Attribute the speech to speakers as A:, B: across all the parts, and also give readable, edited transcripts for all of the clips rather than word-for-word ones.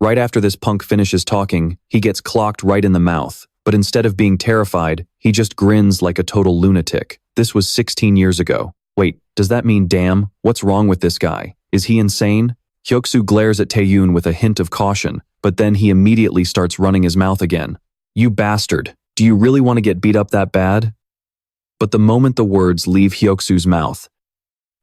A: Right after this punk finishes talking, he gets clocked right in the mouth, but instead of being terrified, he just grins like a total lunatic. This was 16 years ago. Wait, does that mean damn? What's wrong with this guy? Is he insane? Hyoksu glares at Tae-hyun with a hint of caution, but then he immediately starts running his mouth again. You bastard, do you really want to get beat up that bad? But the moment the words leave Hyoksu's mouth,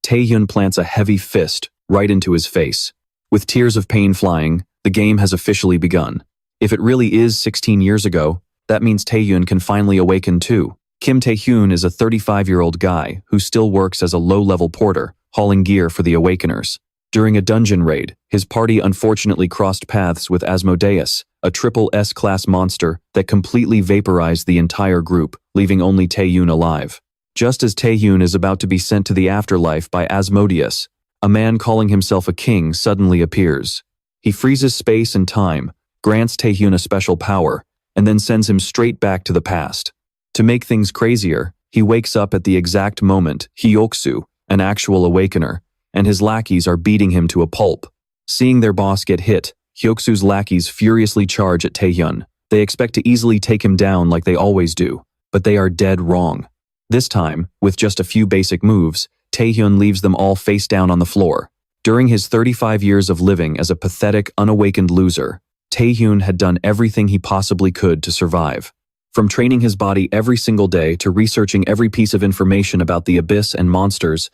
A: Tae-hyun plants a heavy fist right into his face. With tears of pain flying, the game has officially begun. If it really is 16 years ago, that means Tae-hyun can finally awaken too. Kim Tae-hyun is a 35-year-old guy who still works as a low-level porter, hauling gear for the Awakeners. During a dungeon raid, his party unfortunately crossed paths with Asmodeus, a triple S-class monster that completely vaporized the entire group, leaving only Tae-hyun alive. Just as Tae-hyun is about to be sent to the afterlife by Asmodeus, a man calling himself a king suddenly appears. He freezes space and time, grants Tae-hyun a special power, and then sends him straight back to the past. To make things crazier, he wakes up at the exact moment Hyoksu, an actual Awakener, and his lackeys are beating him to a pulp. Seeing their boss get hit, Hyoksu's lackeys furiously charge at Tae-hyun. They expect to easily take him down like they always do, but they are dead wrong. This time, with just a few basic moves, Tae-hyun leaves them all face down on the floor. During his 35 years of living as a pathetic, unawakened loser, Tae-hyun had done everything he possibly could to survive. From training his body every single day to researching every piece of information about the abyss and monsters,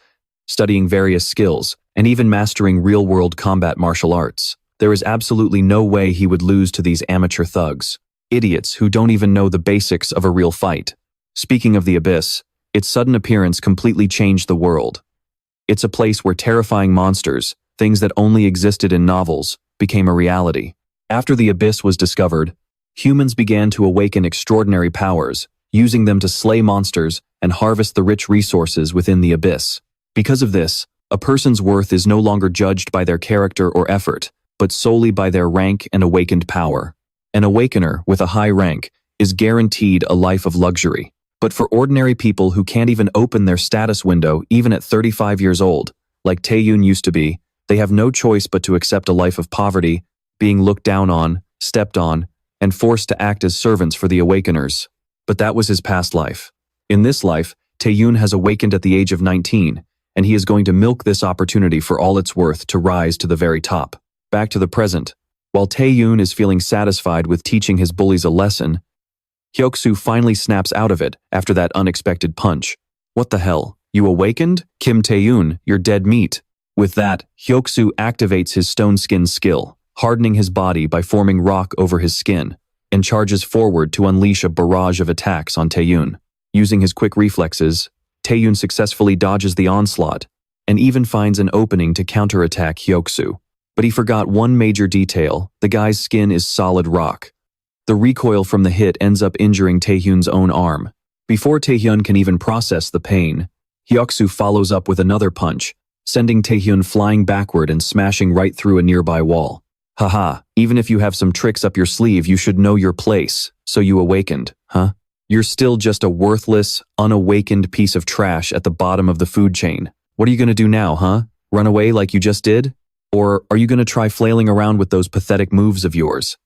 A: studying various skills, and even mastering real-world combat martial arts, there is absolutely no way he would lose to these amateur thugs. Idiots who don't even know the basics of a real fight. Speaking of the abyss, its sudden appearance completely changed the world. It's a place where terrifying monsters, things that only existed in novels, became a reality. After the abyss was discovered, humans began to awaken extraordinary powers, using them to slay monsters and harvest the rich resources within the abyss. Because of this, a person's worth is no longer judged by their character or effort, but solely by their rank and awakened power. An awakener with a high rank is guaranteed a life of luxury. But for ordinary people who can't even open their status window even at 35 years old, like Tae-hyun used to be, they have no choice but to accept a life of poverty, being looked down on, stepped on, and forced to act as servants for the Awakeners. But that was his past life. In this life, Tae-hyun has awakened at the age of 19, and he is going to milk this opportunity for all it's worth to rise to the very top. Back to the present. While Tae-hyun is feeling satisfied with teaching his bullies a lesson, Hyoksu finally snaps out of it after that unexpected punch. What the hell? You awakened? Kim Tae-hyun, you're dead meat. With that, Hyoksu activates his stone skin skill, hardening his body by forming rock over his skin, and charges forward to unleash a barrage of attacks on Tae-hyun. Using his quick reflexes, Tae-hyun successfully dodges the onslaught, and even finds an opening to counterattack Hyoksu. But he forgot one major detail: the guy's skin is solid rock. The recoil from the hit ends up injuring Tae-hyun's own arm. Before Tae-hyun can even process the pain, Hyoksu follows up with another punch, sending Tae-hyun flying backward and smashing right through a nearby wall. Haha, even if you have some tricks up your sleeve, you should know your place. So you awakened, huh? You're still just a worthless, unawakened piece of trash at the bottom of the food chain. What are you gonna do now, huh? Run away like you just did? Or are you gonna try flailing around with those pathetic moves of yours?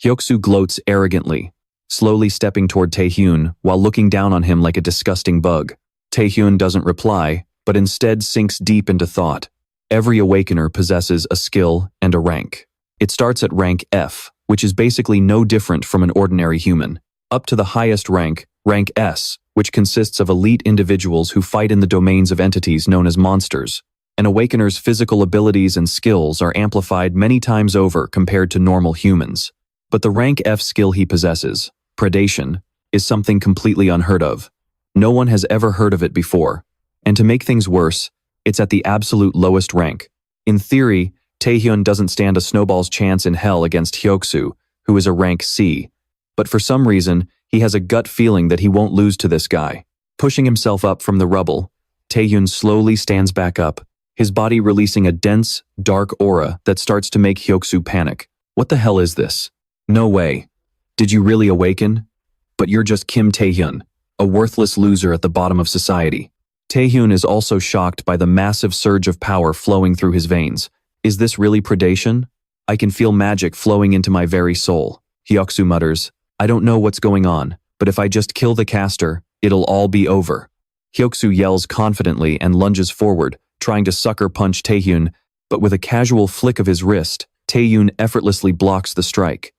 A: Hyoksu gloats arrogantly, slowly stepping toward Tae-hyun while looking down on him like a disgusting bug. Tae-hyun doesn't reply, but instead sinks deep into thought. Every Awakener possesses a skill and a rank. It starts at rank F, which is basically no different from an ordinary human, up to the highest rank, rank S, which consists of elite individuals who fight in the domains of entities known as monsters. An Awakener's physical abilities and skills are amplified many times over compared to normal humans. But the rank F skill he possesses, PREDATION, is something completely unheard of. No one has ever heard of it before. And to make things worse, it's at the absolute lowest rank. In theory, Tae-hyun doesn't stand a snowball's chance in hell against Hyoksu, who is a rank C. But for some reason, he has a gut feeling that he won't lose to this guy. Pushing himself up from the rubble, Tae-hyun slowly stands back up, his body releasing a dense, dark aura that starts to make Hyoksu panic. What the hell is this? No way. Did you really awaken? But you're just Kim Tae-hyun, a worthless loser at the bottom of society. Tae-hyun is also shocked by the massive surge of power flowing through his veins. Is this really predation? I can feel magic flowing into my very soul. Hyoksu mutters, I don't know what's going on, but if I just kill the caster, it'll all be over. Hyoksu yells confidently and lunges forward, trying to sucker punch Tae-hyun, but with a casual flick of his wrist, Tae-hyun effortlessly blocks the strike.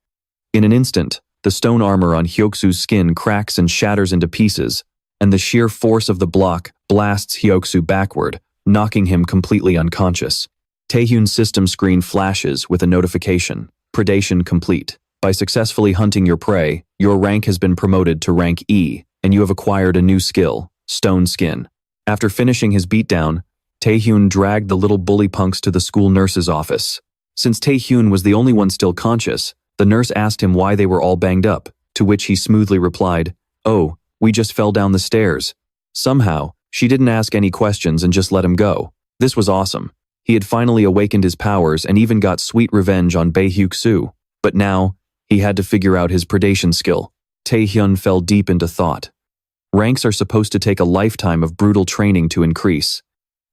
A: In an instant, the stone armor on Hyoksu's skin cracks and shatters into pieces, and the sheer force of the block blasts Hyoksu backward, knocking him completely unconscious. Tae-hyun's system screen flashes with a notification. Predation complete. By successfully hunting your prey, your rank has been promoted to rank E, and you have acquired a new skill, Stone Skin. After finishing his beatdown, Tae-hyun dragged the little bully punks to the school nurse's office. Since Tae-hyun was the only one still conscious, the nurse asked him why they were all banged up, to which he smoothly replied, "Oh, we just fell down the stairs." Somehow, she didn't ask any questions and just let him go. This was awesome. He had finally awakened his powers and even got sweet revenge on Bae Hyuk-soo. But now, he had to figure out his predation skill. Tae-hyun fell deep into thought. Ranks are supposed to take a lifetime of brutal training to increase,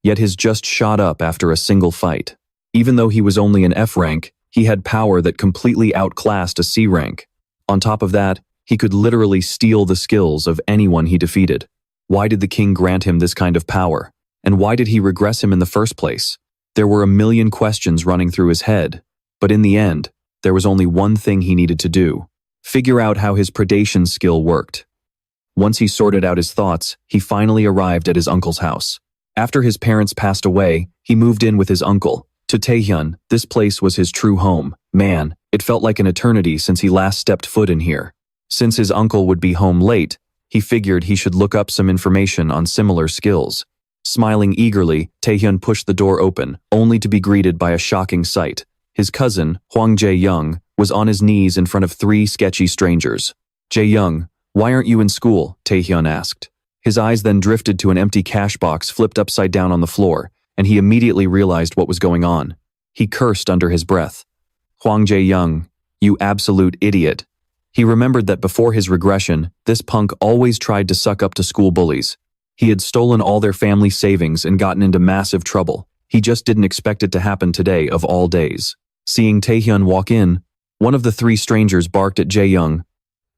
A: yet his just shot up after a single fight. Even though he was only an F rank, he had power that completely outclassed a C rank. On top of that, he could literally steal the skills of anyone he defeated. Why did the king grant him this kind of power? And why did he regress him in the first place? There were a million questions running through his head, but in the end, there was only one thing he needed to do: figure out how his predation skill worked. Once he sorted out his thoughts, he finally arrived at his uncle's house. After his parents passed away, he moved in with his uncle. To Tae-hyun, this place was his true home. Man, it felt like an eternity since he last stepped foot in here. Since his uncle would be home late, he figured he should look up some information on similar skills. Smiling eagerly, Tae-hyun pushed the door open, only to be greeted by a shocking sight. His cousin, Hwang Jae-young, was on his knees in front of three sketchy strangers. "Jae-young, why aren't you in school?" Tae-hyun asked. His eyes then drifted to an empty cash box flipped upside down on the floor, and he immediately realized what was going on. He cursed under his breath. "Hwang Jae-young, you absolute idiot." He remembered that before his regression, this punk always tried to suck up to school bullies. He had stolen all their family savings and gotten into massive trouble. He just didn't expect it to happen today of all days. Seeing Tae-hyun walk in, one of the three strangers barked at Jae-young.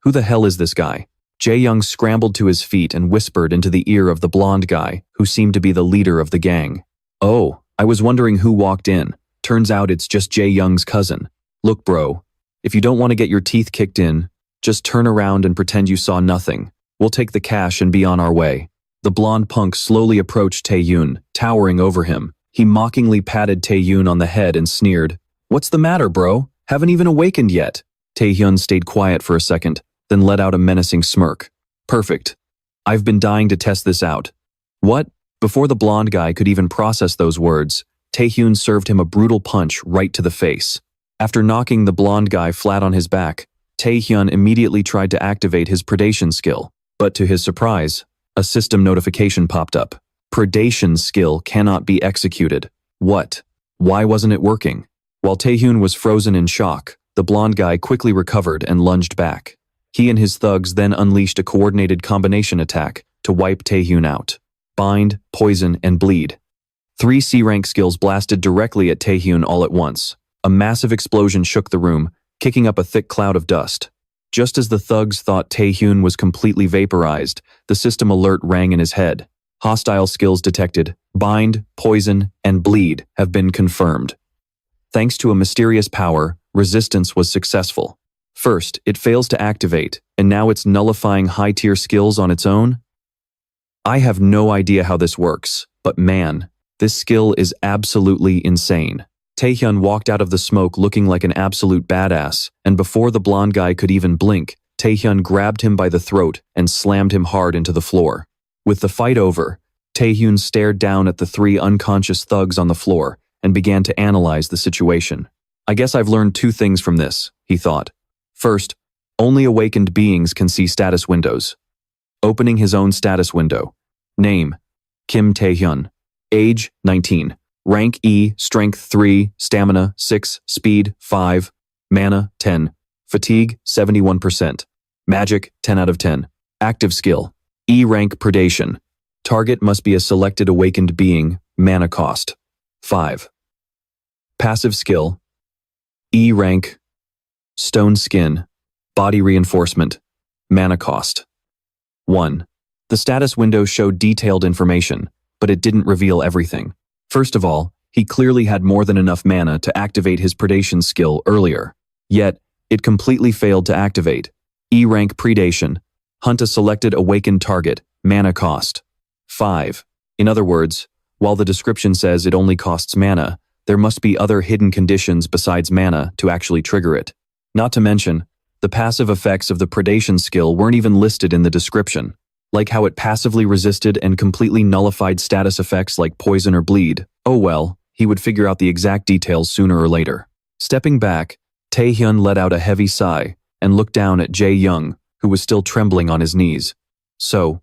A: "Who the hell is this guy?" Jae-young scrambled to his feet and whispered into the ear of the blonde guy, who seemed to be the leader of the gang. "Oh, I was wondering who walked in. Turns out it's just Jae-young's cousin. Look, bro, if you don't want to get your teeth kicked in, just turn around and pretend you saw nothing. We'll take the cash and be on our way." The blonde punk slowly approached Tae-hyun, towering over him. He mockingly patted Tae-hyun on the head and sneered, "What's the matter, bro? Haven't even awakened yet." Tae-hyun stayed quiet for a second, then let out a menacing smirk. "Perfect. I've been dying to test this out." "What?" Before the blonde guy could even process those words, Tae-hyun served him a brutal punch right to the face. After knocking the blonde guy flat on his back, Tae-hyun immediately tried to activate his predation skill, but to his surprise, a system notification popped up. Predation skill cannot be executed. What? Why wasn't it working? While Tae-hyun was frozen in shock, the blonde guy quickly recovered and lunged back. He and his thugs then unleashed a coordinated combination attack to wipe Tae-hyun out. Bind, poison, and bleed. 3 C-rank skills blasted directly at Tae-hyun all at once. A massive explosion shook the room, kicking up a thick cloud of dust. Just as the thugs thought Tae-hyun was completely vaporized, the system alert rang in his head. Hostile skills detected. Bind, poison, and bleed have been confirmed. Thanks to a mysterious power, resistance was successful. First, it fails to activate, and now it's nullifying high-tier skills on its own? I have no idea how this works, but man, this skill is absolutely insane. Tae-hyun walked out of the smoke looking like an absolute badass, and before the blonde guy could even blink, Tae-hyun grabbed him by the throat and slammed him hard into the floor. With the fight over, Tae-hyun stared down at the 3 unconscious thugs on the floor and began to analyze the situation. I guess I've learned 2 things from this, he thought. First, only awakened beings can see status windows. Opening his own status window. Name: Kim Tae-hyun. Age: 19. Rank E, Strength 3, Stamina 6, Speed 5, Mana 10, Fatigue 71%, Magic 10 out of 10. Active skill: E rank Predation. Target must be a selected awakened being. Mana cost 5. Passive skill: E rank, stone skin, body reinforcement, mana cost. 1. The status window showed detailed information, but it didn't reveal everything. First of all, he clearly had more than enough mana to activate his predation skill earlier. Yet, it completely failed to activate. E rank predation, hunt a selected awakened target, mana cost. 5. In other words, while the description says it only costs mana, there must be other hidden conditions besides mana to actually trigger it. Not to mention, the passive effects of the predation skill weren't even listed in the description, like how it passively resisted and completely nullified status effects like poison or bleed. Oh well, he would figure out the exact details sooner or later. Stepping back, Tae-hyun let out a heavy sigh and looked down at Jae-young, who was still trembling on his knees. So,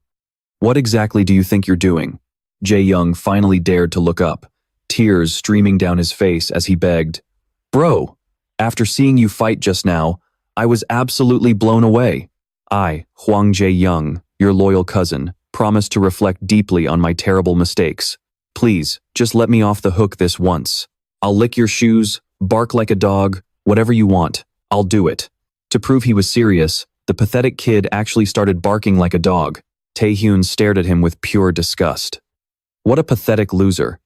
A: what exactly do you think you're doing? Jae-young finally dared to look up, tears streaming down his face as he begged. Bro, after seeing you fight just now, I was absolutely blown away. I, Hwang Jae-young, your loyal cousin, promise to reflect deeply on my terrible mistakes. Please, just let me off the hook this once. I'll lick your shoes, bark like a dog, whatever you want, I'll do it. To prove he was serious, the pathetic kid actually started barking like a dog. Tae-hyun stared at him with pure disgust. What a pathetic loser.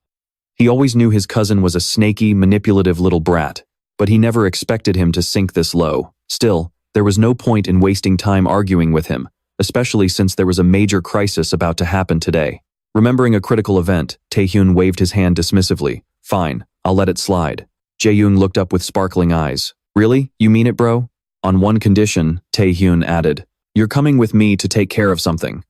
A: He always knew his cousin was a snaky, manipulative little brat, but he never expected him to sink this low. Still, there was no point in wasting time arguing with him, especially since there was a major crisis about to happen today. Remembering a critical event, Tae-hyun waved his hand dismissively. Fine, I'll let it slide. Jae-young looked up with sparkling eyes. Really? You mean it, bro? On one condition, Tae-hyun added. You're coming with me to take care of something.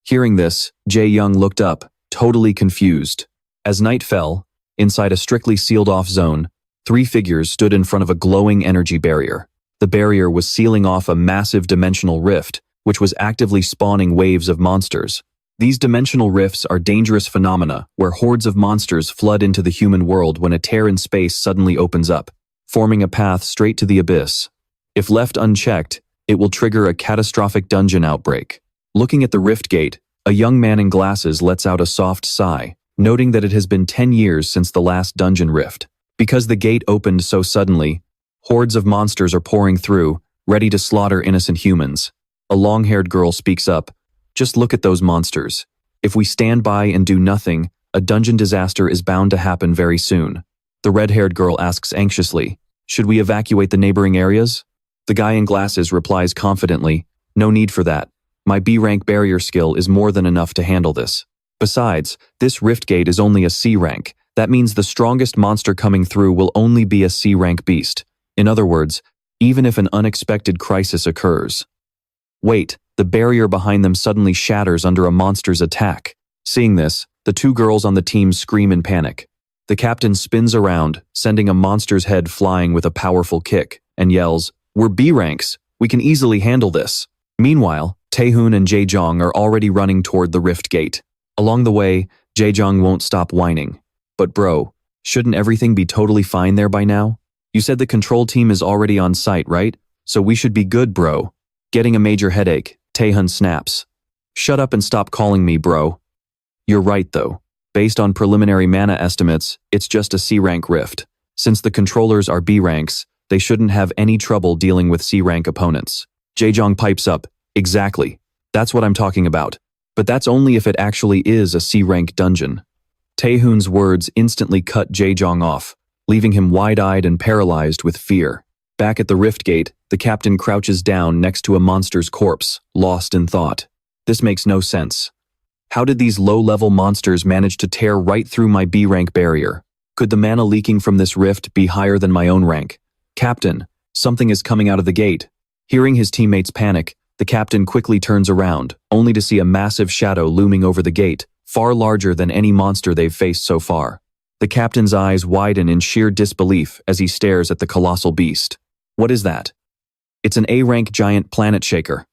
A: Hearing this, Jae-young looked up, totally confused. As night fell, inside a strictly sealed-off zone, 3 figures stood in front of a glowing energy barrier. The barrier was sealing off a massive dimensional rift, which was actively spawning waves of monsters. These dimensional rifts are dangerous phenomena where hordes of monsters flood into the human world when a tear in space suddenly opens up, forming a path straight to the abyss. If left unchecked, it will trigger a catastrophic dungeon outbreak. Looking at the rift gate, a young man in glasses lets out a soft sigh, noting that it has been 10 years since the last dungeon rift. Because the gate opened so suddenly, hordes of monsters are pouring through, ready to slaughter innocent humans. A long-haired girl speaks up. Just look at those monsters. If we stand by and do nothing, a dungeon disaster is bound to happen very soon. The red-haired girl asks anxiously, should we evacuate the neighboring areas? The guy in glasses replies confidently, no need for that. My B-rank barrier skill is more than enough to handle this. Besides, this rift gate is only a C rank. That means the strongest monster coming through will only be a C rank beast. In other words, even if an unexpected crisis occurs. Wait, the barrier behind them suddenly shatters under a monster's attack. Seeing this, the 2 girls on the team scream in panic. The captain spins around, sending a monster's head flying with a powerful kick, and yells, we're B ranks, we can easily handle this. Meanwhile, Tae-hyun and Jae-jong are already running toward the rift gate. Along the way, Jae-jong won't stop whining. But bro, shouldn't everything be totally fine there by now? You said the control team is already on site, right? So we should be good, bro. Getting a major headache, Tae-hyun snaps. Shut up and stop calling me, bro. You're right, though. Based on preliminary mana estimates, it's just a C-rank rift. Since the controllers are B ranks, they shouldn't have any trouble dealing with C-rank opponents. Jae-jong pipes up. Exactly. That's what I'm talking about. But that's only if it actually is a C-rank dungeon. Tae-hyun's words instantly cut Jae-jong off, leaving him wide-eyed and paralyzed with fear. Back at the rift gate, the captain crouches down next to a monster's corpse, lost in thought. This makes no sense. How did these low-level monsters manage to tear right through my B-rank barrier? Could the mana leaking from this rift be higher than my own rank? Captain, something is coming out of the gate. Hearing his teammates panic, the captain quickly turns around, only to see a massive shadow looming over the gate, far larger than any monster they've faced so far. The captain's eyes widen in sheer disbelief as he stares at the colossal beast. What is that? It's an A-rank giant planet shaker.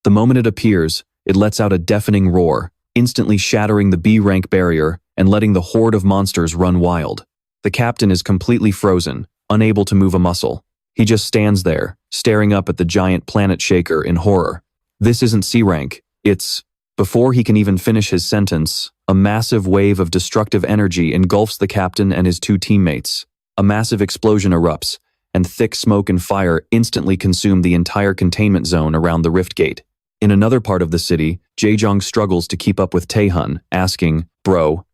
A: The moment it appears, it lets out a deafening roar, instantly shattering the B-rank barrier and letting the horde of monsters run wild. The captain is completely frozen, unable to move a muscle. He just stands there, staring up at the giant planet shaker in horror. This isn't C-rank, it's... Before he can even finish his sentence, a massive wave of destructive energy engulfs the captain and his 2 teammates. A massive explosion erupts, and thick smoke and fire instantly consumed the entire containment zone around the rift gate. In another part of the city, Jae-jong struggles to keep up with Tae-hyun, asking, "Bro,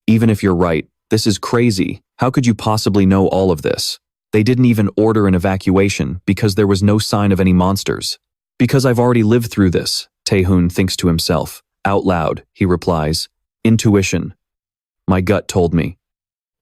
A: even if you're right, this is crazy. How could you possibly know all of this? They didn't even order an evacuation because there was no sign of any monsters." "Because I've already lived through this," Tae-hyun thinks to himself. Out loud, he replies, "Intuition. My gut told me."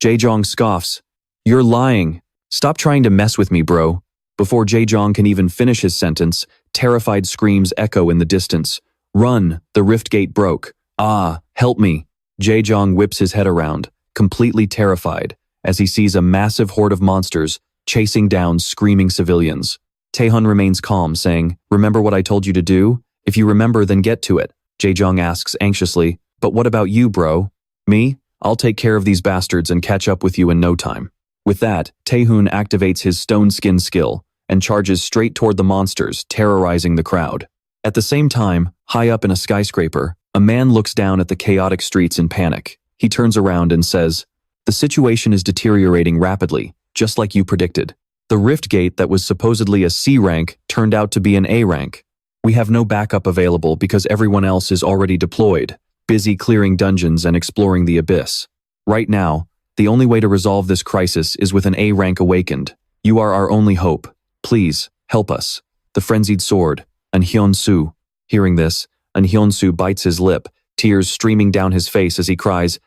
A: Jae-jong scoffs, "You're lying. Stop trying to mess with me, bro." Before Jae-jong can even finish his sentence, terrified screams echo in the distance. "Run, the rift gate broke. Ah, help me." Jae-jong whips his head around, completely terrified, as he sees a massive horde of monsters chasing down screaming civilians. Tae-hyun remains calm, saying, "Remember what I told you to do? If you remember, then get to it." Jae-jong asks anxiously, "But what about you, bro?" "Me? I'll take care of these bastards and catch up with you in no time." With that, Tae-hyun activates his stone skin skill and charges straight toward the monsters, terrorizing the crowd. At the same time, high up in a skyscraper, a man looks down at the chaotic streets in panic. He turns around and says, "The situation is deteriorating rapidly, just like you predicted. The rift gate that was supposedly a C rank turned out to be an A rank. We have no backup available because everyone else is already deployed, busy clearing dungeons and exploring the abyss. Right now, the only way to resolve this crisis is with an A rank awakened. You are our only hope. Please, help us." The frenzied sword, Hyun-soo. Hearing this, Hyun-soo bites his lip, tears streaming down his face as he cries,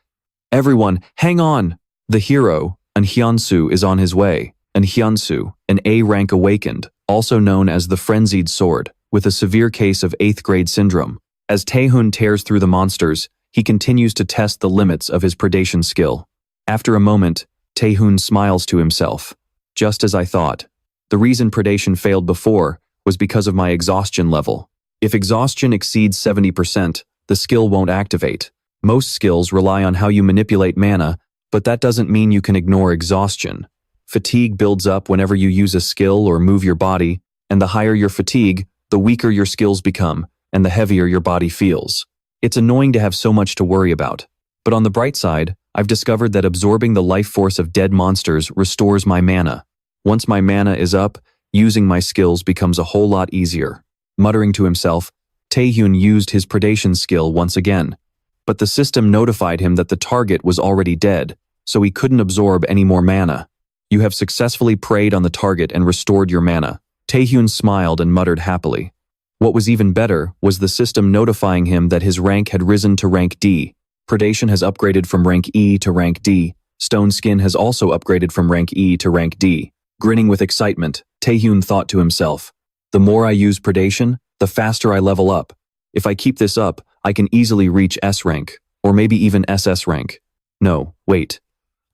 A: "Everyone, hang on!" The hero, Hyun-soo, is on his way. Hyun-soo, an A rank awakened, also known as the frenzied sword, with a severe case of 8th grade syndrome. As Tae-hyun tears through the monsters, he continues to test the limits of his predation skill. After a moment, Tae-hyun smiles to himself. "Just as I thought. The reason predation failed before was because of my exhaustion level. If exhaustion exceeds 70%, the skill won't activate. Most skills rely on how you manipulate mana, but that doesn't mean you can ignore exhaustion. Fatigue builds up whenever you use a skill or move your body, and the higher your fatigue, the weaker your skills become, and the heavier your body feels. It's annoying to have so much to worry about. But on the bright side, I've discovered that absorbing the life force of dead monsters restores my mana. Once my mana is up, using my skills becomes a whole lot easier." Muttering to himself, Tae-hyun used his predation skill once again. But the system notified him that the target was already dead, so he couldn't absorb any more mana. "You have successfully preyed on the target and restored your mana." Tae-hyun smiled and muttered happily. What was even better was the system notifying him that his rank had risen to rank D. Predation has upgraded from rank E to rank D. Stone Skin has also upgraded from rank E to rank D. Grinning with excitement, Tae-hyun thought to himself, "The more I use predation, the faster I level up. If I keep this up, I can easily reach S rank, or maybe even SS rank. No, wait.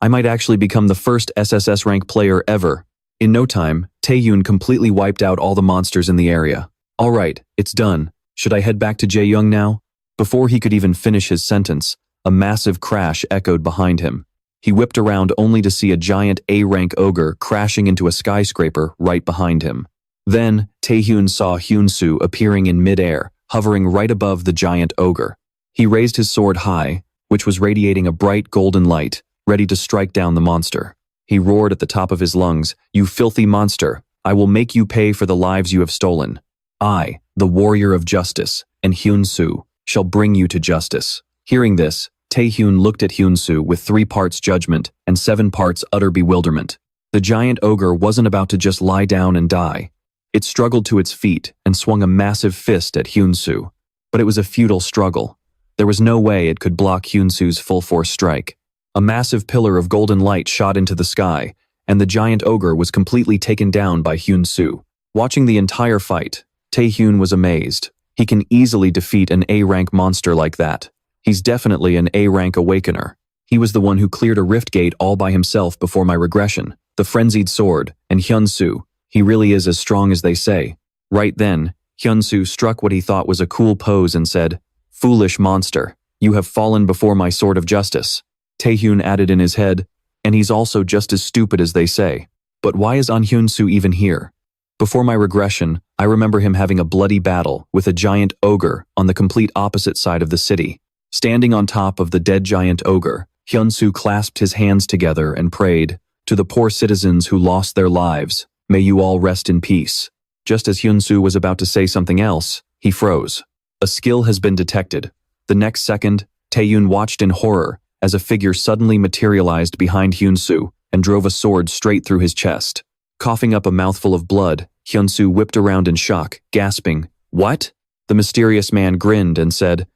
A: I might actually become the first SSS rank player ever." In no time, Tae-hyun completely wiped out all the monsters in the area. "All right, it's done. Should I head back to Jae-young now?" Before he could even finish his sentence, a massive crash echoed behind him. He whipped around only to see a giant A-rank ogre crashing into a skyscraper right behind him. Then, Tae-hyun saw Hyun-soo appearing in mid-air, hovering right above the giant ogre. He raised his sword high, which was radiating a bright golden light, ready to strike down the monster. He roared at the top of his lungs, "You filthy monster! I will make you pay for the lives you have stolen. I, the warrior of justice, and Hyun-soo, shall bring you to justice." Hearing this, Tae-hyun looked at Hyun-soo with 3 parts judgment and 7 parts utter bewilderment. The giant ogre wasn't about to just lie down and die. It struggled to its feet and swung a massive fist at Hyun-soo. But it was a futile struggle. There was no way it could block Hyun-soo's full-force strike. A massive pillar of golden light shot into the sky, and the giant ogre was completely taken down by Hyun-soo. Watching the entire fight, Tae-hyun was amazed. He can easily defeat an A-rank monster like that. He's definitely an A-rank awakener. He was the one who cleared a rift gate all by himself before my regression. The frenzied sword, and Hyun-soo, he really is as strong as they say. Right then, Hyun-soo struck what he thought was a cool pose and said, "Foolish monster, you have fallen before my sword of justice." Tae-hyun added in his head, "And he's also just as stupid as they say. But why is Hyun-soo even here?" Before my regression, I remember him having a bloody battle with a giant ogre on the complete opposite side of the city. Standing on top of the dead giant ogre, Hyun-soo clasped his hands together and prayed, "To the poor citizens who lost their lives, May you all rest in peace. Just as Hyun-soo was about to say something else, he froze. A skill has been detected. The next second, Tae-hyun watched in horror as a figure suddenly materialized behind Hyun-soo and drove a sword straight through his chest. Coughing up a mouthful of blood, Hyun-soo whipped around in shock, gasping, "What?" The mysterious man grinned and said,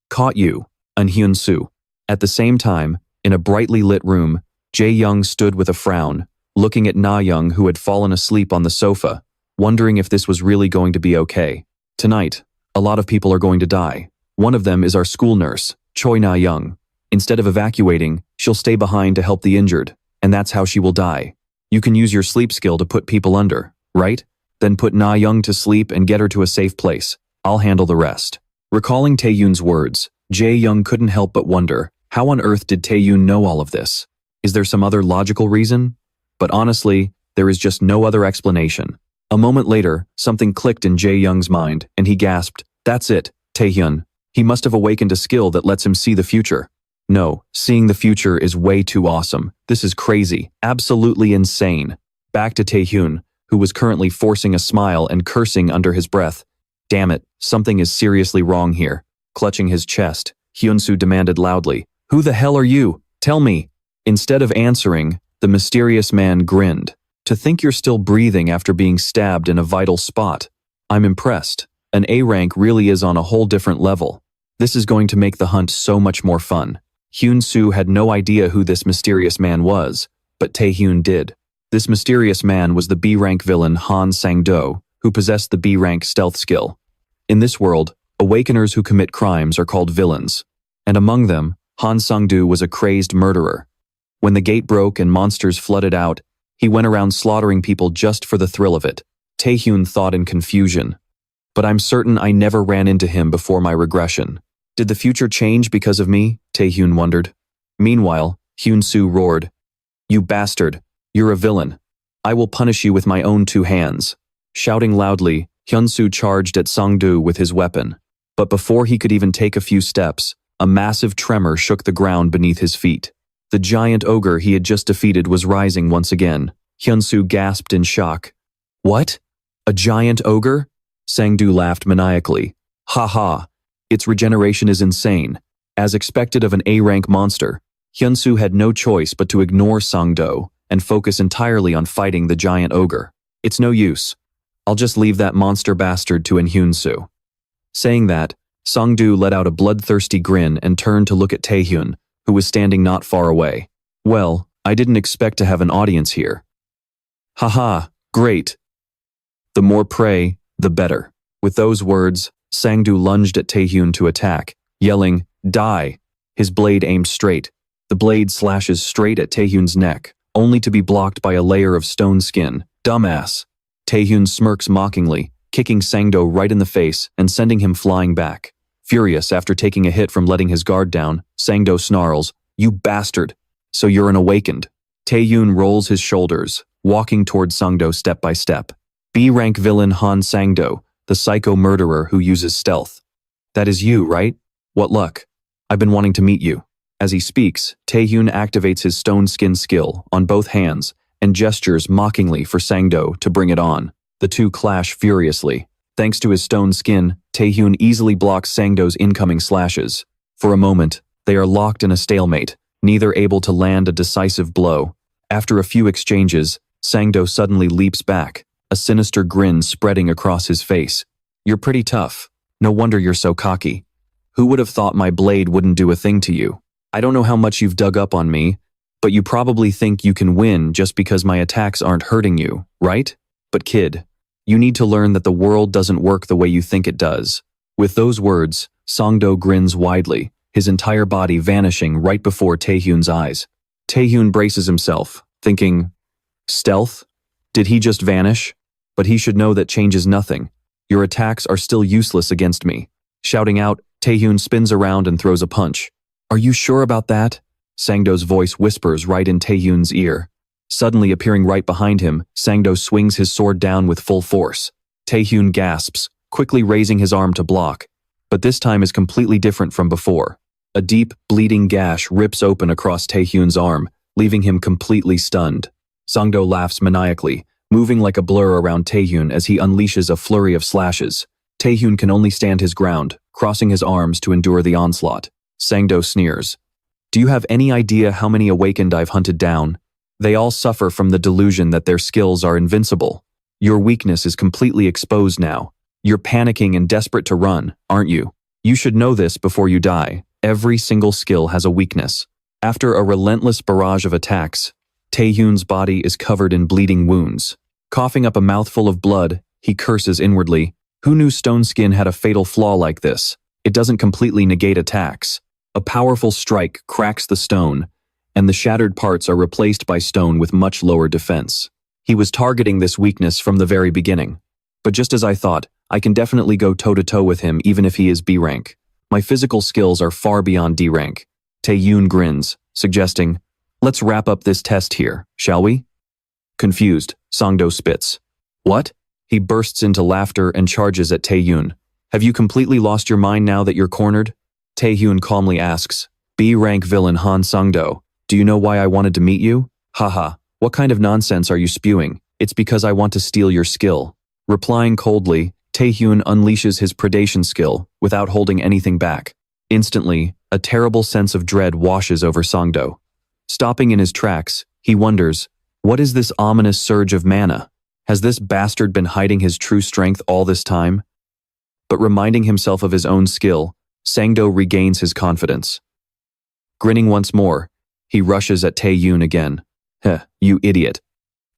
A: "Caught you," and Hyun-soo. At the same time, in a brightly lit room, Jae-young stood with a frown, looking at Na-young who had fallen asleep on the sofa, wondering if this was really going to be okay. Tonight, a lot of people are going to die. One of them is our school nurse, Choi Na-young. Instead of evacuating, she'll stay behind to help the injured, and that's how she will die. You can use your sleep skill to put people under, right? Then put Na-young to sleep and get her to a safe place. I'll handle the rest. Recalling Tae-hyun's words, Jae-young couldn't help but wonder, how on earth did Tae-hyun know all of this? Is there some other logical reason? But honestly, there is just no other explanation. A moment later, something clicked in Jae-young's mind, and he gasped, "That's it, Tae-hyun. He must have awakened a skill that lets him see the future." No, seeing the future is way too awesome. This is crazy, absolutely insane. Back to Tae-hyun, who was currently forcing a smile and cursing under his breath. Damn it, something is seriously wrong here. Clutching his chest, Hyun-soo demanded loudly, "Who the hell are you? Tell me." Instead of answering, the mysterious man grinned. "To think you're still breathing after being stabbed in a vital spot. I'm impressed. An A rank really is on a whole different level. This is going to make the hunt so much more fun." Hyun-soo had no idea who this mysterious man was, but Tae-hyun did. This mysterious man was the B-rank villain Han Sang-do, who possessed the B-rank stealth skill. In this world, Awakeners who commit crimes are called villains, and among them, Han Sang-do was a crazed murderer. When the gate broke and monsters flooded out, he went around slaughtering people just for the thrill of it. Tae-hyun thought in confusion. But I'm certain I never ran into him before my regression. Did the future change because of me? Tae-hyun wondered. Meanwhile, Hyun-soo roared, "You bastard! You're a villain. I will punish you with my own 2 hands." Shouting loudly, Hyun-soo charged at Sang-do with his weapon. But before he could even take a few steps, a massive tremor shook the ground beneath his feet. The giant ogre he had just defeated was rising once again. Hyun-soo gasped in shock. "What? A giant ogre?" Sang-do laughed maniacally. "Ha ha. Its regeneration is insane." As expected of an A-rank monster, Hyun-soo had no choice but to ignore Sang-do and focus entirely on fighting the giant ogre. "It's no use. I'll just leave that monster bastard to Hyun-soo." Saying that, Sang-do let out a bloodthirsty grin and turned to look at Tae-hyun, who was standing not far away. "Well, I didn't expect to have an audience here." "Haha, great. The more prey, the better." With those words, Sang-do lunged at Tae-hyun to attack, yelling, "Die!" His blade aimed straight. The blade slashes straight at Tae-hyun's neck, only to be blocked by a layer of stone skin. "Dumbass!" Tae-hyun smirks mockingly, kicking Sang-do right in the face and sending him flying back. Furious after taking a hit from letting his guard down, Sang-do snarls, "You bastard! So you're an awakened." Tae-hyun rolls his shoulders, walking toward Sang-do step by step. B-rank villain Han Sang-do, the psycho murderer who uses stealth. "That is you, right? What luck. I've been wanting to meet you." As he speaks, Tae-hyun activates his stone skin skill on both hands and gestures mockingly for Sang-do to bring it on. The two clash furiously. Thanks to his stone skin, Tae-hyun easily blocks Sang-do's incoming slashes. For a moment, they are locked in a stalemate, neither able to land a decisive blow. After a few exchanges, Sang-do suddenly leaps back, a sinister grin spreading across his face. "You're pretty tough. No wonder you're so cocky. Who would have thought my blade wouldn't do a thing to you? I don't know how much you've dug up on me, but you probably think you can win just because my attacks aren't hurting you, right? But kid, you need to learn that the world doesn't work the way you think it does." With those words, Sang-do grins widely, his entire body vanishing right before Tae-hyun's eyes. Tae-hyun braces himself, thinking, "Stealth? Did he just vanish? But he should know that changes nothing. Your attacks are still useless against me." Shouting out, Tae-hyun spins around and throws a punch. "Are you sure about that?" Sang-do's voice whispers right in Tae-hyun's ear. Suddenly appearing right behind him, Sang-do swings his sword down with full force. Tae-hyun gasps, quickly raising his arm to block, but this time is completely different from before. A deep, bleeding gash rips open across Tae-hyun's arm, leaving him completely stunned. Sang-do laughs maniacally, moving like a blur around Tae-hyun as he unleashes a flurry of slashes. Tae-hyun can only stand his ground, crossing his arms to endure the onslaught. Sang-do sneers. Do you have any idea how many Awakened I've hunted down? They all suffer from the delusion that their skills are invincible. Your weakness is completely exposed now. You're panicking and desperate to run, aren't you? You should know this before you die. Every single skill has a weakness. After a relentless barrage of attacks, Tae-hyun's body is covered in bleeding wounds. Coughing up a mouthful of blood, he curses inwardly. Who knew stone skin had a fatal flaw like this? It doesn't completely negate attacks. A powerful strike cracks the stone, and the shattered parts are replaced by stone with much lower defense. He was targeting this weakness from the very beginning. But just as I thought, I can definitely go toe-to-toe with him even if he is B rank. My physical skills are far beyond D rank. Tae-hyun grins, suggesting, let's wrap up this test here, shall we? Confused, Sang-do spits. What? He bursts into laughter and charges at Tae-hyun. Have you completely lost your mind now that you're cornered? Tae-hyun calmly asks, B rank villain Han Sang-do, do you know why I wanted to meet you? Haha, what kind of nonsense are you spewing? It's because I want to steal your skill. Replying coldly, Tae-hyun unleashes his predation skill without holding anything back. Instantly, a terrible sense of dread washes over Sang-do. Stopping in his tracks, he wonders, what is this ominous surge of mana? Has this bastard been hiding his true strength all this time? But reminding himself of his own skill, Sang-do regains his confidence. Grinning once more, he rushes at Tae-hyun again. Heh, you idiot.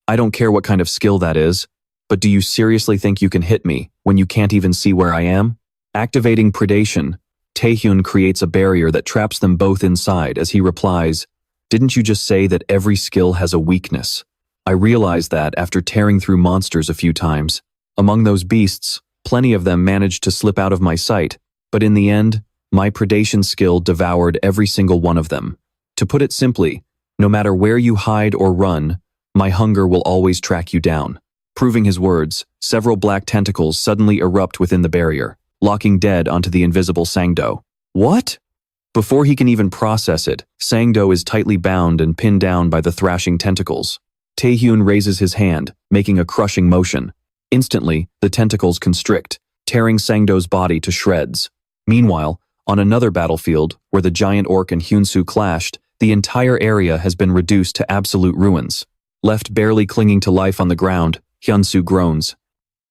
A: I don't care what kind of skill that is, but do you seriously think you can hit me when you can't even see where I am? Activating predation, Tae-hyun creates a barrier that traps them both inside as he replies, didn't you just say that every skill has a weakness? I realized that after tearing through monsters a few times. Among those beasts, plenty of them managed to slip out of my sight, but in the end, my predation skill devoured every single one of them. To put it simply, no matter where you hide or run, my hunger will always track you down. Proving his words, several black tentacles suddenly erupt within the barrier, locking dead onto the invisible Sang-do. What? Before he can even process it, Sang-do is tightly bound and pinned down by the thrashing tentacles. Tae-hyun raises his hand, making a crushing motion. Instantly, the tentacles constrict, tearing Sang-do's body to shreds. Meanwhile, on another battlefield, where the giant orc and Hyun-soo clashed, the entire area has been reduced to absolute ruins. Left barely clinging to life on the ground, Hyun-soo groans.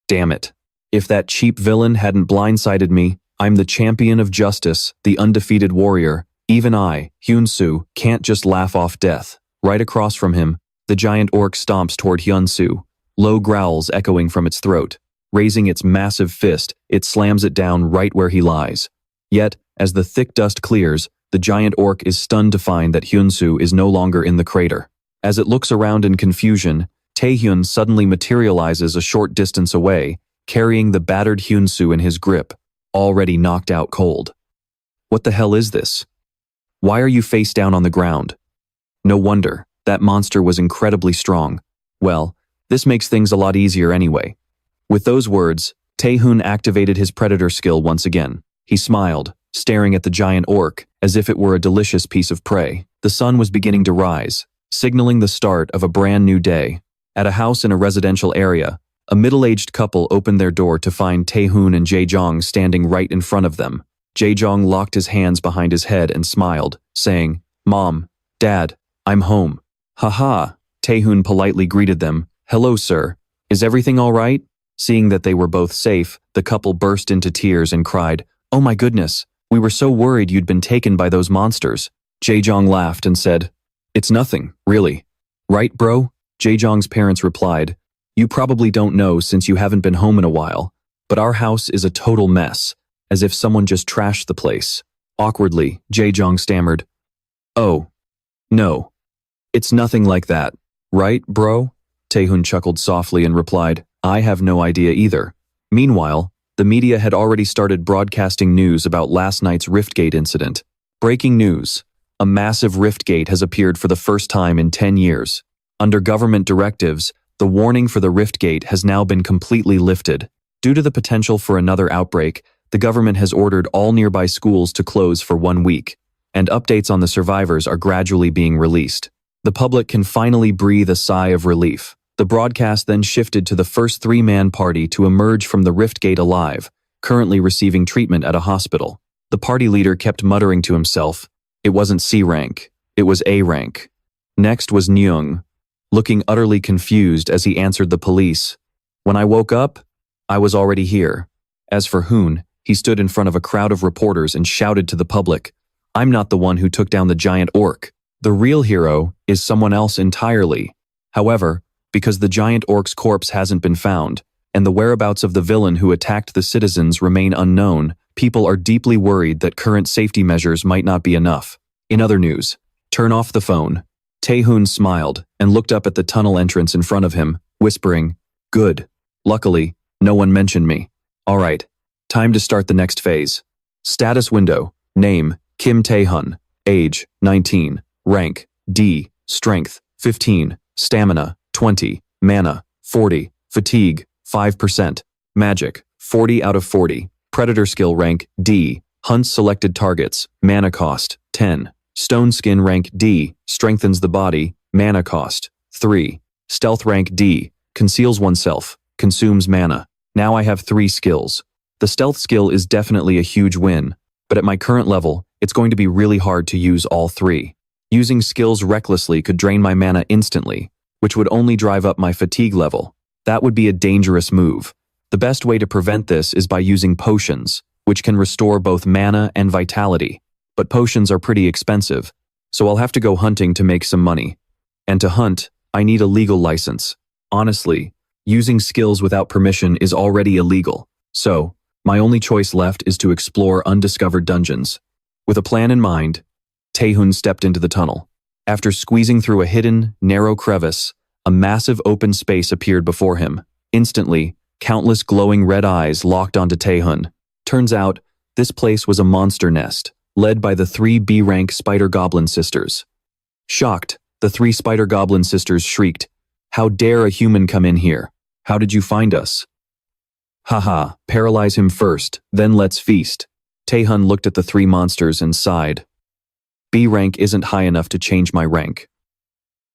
A: Damn it. If that cheap villain hadn't blindsided me, I'm the champion of justice, the undefeated warrior. Even I, Hyun-soo, can't just laugh off death. Right across from him, the giant orc stomps toward Hyun-soo, low growls echoing from its throat. Raising its massive fist, it slams it down right where he lies. Yet, as the thick dust clears, the giant orc is stunned to find that Hyun-soo is no longer in the crater. As it looks around in confusion, Tae-hyun suddenly materializes a short distance away, carrying the battered Hyun-soo in his grip, already knocked out cold. What the hell is this? Why are you face down on the ground? No wonder, that monster was incredibly strong. Well, this makes things a lot easier anyway. With those words, Tae-hyun activated his predator skill once again. He smiled, staring at the giant orc as if it were a delicious piece of prey. The sun was beginning to rise, signaling the start of a brand new day. At a house in a residential area, a middle-aged couple opened their door to find Tae-hyun and Jae-jong standing right in front of them. Jae-jong locked his hands behind his head and smiled, saying, Mom, Dad, I'm home. Haha, Tae-hyun politely greeted them. Hello, sir. Is everything all right? Seeing that they were both safe, the couple burst into tears and cried, Oh my goodness, we were so worried you'd been taken by those monsters. Jae-jong laughed and said, It's nothing, really. Right, bro? Jae-jong's parents replied, You probably don't know since you haven't been home in a while, but our house is a total mess, as if someone just trashed the place. Awkwardly, Jae-jong stammered, Oh, no. It's nothing like that, right, bro? Tae-hyun chuckled softly and replied, I have no idea either. Meanwhile, the media had already started broadcasting news about last night's Riftgate incident. Breaking news. A massive Riftgate has appeared for the first time in 10 years. Under government directives, the warning for the Riftgate has now been completely lifted. Due to the potential for another outbreak, the government has ordered all nearby schools to close for 1 week, and updates on the survivors are gradually being released. The public can finally breathe a sigh of relief. The broadcast then shifted to the first three-man party to emerge from the rift gate alive, currently receiving treatment at a hospital. The party leader kept muttering to himself, "It wasn't C rank, it was A rank." Next was Nyung, looking utterly confused as he answered the police. "When I woke up, I was already here." As for Hoon, he stood in front of a crowd of reporters and shouted to the public, "I'm not the one who took down the giant orc. The real hero is someone else entirely." However, because the giant orc's corpse hasn't been found, and the whereabouts of the villain who attacked the citizens remain unknown, people are deeply worried that current safety measures might not be enough. In other news, turn off the phone. Tae-hyun smiled and looked up at the tunnel entrance in front of him, whispering, "Good. Luckily, no one mentioned me. All right, time to start the next phase." Status window. Name, Kim Tae-hyun. Age, 19. Rank, D. Strength, 15. Stamina, 20. Mana, 40. Fatigue, 5%. Magic, 40 out of 40. Predator skill rank, D. Hunts selected targets. Mana cost, 10. Stone skin rank D. Strengthens the body. Mana cost, 3. Stealth rank D. Conceals oneself. Consumes mana. Now I have 3 skills. The stealth skill is definitely a huge win, but at my current level, it's going to be really hard to use all 3. Using skills recklessly could drain my mana instantly, which would only drive up my fatigue level. That would be a dangerous move. The best way to prevent this is by using potions, which can restore both mana and vitality. But potions are pretty expensive, so I'll have to go hunting to make some money. And to hunt, I need a legal license. Honestly, using skills without permission is already illegal, so my only choice left is to explore undiscovered dungeons. With a plan in mind, Tae-hyun stepped into the tunnel. After squeezing through a hidden, narrow crevice, a massive open space appeared before him. Instantly, countless glowing red eyes locked onto Tae-hyun. Turns out, this place was a monster nest, led by the 3 B-rank Spider Goblin sisters. Shocked, the 3 Spider Goblin sisters shrieked, "How dare a human come in here? How did you find us?" "Haha, paralyze him first, then let's feast." Tae-hyun looked at the 3 monsters and sighed. "B rank isn't high enough to change my rank.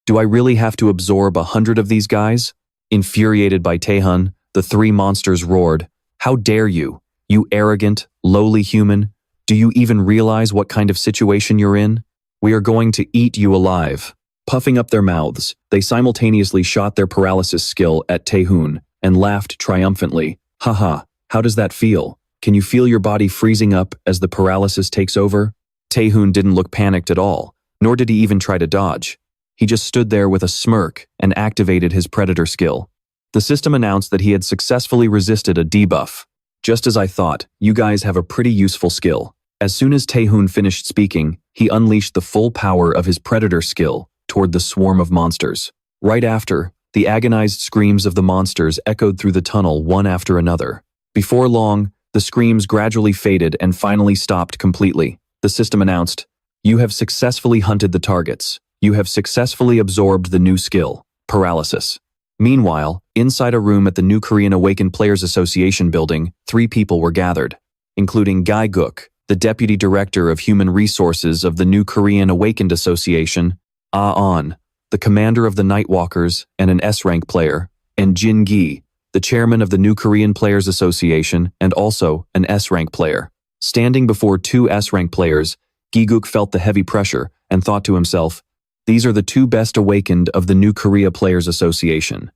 A: Do I really have to absorb 100 of these guys?" Infuriated by Tae-hyun, the 3 monsters roared, "How dare you, you arrogant, lowly human? Do you even realize what kind of situation you're in? We are going to eat you alive." Puffing up their mouths, they simultaneously shot their paralysis skill at Tae-hyun and laughed triumphantly. "Haha, how does that feel? Can you feel your body freezing up as the paralysis takes over?" Tae-hyun didn't look panicked at all, nor did he even try to dodge. He just stood there with a smirk and activated his predator skill. The system announced that he had successfully resisted a debuff. "Just as I thought, you guys have a pretty useful skill." As soon as Tae-hyun finished speaking, he unleashed the full power of his predator skill toward the swarm of monsters. Right after, the agonized screams of the monsters echoed through the tunnel one after another. Before long, the screams gradually faded and finally stopped completely. The system announced, "You have successfully hunted the targets. You have successfully absorbed the new skill, paralysis." Meanwhile, inside a room at the New Korean Awakened Players Association building, 3 people were gathered, including Guy-guk, the Deputy Director of Human Resources of the New Korean Awakened Association, Ah-on, the Commander of the Nightwalkers and an S-rank player, and Jin-gi, the Chairman of the New Korean Players Association and also an S-rank player. Standing before 2 S-rank players, Gi-guk felt the heavy pressure and thought to himself, "These are the 2 best awakened of the New Korea Players Association."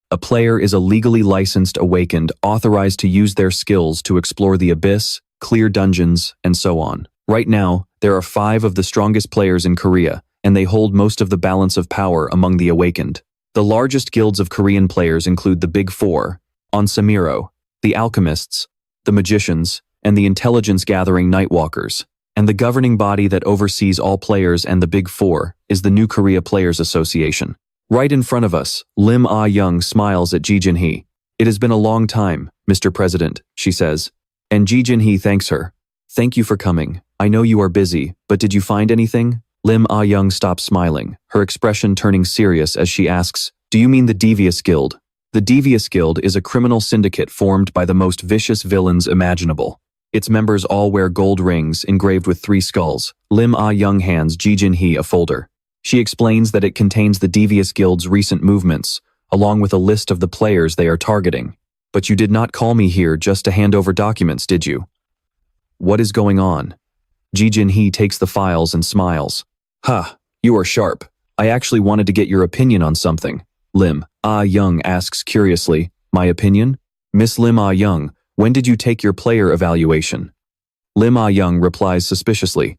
A: A player is a legally licensed awakened authorized to use their skills to explore the abyss, clear dungeons, and so on. Right now, there are 5 of the strongest players in Korea, and they hold most of the balance of power among the awakened. The largest guilds of Korean players include the Big 4, Onsamiro, the Alchemists, the Magicians, and the intelligence-gathering Nightwalkers. And the governing body that oversees all players and the Big 4 is the New Korea Players Association. Right in front of us, Lim Ah-young smiles at Ji Jin-hee. "It has been a long time, Mr. President," she says. And Ji Jin-hee thanks her. "Thank you for coming. I know you are busy, but did you find anything?" Lim Ah-young stops smiling, her expression turning serious as she asks, "Do you mean the Devious Guild?" The Devious Guild is a criminal syndicate formed by the most vicious villains imaginable. Its members all wear gold rings engraved with 3 skulls. Lim Ah-young hands Ji Jin-hee a folder. She explains that it contains the Devious Guild's recent movements, along with a list of the players they are targeting. But you did not call me here just to hand over documents, did you? What is going on? Ji Jin-hee takes the files and smiles. Ha, you are sharp. I actually wanted to get your opinion on something. Lim Ah-young asks curiously, my opinion? Miss Lim Ah-young, when did you take your player evaluation? Lim Ah-young replies suspiciously.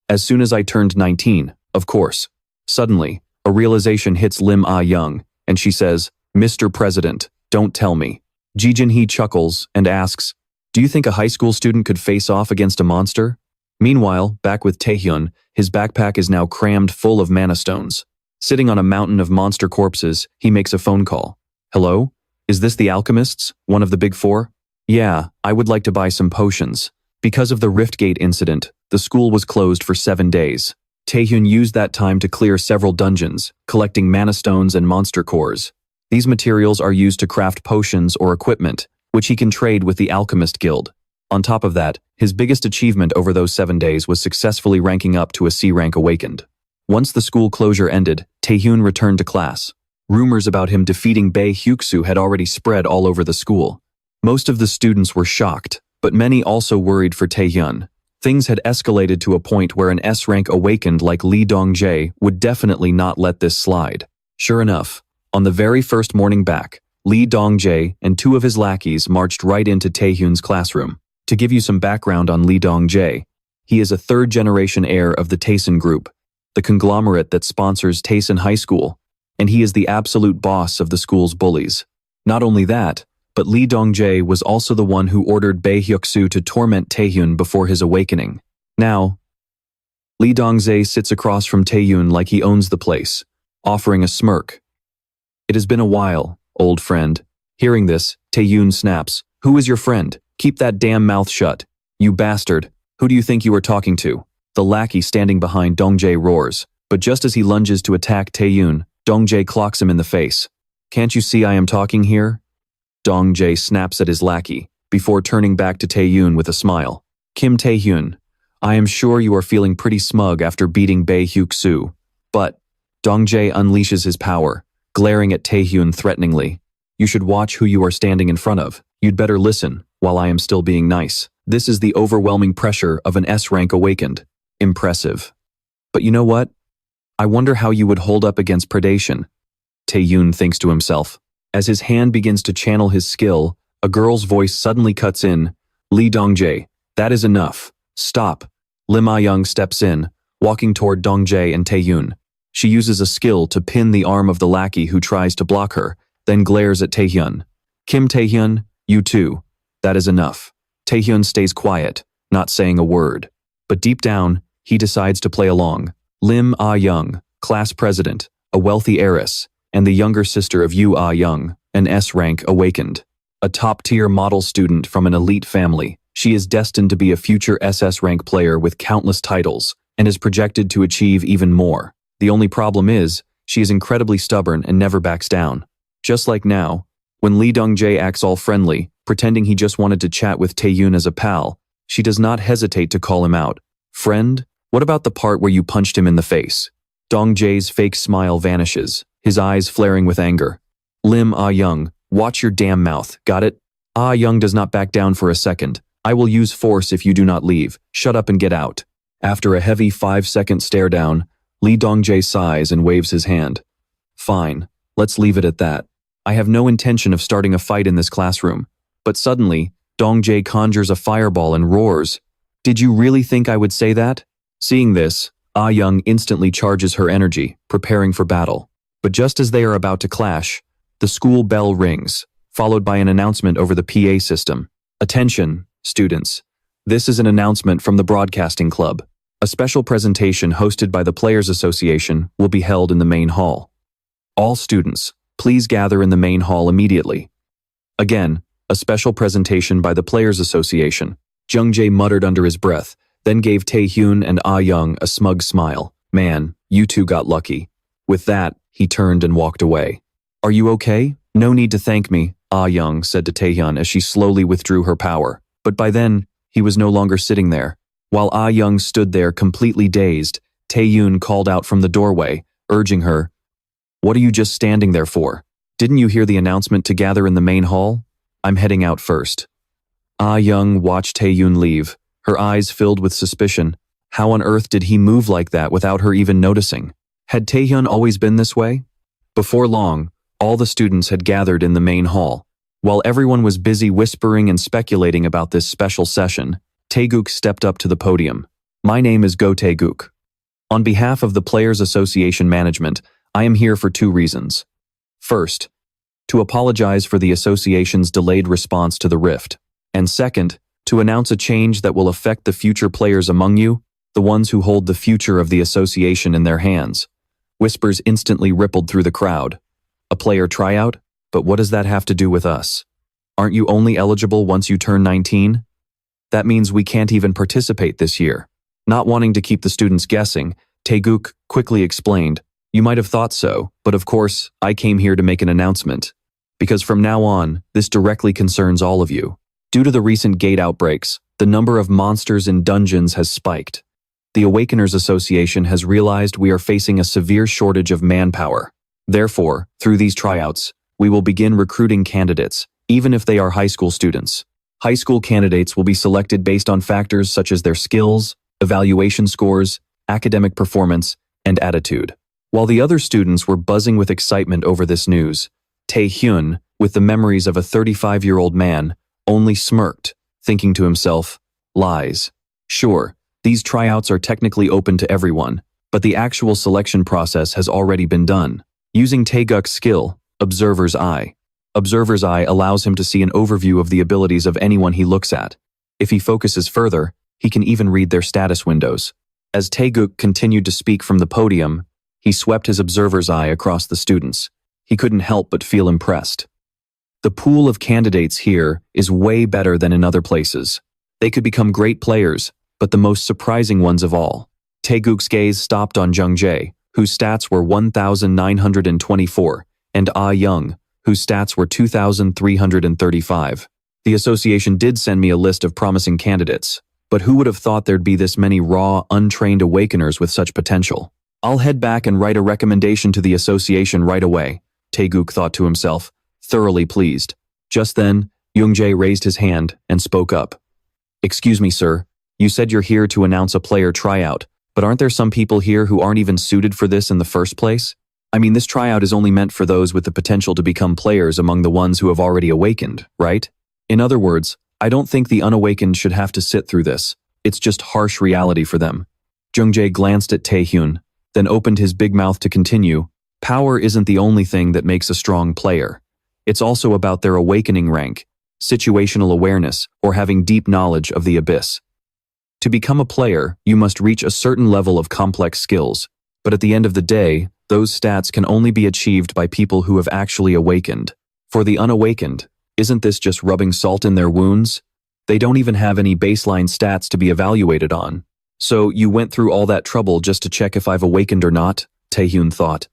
A: As soon as I turned 19, of course. Suddenly, a realization hits Lim Ah-young, and she says, Mr. President, don't tell me. Ji Jin-hee chuckles and asks, do you think a high school student could face off against a monster? Meanwhile, back with Tae-hyun, his backpack is now crammed full of mana stones. Sitting on a mountain of monster corpses, he makes a phone call. Hello? Is this the alchemists, one of the big four? Yeah, I would like to buy some potions. Because of the Riftgate incident, the school was closed for 7 days. Tae-hyun used that time to clear several dungeons, collecting mana stones and monster cores. These materials are used to craft potions or equipment, which he can trade with the Alchemist Guild. On top of that, his biggest achievement over those 7 days was successfully ranking up to a C-rank Awakened. Once the school closure ended, Tae-hyun returned to class. Rumors about him defeating Bae Hyuk-soo had already spread all over the school. Most of the students were shocked, but many also worried for Tae-hyun. Things had escalated to a point where an S-rank Awakened like Lee Dong-jae would definitely not let this slide. Sure enough, on the very first morning back, Lee Dong-jae and 2 of his lackeys marched right into Tae-hyun's classroom. To give you some background on Lee Dong-jae, he is a third-generation heir of the Tae-hyun Group, the conglomerate that sponsors Tae-hyun High School, and he is the absolute boss of the school's bullies. Not only that, but Lee Dong-jae was also the one who ordered Bae Hyuk-soo to torment Tae-hyun before his awakening. Now, Lee Dong-jae sits across from Tae-hyun like he owns the place, offering a smirk. It has been a while, old friend. Hearing this, Tae-hyun snaps, who is your friend? Keep that damn mouth shut. You bastard. Who do you think you are talking to? The lackey standing behind Dong-jae roars, but just as he lunges to attack Tae-hyun, Dong-jae clocks him in the face. Can't you see I am talking here? Dong-jae snaps at his lackey, before turning back to Tae-hyun with a smile. Kim Tae-hyun, I am sure you are feeling pretty smug after beating Bae Hyuk-soo. But, Dong-jae unleashes his power, glaring at Tae-hyun threateningly. You should watch who you are standing in front of. You'd better listen, while I am still being nice. This is the overwhelming pressure of an S-rank Awakened. Impressive. But you know what? I wonder how you would hold up against predation. Tae-hyun thinks to himself. As his hand begins to channel his skill, a girl's voice suddenly cuts in. Lee Dong-jae, that is enough. Stop. Lim Ah-young steps in, walking toward Dong-jae and Tae-hyun. She uses a skill to pin the arm of the lackey who tries to block her, then glares at Tae-hyun. Kim Tae-hyun, you too. That is enough. Tae-hyun stays quiet, not saying a word. But deep down, he decides to play along. Lim Ah-young, class president, a wealthy heiress, and the younger sister of Yu Ah-young, an S-rank Awakened. A top-tier model student from an elite family, she is destined to be a future SS-rank player with countless titles, and is projected to achieve even more. The only problem is, she is incredibly stubborn and never backs down. Just like now, when Lee Dong-jae acts all friendly, pretending he just wanted to chat with Tae-hyun as a pal, she does not hesitate to call him out. Friend, what about the part where you punched him in the face? Dong-jae's fake smile vanishes, his eyes flaring with anger. Lim Ah-young, watch your damn mouth, got it? Ah-young does not back down for a second. I will use force if you do not leave. Shut up and get out. After a heavy 5-second stare down, Lee Dong-jae sighs and waves his hand. Fine, let's leave it at that. I have no intention of starting a fight in this classroom. But suddenly, Dong-jae conjures a fireball and roars. Did you really think I would say that? Seeing this, Ah-young instantly charges her energy, preparing for battle. But just as they are about to clash, the school bell rings, followed by an announcement over the PA system. Attention, students. This is an announcement from the Broadcasting Club. A special presentation hosted by the Players Association will be held in the main hall. All students, please gather in the main hall immediately. Again, a special presentation by the Players Association. Jung-jae muttered under his breath, then gave Tae-hyun and Ah-young a smug smile. Man, you two got lucky. With that, he turned and walked away. Are you okay? No need to thank me, Ah-young said to Tae-hyun as she slowly withdrew her power. But by then, he was no longer sitting there. While Ah-young stood there completely dazed, Tae-hyun called out from the doorway, urging her, What are you just standing there for? Didn't you hear the announcement to gather in the main hall? I'm heading out first. Ah-young watched Tae-hyun leave, her eyes filled with suspicion. How on earth did he move like that without her even noticing? Had Tae-hyun always been this way? Before long, all the students had gathered in the main hall. While everyone was busy whispering and speculating about this special session, Tae-guk stepped up to the podium. My name is Go Tae-guk. On behalf of the Players Association Management, I am here for 2 reasons. First, to apologize for the association's delayed response to the rift. And second, to announce a change that will affect the future players among you, the ones who hold the future of the association in their hands. Whispers instantly rippled through the crowd. A player tryout? But what does that have to do with us? Aren't you only eligible once you turn 19? That means we can't even participate this year. Not wanting to keep the students guessing, Tae-guk quickly explained, you might have thought so, but of course, I came here to make an announcement. Because from now on, this directly concerns all of you. Due to the recent gate outbreaks, the number of monsters in dungeons has spiked. The Awakeners Association has realized we are facing a severe shortage of manpower. Therefore, through these tryouts, we will begin recruiting candidates, even if they are high school students. High school candidates will be selected based on factors such as their skills, evaluation scores, academic performance, and attitude. While the other students were buzzing with excitement over this news, Tae-hyun, with the memories of a 35-year-old man, only smirked, thinking to himself, lies. Sure, these tryouts are technically open to everyone, but the actual selection process has already been done. Using Tae-guk's skill, Observer's Eye. Observer's Eye allows him to see an overview of the abilities of anyone he looks at. If he focuses further, he can even read their status windows. As Tae-guk continued to speak from the podium, he swept his Observer's Eye across the students. He couldn't help but feel impressed. The pool of candidates here is way better than in other places. They could become great players, but the most surprising ones of all. Tae-guk's gaze stopped on Jung-jae, whose stats were 1,924, and Ah-young, whose stats were 2,335. The association did send me a list of promising candidates, but who would have thought there'd be this many raw, untrained Awakeners with such potential? I'll head back and write a recommendation to the association right away, Tae-guk thought to himself, thoroughly pleased. Just then, Jung-jae raised his hand and spoke up. Excuse me, sir. You said you're here to announce a player tryout, but aren't there some people here who aren't even suited for this in the first place? I mean, this tryout is only meant for those with the potential to become players among the ones who have already awakened, right? In other words, I don't think the unawakened should have to sit through this. It's just harsh reality for them. Jung-jae glanced at Tae-hyun, then opened his big mouth to continue. Power isn't the only thing that makes a strong player. It's also about their awakening rank, situational awareness, or having deep knowledge of the abyss. To become a player, you must reach a certain level of complex skills, but at the end of the day, those stats can only be achieved by people who have actually awakened. For the unawakened, isn't this just rubbing salt in their wounds? They don't even have any baseline stats to be evaluated on. So you went through all that trouble just to check if I've awakened or not? Tae-hyun thought.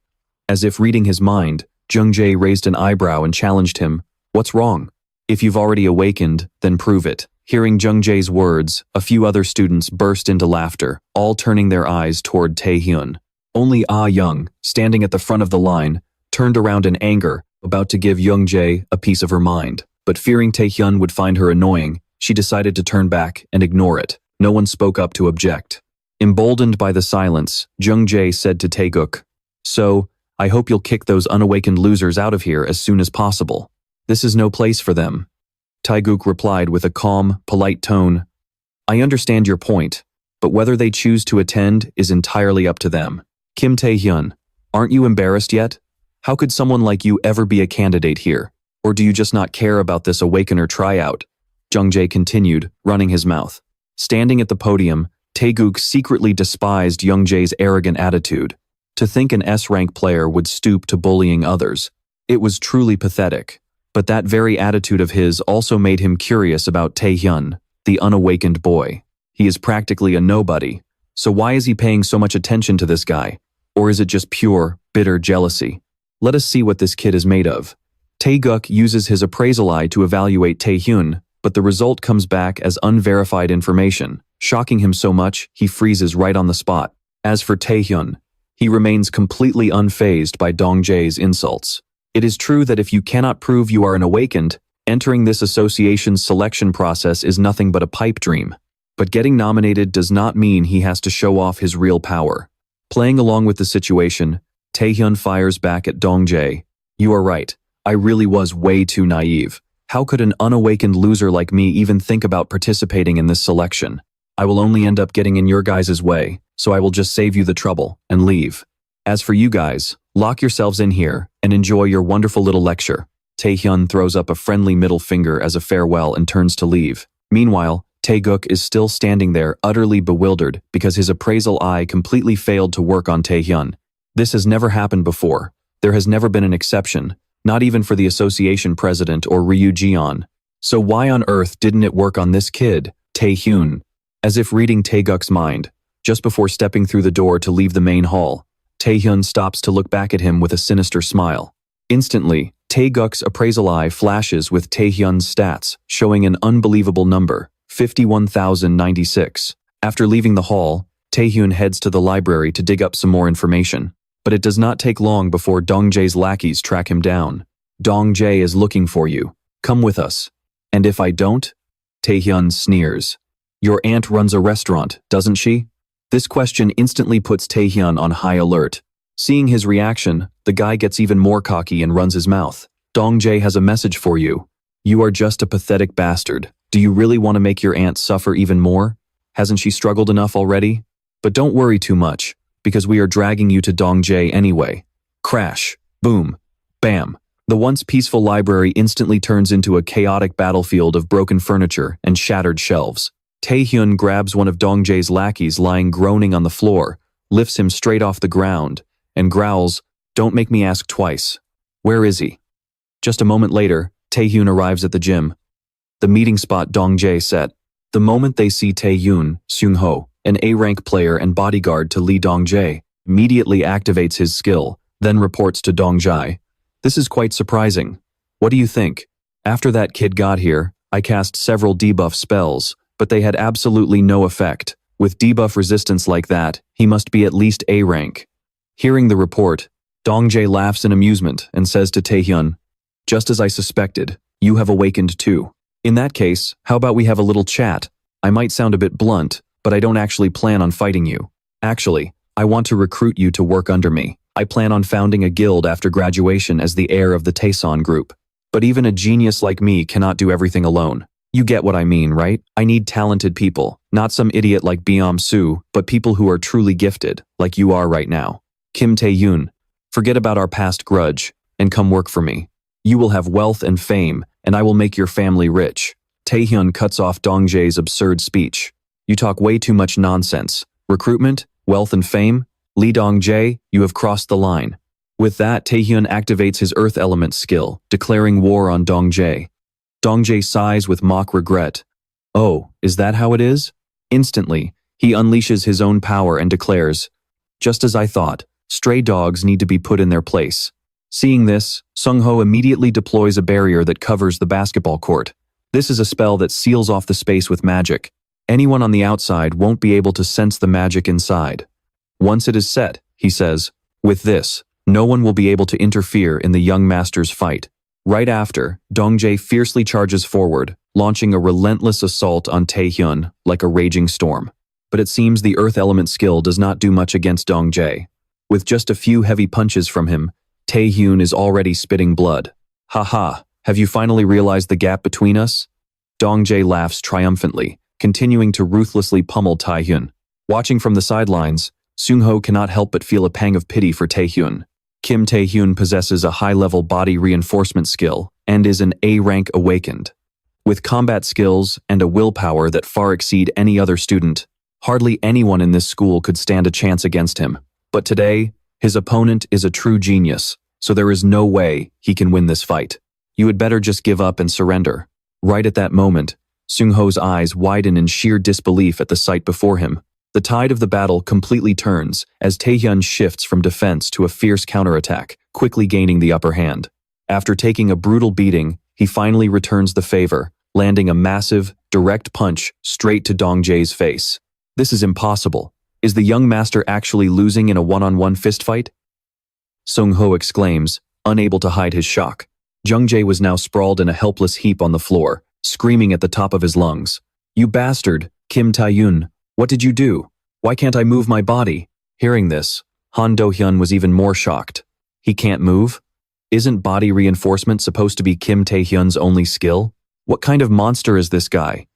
A: As if reading his mind, Jung-jae raised an eyebrow and challenged him. What's wrong? If you've already awakened, then prove it. Hearing Jung-jae's words, a few other students burst into laughter, all turning their eyes toward Tae-hyun. Only Ah-young, standing at the front of the line, turned around in anger, about to give Jung-jae a piece of her mind. But fearing Tae-hyun would find her annoying, she decided to turn back and ignore it. No one spoke up to object. Emboldened by the silence, Jung-jae said to Tae-guk, "So, I hope you'll kick those unawakened losers out of here as soon as possible. This is no place for them." Tae-guk replied with a calm, polite tone, "I understand your point, but whether they choose to attend is entirely up to them." Kim Tae-hyun, aren't you embarrassed yet? How could someone like you ever be a candidate here? Or do you just not care about this Awakener tryout? Jung-jae continued, running his mouth. Standing at the podium, Tae-guk secretly despised Jung-jae's arrogant attitude. To think an S-rank player would stoop to bullying others. It was truly pathetic. But that very attitude of his also made him curious about Tae-hyun, the unawakened boy. He is practically a nobody. So why is he paying so much attention to this guy? Or is it just pure, bitter jealousy? Let us see what this kid is made of. Tae-guk uses his appraisal eye to evaluate Tae-hyun, but the result comes back as unverified information, shocking him so much he freezes right on the spot. As for Tae-hyun, he remains completely unfazed by Dong-jae's insults. It is true that if you cannot prove you are an awakened, entering this association's selection process is nothing but a pipe dream. But getting nominated does not mean he has to show off his real power. Playing along with the situation, Tae-hyun fires back at Dong-jae. You are right. I really was way too naive. How could an unawakened loser like me even think about participating in this selection? I will only end up getting in your guys' way, so I will just save you the trouble and leave. As for you guys, lock yourselves in here and enjoy your wonderful little lecture. Tae-hyun throws up a friendly middle finger as a farewell and turns to leave. Meanwhile, Tae-guk is still standing there utterly bewildered because his appraisal eye completely failed to work on Tae-hyun. This has never happened before. There has never been an exception, not even for the association president or Ryu Jian. So why on earth didn't it work on this kid, Tae-hyun? As if reading Tae-guk's mind, just before stepping through the door to leave the main hall, Tae-hyun stops to look back at him with a sinister smile. Instantly, Tae-guk's appraisal eye flashes with Tae-hyun's stats, showing an unbelievable number, 51,096. After leaving the hall, Tae-hyun heads to the library to dig up some more information. But it does not take long before Dong-jae's lackeys track him down. Dong-jae is looking for you. Come with us. And if I don't? Tae-hyun sneers. Your aunt runs a restaurant, doesn't she? This question instantly puts Tae-hyun on high alert. Seeing his reaction, the guy gets even more cocky and runs his mouth. Dong-jae has a message for you. You are just a pathetic bastard. Do you really want to make your aunt suffer even more? Hasn't she struggled enough already? But don't worry too much, because we are dragging you to Dong-jae anyway. Crash. Boom. Bam. The once peaceful library instantly turns into a chaotic battlefield of broken furniture and shattered shelves. Tae-hyun grabs one of Dong-jae's lackeys lying groaning on the floor, lifts him straight off the ground, and growls, "Don't make me ask twice. Where is he?" Just a moment later, Tae-hyun arrives at the gym. The meeting spot Dong-jae set. The moment they see Tae-hyun, Seung-ho, an A-rank player and bodyguard to Lee Dong-jae, immediately activates his skill, then reports to Dong-jae. This is quite surprising. What do you think? After that kid got here, I cast several debuff spells, but they had absolutely no effect. With debuff resistance like that, he must be at least A-rank. Hearing the report, Dong-jae laughs in amusement and says to Tae-hyun, "Just as I suspected, you have awakened too. In that case, how about we have a little chat? I might sound a bit blunt, but I don't actually plan on fighting you. Actually, I want to recruit you to work under me. I plan on founding a guild after graduation as the heir of the Tae-san group. But even a genius like me cannot do everything alone. You get what I mean, right? I need talented people, not some idiot like Byam-soo, but people who are truly gifted, like you are right now. Kim Tae-hyun, forget about our past grudge, and come work for me. You will have wealth and fame, and I will make your family rich." Tae-hyun cuts off Dong-jae's absurd speech. "You talk way too much nonsense. Recruitment, wealth and fame? Lee Dong-jae, you have crossed the line." With that, Tae-hyun activates his earth element skill, declaring war on Dong-jae. Dong-jae sighs with mock regret. "Oh, is that how it is?" Instantly, he unleashes his own power and declares, "Just as I thought, stray dogs need to be put in their place." Seeing this, Seung-ho immediately deploys a barrier that covers the basketball court. This is a spell that seals off the space with magic. Anyone on the outside won't be able to sense the magic inside. Once it is set, he says, "With this, no one will be able to interfere in the young master's fight." Right after, Dong-jae fiercely charges forward, launching a relentless assault on Tae-hyun like a raging storm. But it seems the earth element skill does not do much against Dong-jae. With just a few heavy punches from him, Tae-hyun is already spitting blood. "Ha, have you finally realized the gap between us?" Dong-jae laughs triumphantly, continuing to ruthlessly pummel Tae-hyun. Watching from the sidelines, Seung-ho cannot help but feel a pang of pity for Tae-hyun. Kim Tae-hyun possesses a high-level body reinforcement skill and is an A-rank awakened. With combat skills and a willpower that far exceed any other student, hardly anyone in this school could stand a chance against him. But today, his opponent is a true genius, so there is no way he can win this fight. You had better just give up and surrender. Right at that moment, Seung-ho's eyes widen in sheer disbelief at the sight before him. The tide of the battle completely turns as Tae-hyun shifts from defense to a fierce counterattack, quickly gaining the upper hand. After taking a brutal beating, he finally returns the favor, landing a massive, direct punch straight to Dong-jae's face. This is impossible. Is the young master actually losing in a one-on-one fistfight? Seung-ho exclaims, unable to hide his shock. Jung-jae was now sprawled in a helpless heap on the floor, screaming at the top of his lungs. "You bastard, Kim Tae-hyun, what did you do? Why can't I move my body?" Hearing this, Han Do-hyun was even more shocked. He can't move? Isn't body reinforcement supposed to be Kim Tae-hyun's only skill? What kind of monster is this guy?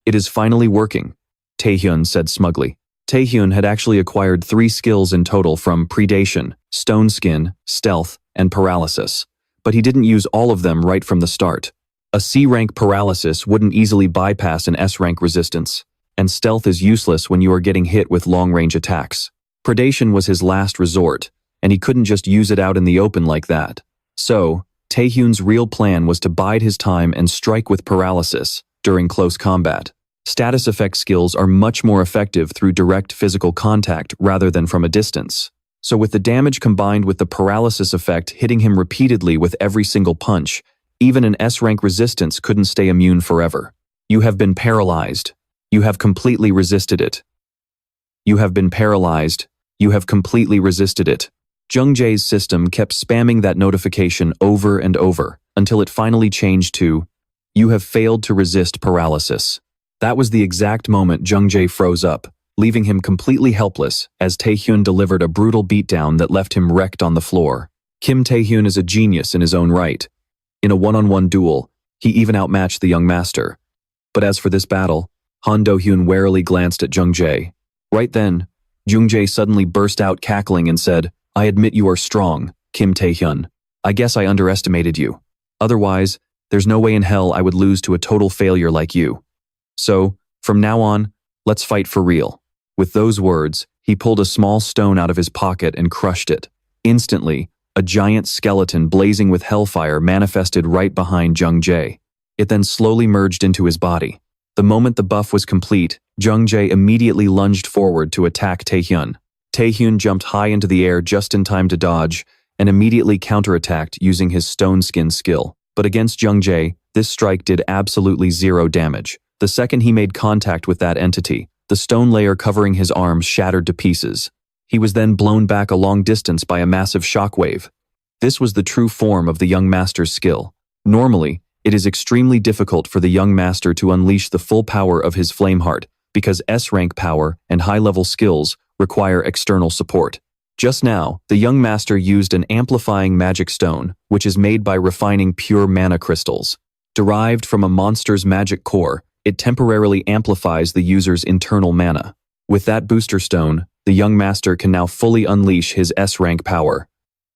A: "It is finally working," Tae-hyun said smugly. Tae-hyun had actually acquired 3 skills in total from Predation, Stone Skin, Stealth, and Paralysis. But he didn't use all of them right from the start. A C-rank paralysis wouldn't easily bypass an S-rank resistance, and stealth is useless when you are getting hit with long-range attacks. Predation was his last resort, and he couldn't just use it out in the open like that. So, Tae-hyun's real plan was to bide his time and strike with paralysis during close combat. Status effect skills are much more effective through direct physical contact rather than from a distance. So with the damage combined with the paralysis effect hitting him repeatedly with every single punch, even an S-rank resistance couldn't stay immune forever. "You have been paralyzed. You have completely resisted it. You have been paralyzed. You have completely resisted it." Jung-jae's system kept spamming that notification over and over until it finally changed to, "You have failed to resist paralysis." That was the exact moment Jung-jae froze up, leaving him completely helpless as Tae-hyun delivered a brutal beatdown that left him wrecked on the floor. Kim Tae-hyun is a genius in his own right. In a one-on-one duel, he even outmatched the young master. But as for this battle, Han Do-hyun warily glanced at Jung-jae. Right then, Jung-jae suddenly burst out cackling and said, "I admit you are strong, Kim Tae-hyun. I guess I underestimated you. Otherwise, there's no way in hell I would lose to a total failure like you. So, from now on, let's fight for real." With those words, he pulled a small stone out of his pocket and crushed it. Instantly, a giant skeleton blazing with hellfire manifested right behind Jung-jae. It then slowly merged into his body. The moment the buff was complete, Jung-jae immediately lunged forward to attack Tae-hyun. Tae-hyun jumped high into the air just in time to dodge, and immediately counterattacked using his Stone Skin skill. But against Jung-jae, this strike did absolutely 0 damage. The second he made contact with that entity, the stone layer covering his arms shattered to pieces. He was then blown back a long distance by a massive shockwave. This was the true form of the young master's skill. Normally, it is extremely difficult for the young master to unleash the full power of his Flameheart because S-rank power and high-level skills require external support. Just now, the young master used an amplifying magic stone, which is made by refining pure mana crystals. Derived from a monster's magic core, it temporarily amplifies the user's internal mana. With that booster stone, the young master can now fully unleash his S-rank power.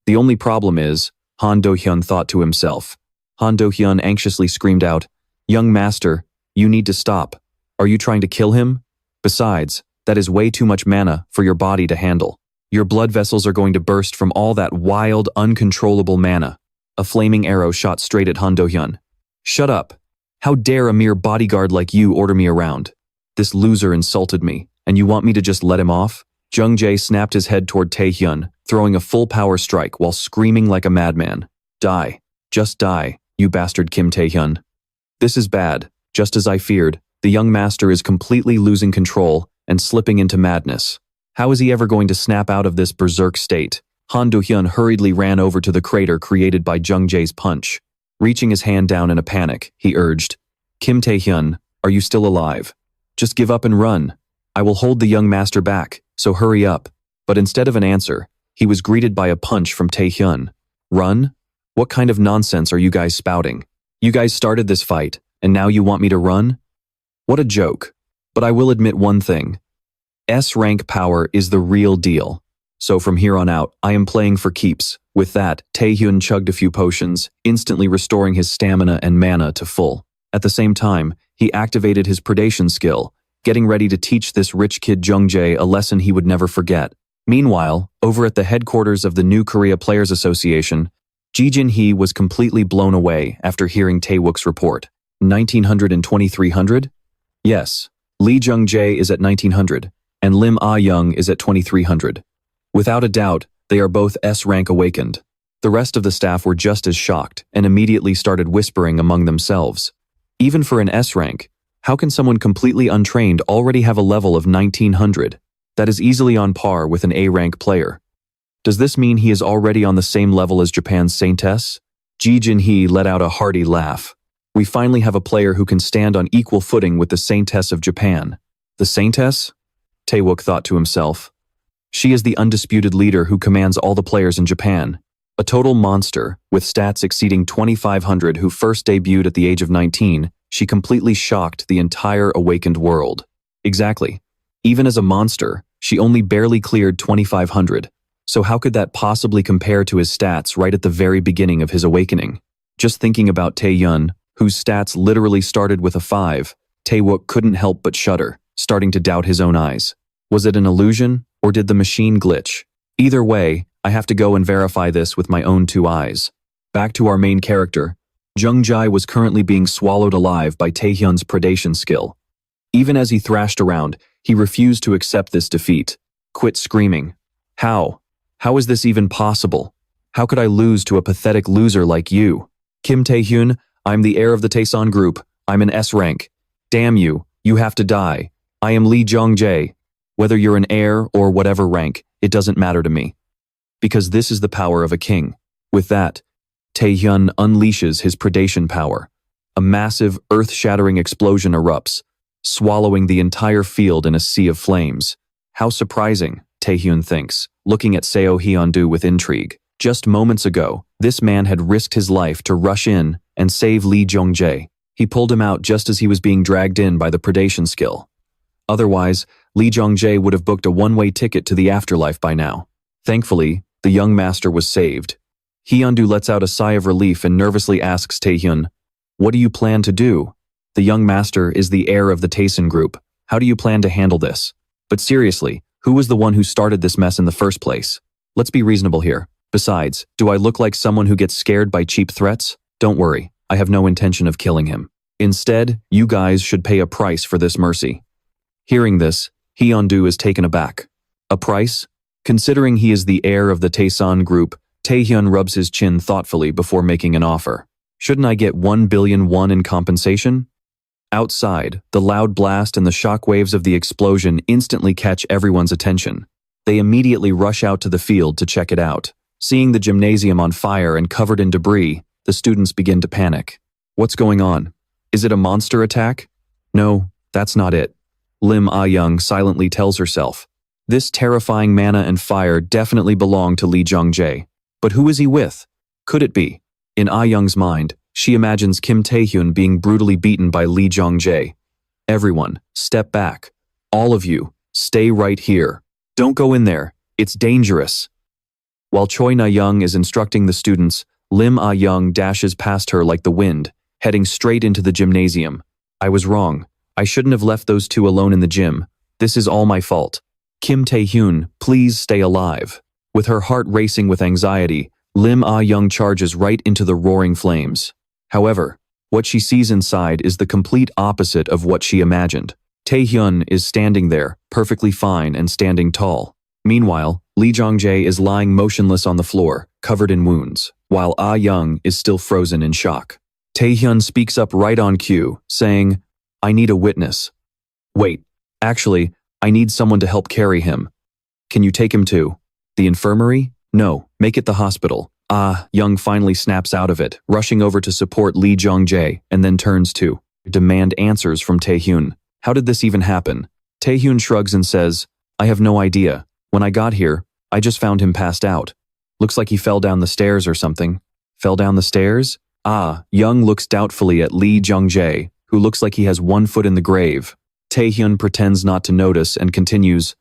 A: The only problem is, Han Do-hyun thought to himself. Han Do-hyun anxiously screamed out, "Young master, you need to stop. Are you trying to kill him? Besides, that is way too much mana for your body to handle. Your blood vessels are going to burst from all that wild, uncontrollable mana." A flaming arrow shot straight at Han Do-hyun. "Shut up. How dare a mere bodyguard like you order me around? This loser insulted me, and you want me to just let him off?" Jung-jae snapped his head toward Tae-hyun, throwing a full power strike while screaming like a madman. "Die. Just die, you bastard Kim Tae-hyun." This is bad. Just as I feared, the young master is completely losing control and slipping into madness. How is he ever going to snap out of this berserk state? Han Do-hyun hurriedly ran over to the crater created by Jung-jae's punch. Reaching his hand down in a panic, he urged, "Kim Tae-hyun, are you still alive? Just give up and run. I will hold the young master back, so hurry up." But instead of an answer, he was greeted by a punch from Tae-hyun. "Run? What kind of nonsense are you guys spouting? You guys started this fight, and now you want me to run? What a joke. But I will admit one thing. S-rank power is the real deal. So from here on out, I am playing for keeps." With that, Tae-hyun chugged a few potions, instantly restoring his stamina and mana to full. At the same time, he activated his Predation skill, getting ready to teach this rich kid Jung-jae a lesson he would never forget. Meanwhile, over at the headquarters of the New Korea Players Association, Ji Jin-hee was completely blown away after hearing Tae-wook's report. 1900 and 2300? Yes, Lee Jung-jae is at 1900, and Lim Ah-young is at 2300. Without a doubt, they are both S-rank awakened. The rest of the staff were just as shocked and immediately started whispering among themselves. Even for an S-rank, how can someone completely untrained already have a level of 1900? That is easily on par with an A-rank player. Does this mean he is already on the same level as Japan's Saintess? Ji Jin-hee let out a hearty laugh. We finally have a player who can stand on equal footing with the Saintess of Japan. The Saintess? Tae-wook thought to himself. She is the undisputed leader who commands all the players in Japan. A total monster, with stats exceeding 2,500 who first debuted at the age of 19, she completely shocked the entire awakened world. Exactly. Even as a monster, she only barely cleared 2,500. So how could that possibly compare to his stats right at the very beginning of his awakening? Just thinking about Tae-hyun, whose stats literally started with a 5, Tae-wook couldn't help but shudder, starting to doubt his own eyes. Was it an illusion, or did the machine glitch? Either way, I have to go and verify this with my own 2 eyes. Back to our main character. Jung-jae was currently being swallowed alive by Tae-hyun's predation skill. Even as he thrashed around, he refused to accept this defeat. Quit screaming. How? How is this even possible? How could I lose to a pathetic loser like you? Kim Tae-hyun, I'm the heir of the Taesan group. I'm an S rank. Damn you, you have to die. I am Lee Jung-jae. Whether you're an heir or whatever rank, it doesn't matter to me. Because this is the power of a king. With that, Tae-hyun unleashes his predation power. A massive, earth-shattering explosion erupts, swallowing the entire field in a sea of flames. How surprising, Tae-hyun thinks, looking at Seo Hyun-do with intrigue. Just moments ago, this man had risked his life to rush in and save Lee Jung-jae. He pulled him out just as he was being dragged in by the predation skill. Otherwise, Lee Jung-jae would have booked a one-way ticket to the afterlife by now. Thankfully, the young master was saved. Hyun-do lets out a sigh of relief and nervously asks Tae-hyun, "What do you plan to do? The young master is the heir of the Taesan group. How do you plan to handle this? But seriously, who was the one who started this mess in the first place? Let's be reasonable here. Besides, do I look like someone who gets scared by cheap threats? Don't worry, I have no intention of killing him. Instead, you guys should pay a price for this mercy." Hearing this, Hyun-do is taken aback. A price? Considering he is the heir of the Taesan group, Tae-hyun rubs his chin thoughtfully before making an offer. Shouldn't I get 1 billion won in compensation? Outside, the loud blast and the shockwaves of the explosion instantly catch everyone's attention. They immediately rush out to the field to check it out. Seeing the gymnasium on fire and covered in debris, the students begin to panic. What's going on? Is it a monster attack? No, that's not it. Lim Ah-young silently tells herself. This terrifying mana and fire definitely belong to Lee Jung-jae. But who is he with? Could it be? In Ah-young's mind, she imagines Kim Tae-hyun being brutally beaten by Lee Jung-jae. Everyone, step back. All of you, stay right here. Don't go in there. It's dangerous. While Choi Na-young is instructing the students, Lim Ah-young dashes past her like the wind, heading straight into the gymnasium. I was wrong. I shouldn't have left those two alone in the gym. This is all my fault. Kim Tae-hyun, please stay alive. With her heart racing with anxiety, Lim Ah-young charges right into the roaring flames. However, what she sees inside is the complete opposite of what she imagined. Tae-hyun is standing there, perfectly fine and standing tall. Meanwhile, Lee Jung-jae is lying motionless on the floor, covered in wounds, while Ah-young is still frozen in shock. Tae-hyun speaks up right on cue, saying, "I need a witness." Wait, actually, I need someone to help carry him. Can you take him to the infirmary? No, make it the hospital. Ah-young finally snaps out of it, rushing over to support Lee Jung-jae, and then turns to demand answers from Tae-hyun. How did this even happen? Tae-hyun shrugs and says, "I have no idea. When I got here, I just found him passed out. Looks like he fell down the stairs or something." Fell down the stairs? Ah-young looks doubtfully at Lee Jung-jae, who looks like he has one foot in the grave. Tae-hyun pretends not to notice and continues,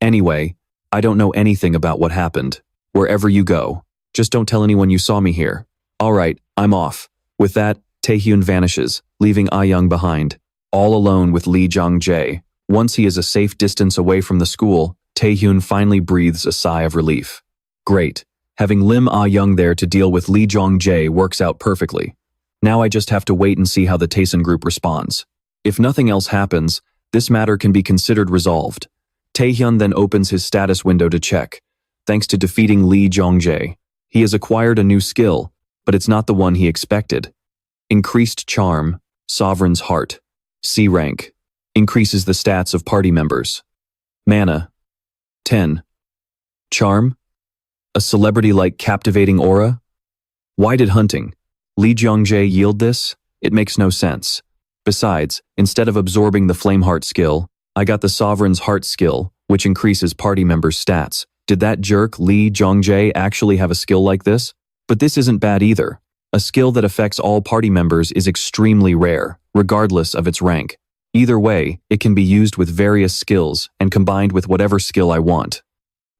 A: "Anyway, I don't know anything about what happened. Wherever you go, just don't tell anyone you saw me here. Alright, I'm off." With that, Tae-hyun vanishes, leaving Ah-young behind, all alone with Lee Jung-jae. Once he is a safe distance away from the school, Tae-hyun finally breathes a sigh of relief. Great. Having Lim Ah-young there to deal with Lee Jung-jae works out perfectly. Now I just have to wait and see how the Taesan group responds. If nothing else happens, this matter can be considered resolved. Tae-hyun then opens his status window to check. Thanks to defeating Lee Jung-jae, he has acquired a new skill, but it's not the one he expected. Increased Charm, Sovereign's Heart, C rank, increases the stats of party members. Mana, 10. Charm, A celebrity-like captivating aura? Why did hunting Lee Jong-jae yield this? It makes no sense. Besides, instead of absorbing the Flame Heart skill, I got the Sovereign's Heart skill, which increases party members' stats. Did that jerk Lee Jong-jae actually have a skill like this? But this isn't bad either. A skill that affects all party members is extremely rare, regardless of its rank. Either way, it can be used with various skills and combined with whatever skill I want.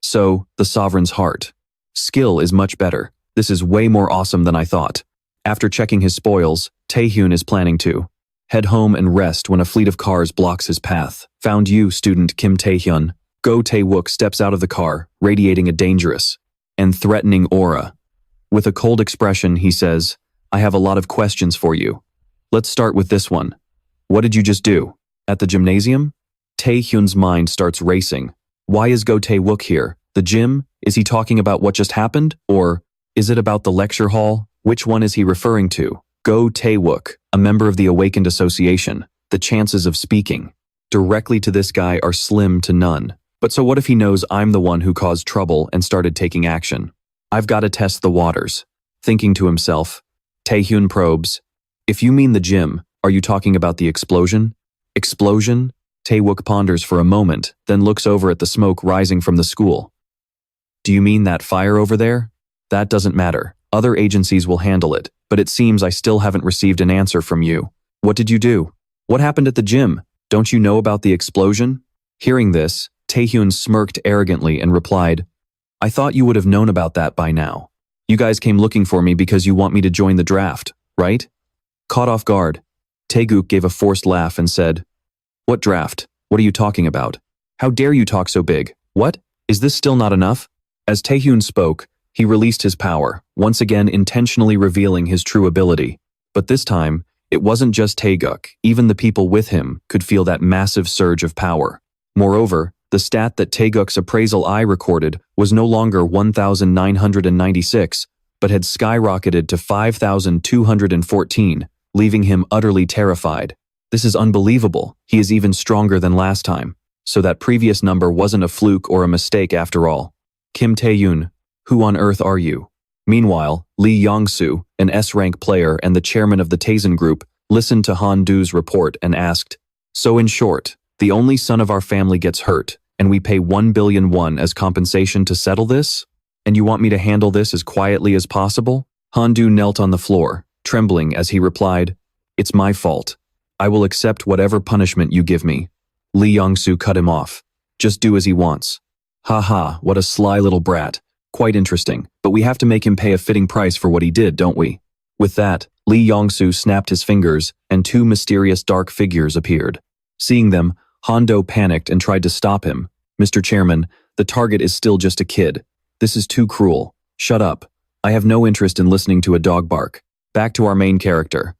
A: So, the Sovereign's Heart. Skill is much better. This is way more awesome than I thought. After checking his spoils, Tae-hyun is planning to head home and rest when a fleet of cars blocks his path. Found you, student Kim Tae-hyun. Go Tae-wook steps out of the car, radiating a dangerous and threatening aura. With a cold expression, he says, I have a lot of questions for you. Let's start with this one. What did you just do? At the gymnasium? Tae-hyun's mind starts racing. Why is Go Tae-wook here? The gym? Is he talking about what just happened? Or is it about the lecture hall? Which one is he referring to? Go Tae-wook, a member of the Awakened Association. The chances of speaking directly to this guy are slim to none. But so what if he knows I'm the one who caused trouble and started taking action? I've got to test the waters. Thinking to himself, Tae-hyun probes. If you mean the gym, are you talking about the explosion? Explosion? Tae-wook ponders for a moment, then looks over at the smoke rising from the school. Do you mean that fire over there? That doesn't matter. Other agencies will handle it, but it seems I still haven't received an answer from you. What did you do? What happened at the gym? Don't you know about the explosion? Hearing this, Tae-hyun smirked arrogantly and replied, I thought you would have known about that by now. You guys came looking for me because you want me to join the draft, right? Caught off guard, Tae-gook gave a forced laugh and said, What draft? What are you talking about? How dare you talk so big? What? Is this still not enough? As Tae-hyun spoke, he released his power, once again intentionally revealing his true ability. But this time, it wasn't just Tae-gook, even the people with him could feel that massive surge of power. Moreover, the stat that Tae-gook's appraisal eye recorded was no longer 1,996, but had skyrocketed to 5,214, leaving him utterly terrified. This is unbelievable. He is even stronger than last time. So that previous number wasn't a fluke or a mistake after all. Kim Tae-hyun, who on earth are you? Meanwhile, Lee Yong-soo, an S-rank player and the chairman of the Tae-hyun group, listened to Han-du's report and asked, So in short, the only son of our family gets hurt, and we pay 1 billion won as compensation to settle this? And you want me to handle this as quietly as possible? Han-du knelt on the floor, trembling as he replied, It's my fault. I will accept whatever punishment you give me. Lee Yong-soo cut him off. Just do as he wants. Ha ha, what a sly little brat. Quite interesting, but we have to make him pay a fitting price for what he did, don't we? With that, Lee Yong-soo snapped his fingers, and two mysterious dark figures appeared. Seeing them, Han-do panicked and tried to stop him. Mr. Chairman, the target is still just a kid. This is too cruel. Shut up. I have no interest in listening to a dog bark. Back to our main character.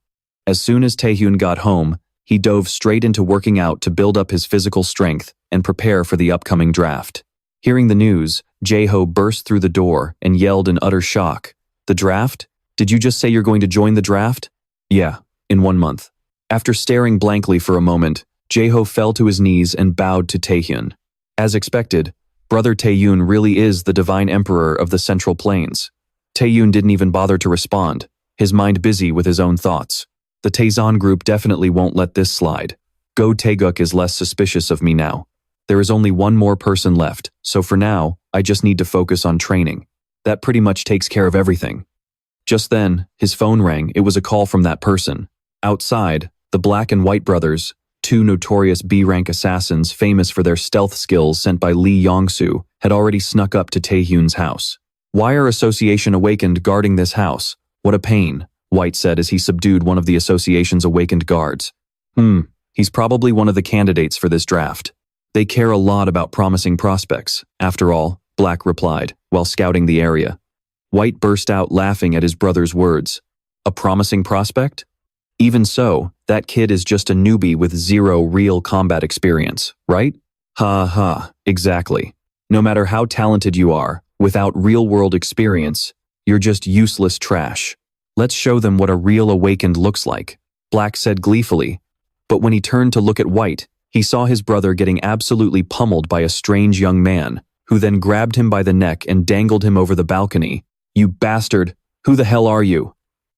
A: As soon as Tae-hyun got home, he dove straight into working out to build up his physical strength and prepare for the upcoming draft. Hearing the news, Jae-ho burst through the door and yelled in utter shock. The draft? Did you just say you're going to join the draft? Yeah, in 1 month. After staring blankly for a moment, Jae-ho fell to his knees and bowed to Tae-hyun. As expected, brother Tae-hyun really is the divine emperor of the Central Plains. Tae-hyun didn't even bother to respond, his mind busy with his own thoughts. The Tae-hyun group definitely won't let this slide. Go Tae-gook is less suspicious of me now. There is only one more person left, so for now, I just need to focus on training. That pretty much takes care of everything. Just then, his phone rang. It was a call from that person. Outside, the Black and White brothers, two notorious B-rank assassins famous for their stealth skills sent by Lee Yong-soo, had already snuck up to Tae-hyun's house. Why are Association Awakened guarding this house? What a pain, White said as he subdued one of the association's awakened guards. He's probably one of the candidates for this draft. They care a lot about promising prospects, after all, Black replied, while scouting the area. White burst out laughing at his brother's words. A promising prospect? Even so, that kid is just a newbie with zero real combat experience, right? Ha ha, exactly. No matter how talented you are, without real-world experience, you're just useless trash. Let's show them what a real awakened looks like, Black said gleefully. But when he turned to look at White, he saw his brother getting absolutely pummeled by a strange young man, who then grabbed him by the neck and dangled him over the balcony. "You bastard! Who the hell are you?"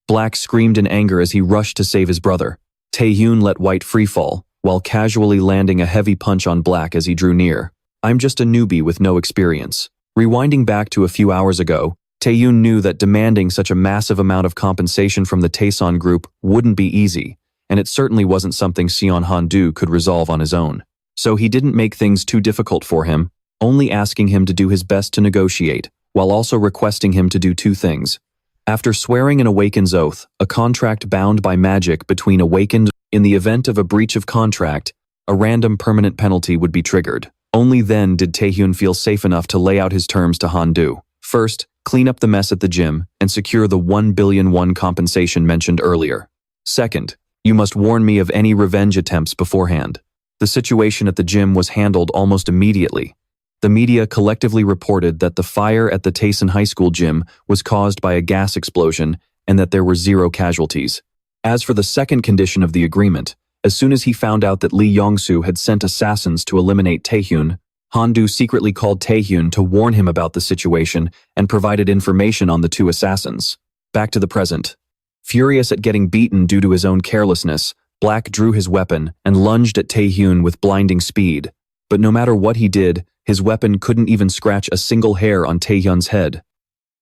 A: Black screamed in anger as he rushed to save his brother. Tae-hyun let White freefall, while casually landing a heavy punch on Black as he drew near. "I'm just a newbie with no experience." Rewinding back to a few hours ago, Tae-hyun knew that demanding such a massive amount of compensation from the Taeson group wouldn't be easy, and it certainly wasn't something Seon Han-do could resolve on his own. So he didn't make things too difficult for him, only asking him to do his best to negotiate, while also requesting him to do two things. After swearing an Awaken's oath, a contract bound by magic between Awakened, in the event of a breach of contract, a random permanent penalty would be triggered. Only then did Tae-hyun feel safe enough to lay out his terms to Han-do. First, clean up the mess at the gym and secure the 1 billion won compensation mentioned earlier. Second, you must warn me of any revenge attempts beforehand. The situation at the gym was handled almost immediately. The media collectively reported that the fire at the Taeson High School gym was caused by a gas explosion and that there were 0 casualties. As for the second condition of the agreement, as soon as he found out that Lee Yong-soo had sent assassins to eliminate Tae-hyun, Han-do secretly called Tae-hyun to warn him about the situation and provided information on the 2 assassins. Back to the present. Furious at getting beaten due to his own carelessness, Black drew his weapon and lunged at Tae-hyun with blinding speed. But no matter what he did, his weapon couldn't even scratch a single hair on Tae-hyun's head.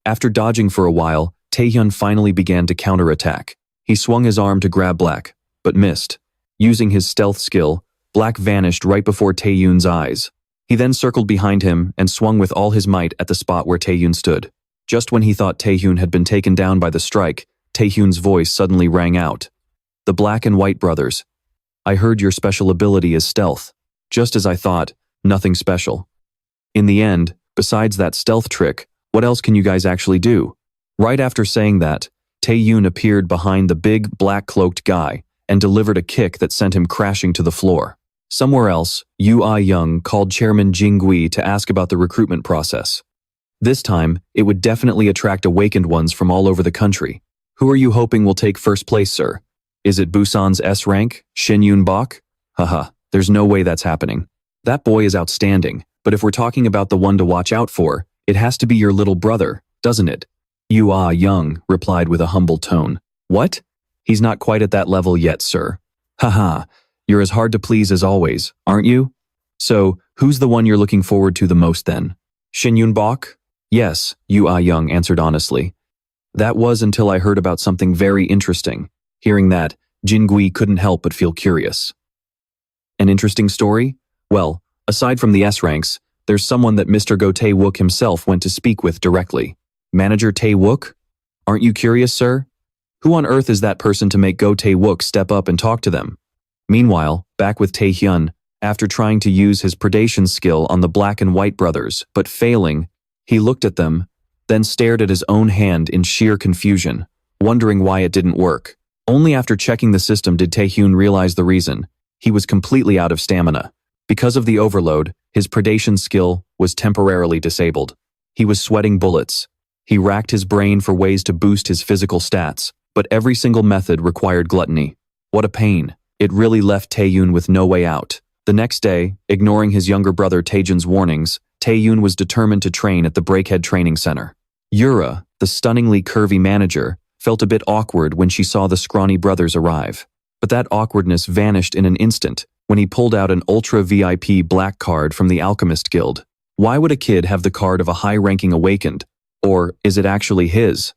A: After dodging for a while, Tae-hyun finally began to counterattack. He swung his arm to grab Black, but missed. Using his stealth skill, Black vanished right before Tae-hyun's eyes. He then circled behind him and swung with all his might at the spot where Tae-hyun stood. Just when he thought Tae-hyun had been taken down by the strike, Tae-hyun's voice suddenly rang out. "The Black and White brothers. I heard your special ability is stealth. Just as I thought, nothing special. In the end, besides that stealth trick, what else can you guys actually do?" Right after saying that, Tae-hyun appeared behind the big, black-cloaked guy and delivered a kick that sent him crashing to the floor. Somewhere else, Young called Chairman Jing-gui to ask about the recruitment process. This time, it would definitely attract awakened ones from all over the country. "Who are you hoping will take first place, sir? Is it Busan's S-rank, Shin Yoon-bok? Haha, there's no way that's happening. That boy is outstanding, but if we're talking about the one to watch out for, it has to be your little brother, doesn't it?" Young replied with a humble tone. "What? He's not quite at that level yet, sir. Haha, you're as hard to please as always, aren't you? So, who's the one you're looking forward to the most then? Shin Yoon-bok?" "Yes," Young answered honestly. "That was until I heard about something very interesting." Hearing that, Jin-gui couldn't help but feel curious. "An interesting story? Well, aside from the S-ranks, there's someone that Mr. Go Tae-wook himself went to speak with directly. Manager Tae-wook? Aren't you curious, sir? Who on earth is that person to make Go Tae-wook step up and talk to them?" Meanwhile, back with Tae-hyun, after trying to use his predation skill on the Black and White brothers, but failing, he looked at them, then stared at his own hand in sheer confusion, wondering why it didn't work. Only after checking the system did Tae-hyun realize the reason. He was completely out of stamina. Because of the overload, his predation skill was temporarily disabled. He was sweating bullets. He racked his brain for ways to boost his physical stats, but every single method required gluttony. What a pain. It really left Tae-hyun with no way out. The next day, ignoring his younger brother Taejun's warnings, Tae-hyun was determined to train at the Breakhead Training Center. Yura, the stunningly curvy manager, felt a bit awkward when she saw the scrawny brothers arrive. But that awkwardness vanished in an instant when he pulled out an ultra VIP black card from the Alchemist Guild. Why would a kid have the card of a high-ranking Awakened? Or is it actually his?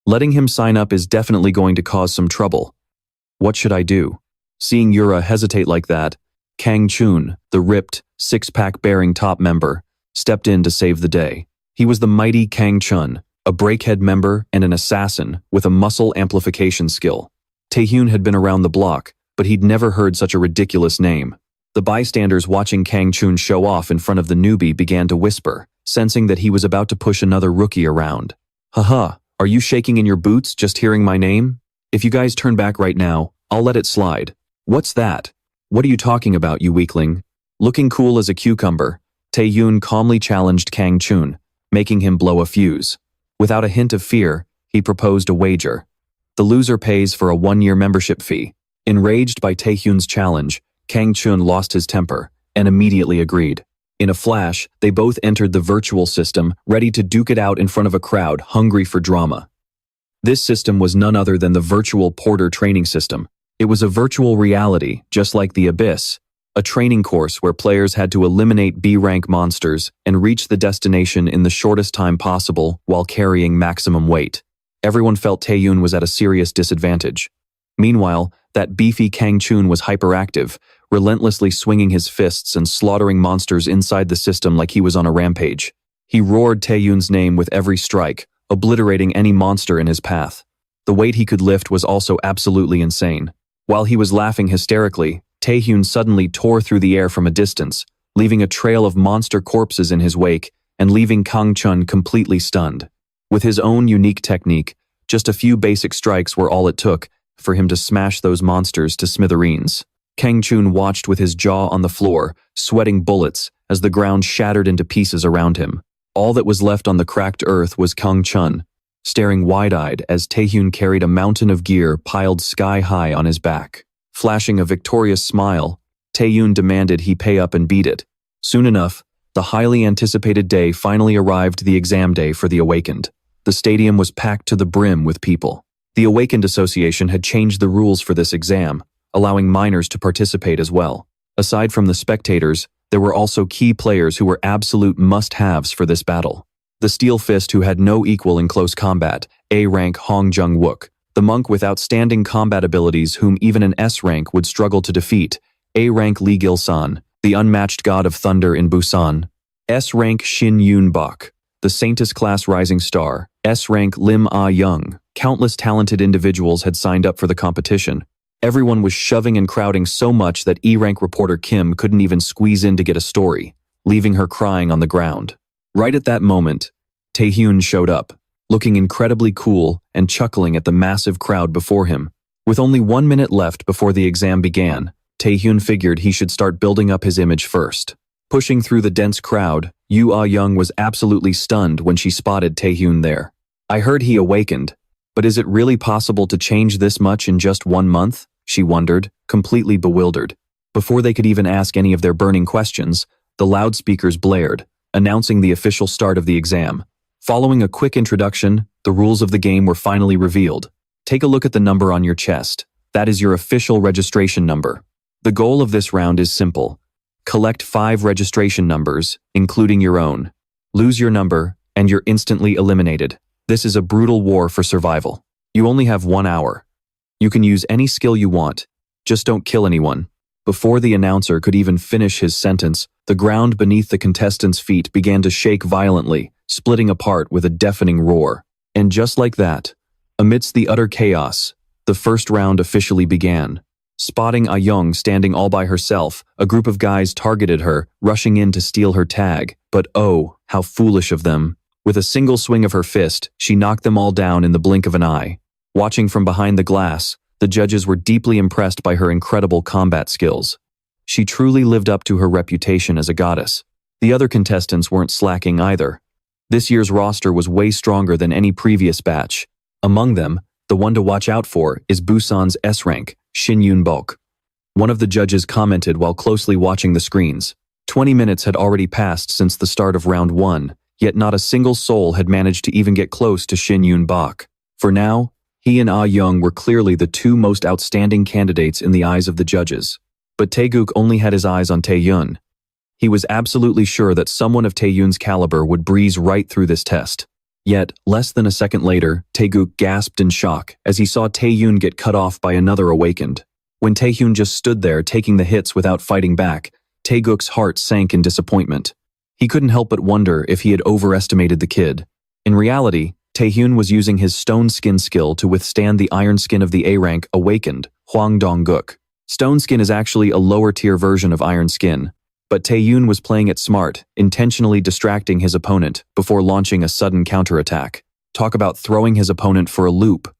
A: Letting him sign up is definitely going to cause some trouble. What should I do? Seeing Yura hesitate like that, Kang Chun, the ripped, six-pack bearing top member, stepped in to save the day. He was the mighty Kang Chun, a Breakhead member and an assassin with a muscle amplification skill. Tae-hyun had been around the block, but he'd never heard such a ridiculous name. The bystanders watching Kang Chun show off in front of the newbie began to whisper, sensing that he was about to push another rookie around. "Haha, are you shaking in your boots just hearing my name? If you guys turn back right now, I'll let it slide." "What's that? What are you talking about, you weakling?" Looking cool as a cucumber, Tae-hyun calmly challenged Kang Chun, making him blow a fuse. Without a hint of fear, he proposed a wager. The loser pays for a 1-year membership fee. Enraged by Tae-hyun's challenge, Kang Chun lost his temper and immediately agreed. In a flash, they both entered the virtual system, ready to duke it out in front of a crowd hungry for drama. This system was none other than the virtual porter training system. It was a virtual reality, just like the Abyss, a training course where players had to eliminate B-rank monsters and reach the destination in the shortest time possible while carrying maximum weight. Everyone felt Tae-hyun was at a serious disadvantage. Meanwhile, that beefy Kang-chun was hyperactive, relentlessly swinging his fists and slaughtering monsters inside the system like he was on a rampage. He roared Tae-hyun's name with every strike, obliterating any monster in his path. The weight he could lift was also absolutely insane. While he was laughing hysterically, Tae-hyun suddenly tore through the air from a distance, leaving a trail of monster corpses in his wake and leaving Kang-chun completely stunned. With his own unique technique, just a few basic strikes were all it took for him to smash those monsters to smithereens. Kang-chun watched with his jaw on the floor, sweating bullets as the ground shattered into pieces around him. All that was left on the cracked earth was Kang-chun, staring wide-eyed as Tae-hyun carried a mountain of gear piled sky-high on his back. Flashing a victorious smile, Tae-hyun demanded he pay up and beat it. Soon enough, the highly anticipated day finally arrived, the exam day for the Awakened. The stadium was packed to the brim with people. The Awakened Association had changed the rules for this exam, allowing minors to participate as well. Aside from the spectators, there were also key players who were absolute must-haves for this battle. The Steel Fist, who had no equal in close combat, A-rank Hong Jung-wook. The monk with outstanding combat abilities whom even an S-rank would struggle to defeat, A-rank Lee Gil-san, the unmatched god of thunder in Busan. S-rank Shin Yoon-bok, the Saintess-class rising star. S-rank Lim Ah-young. Countless talented individuals had signed up for the competition. Everyone was shoving and crowding so much that E-rank reporter Kim couldn't even squeeze in to get a story, leaving her crying on the ground. Right at that moment, Tae-hyun showed up, looking incredibly cool and chuckling at the massive crowd before him. With only 1 minute left before the exam began, Tae-hyun figured he should start building up his image first. Pushing through the dense crowd, Yoo Ah-young was absolutely stunned when she spotted Tae-hyun there. "I heard he awakened, but is it really possible to change this much in just 1 month?" she wondered, completely bewildered. Before they could even ask any of their burning questions, the loudspeakers blared, announcing the official start of the exam. Following a quick introduction, the rules of the game were finally revealed. Take a look at the number on your chest. That is your official registration number. The goal of this round is simple. Collect 5 registration numbers, including your own. Lose your number, and you're instantly eliminated. This is a brutal war for survival. You only have 1 hour. You can use any skill you want. Just don't kill anyone. Before the announcer could even finish his sentence, the ground beneath the contestants' feet began to shake violently, splitting apart with a deafening roar. And just like that, amidst the utter chaos, the first round officially began. Spotting Ah-young standing all by herself, a group of guys targeted her, rushing in to steal her tag. But oh, how foolish of them. With a single swing of her fist, she knocked them all down in the blink of an eye. Watching from behind the glass, the judges were deeply impressed by her incredible combat skills. She truly lived up to her reputation as a goddess. The other contestants weren't slacking either. This year's roster was way stronger than any previous batch. Among them, the one to watch out for is Busan's S-rank, Shin Yoon-bok. One of the judges commented while closely watching the screens. 20 minutes had already passed since the start of round 1, yet not a single soul had managed to even get close to Shin Yoon-bok. For now, he and Ah-young were clearly the 2 most outstanding candidates in the eyes of the judges. But Tae-guk only had his eyes on Tae-hyun. He was absolutely sure that someone of Tae-hyun's caliber would breeze right through this test. Yet, less than a second later, Tae-guk gasped in shock as he saw Tae-hyun get cut off by another Awakened. When Tae-hyun just stood there taking the hits without fighting back, Tae-guk's heart sank in disappointment. He couldn't help but wonder if he had overestimated the kid. In reality, Tae-hyun was using his stone skin skill to withstand the iron skin of the A-rank Awakened, Hwang Dong-guk. Stone skin is actually a lower-tier version of iron skin, but Tae-hyun was playing it smart, intentionally distracting his opponent before launching a sudden counterattack. Talk about throwing his opponent for a loop.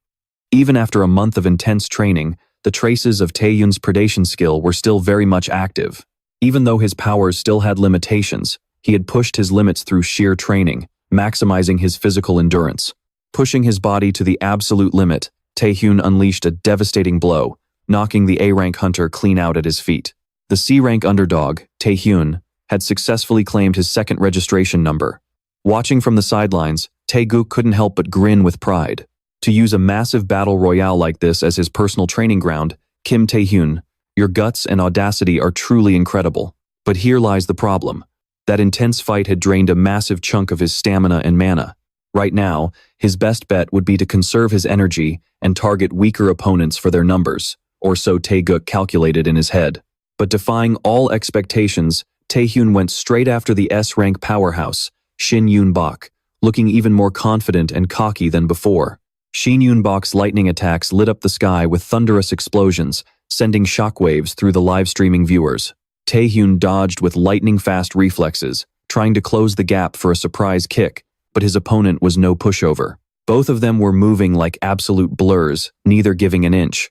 A: Even after a month of intense training, the traces of Tae-hyun's predation skill were still very much active. Even though his powers still had limitations, he had pushed his limits through sheer training, maximizing his physical endurance. Pushing his body to the absolute limit, Tae-hyun unleashed a devastating blow, knocking the A-rank hunter clean out at his feet. The C-rank underdog, Tae-hyun, had successfully claimed his second registration number. Watching from the sidelines, Tae-hyun couldn't help but grin with pride. To use a massive battle royale like this as his personal training ground, Kim Tae-hyun, your guts and audacity are truly incredible. But here lies the problem. That intense fight had drained a massive chunk of his stamina and mana. Right now, his best bet would be to conserve his energy and target weaker opponents for their numbers, or so Tae-hyun calculated in his head. But defying all expectations, Tae-hyun went straight after the S-rank powerhouse, Shin Yoon-bak, looking even more confident and cocky than before. Shin Yoon-bak's lightning attacks lit up the sky with thunderous explosions, sending shockwaves through the live-streaming viewers. Tae-hyun dodged with lightning-fast reflexes, trying to close the gap for a surprise kick, but his opponent was no pushover. Both of them were moving like absolute blurs, neither giving an inch.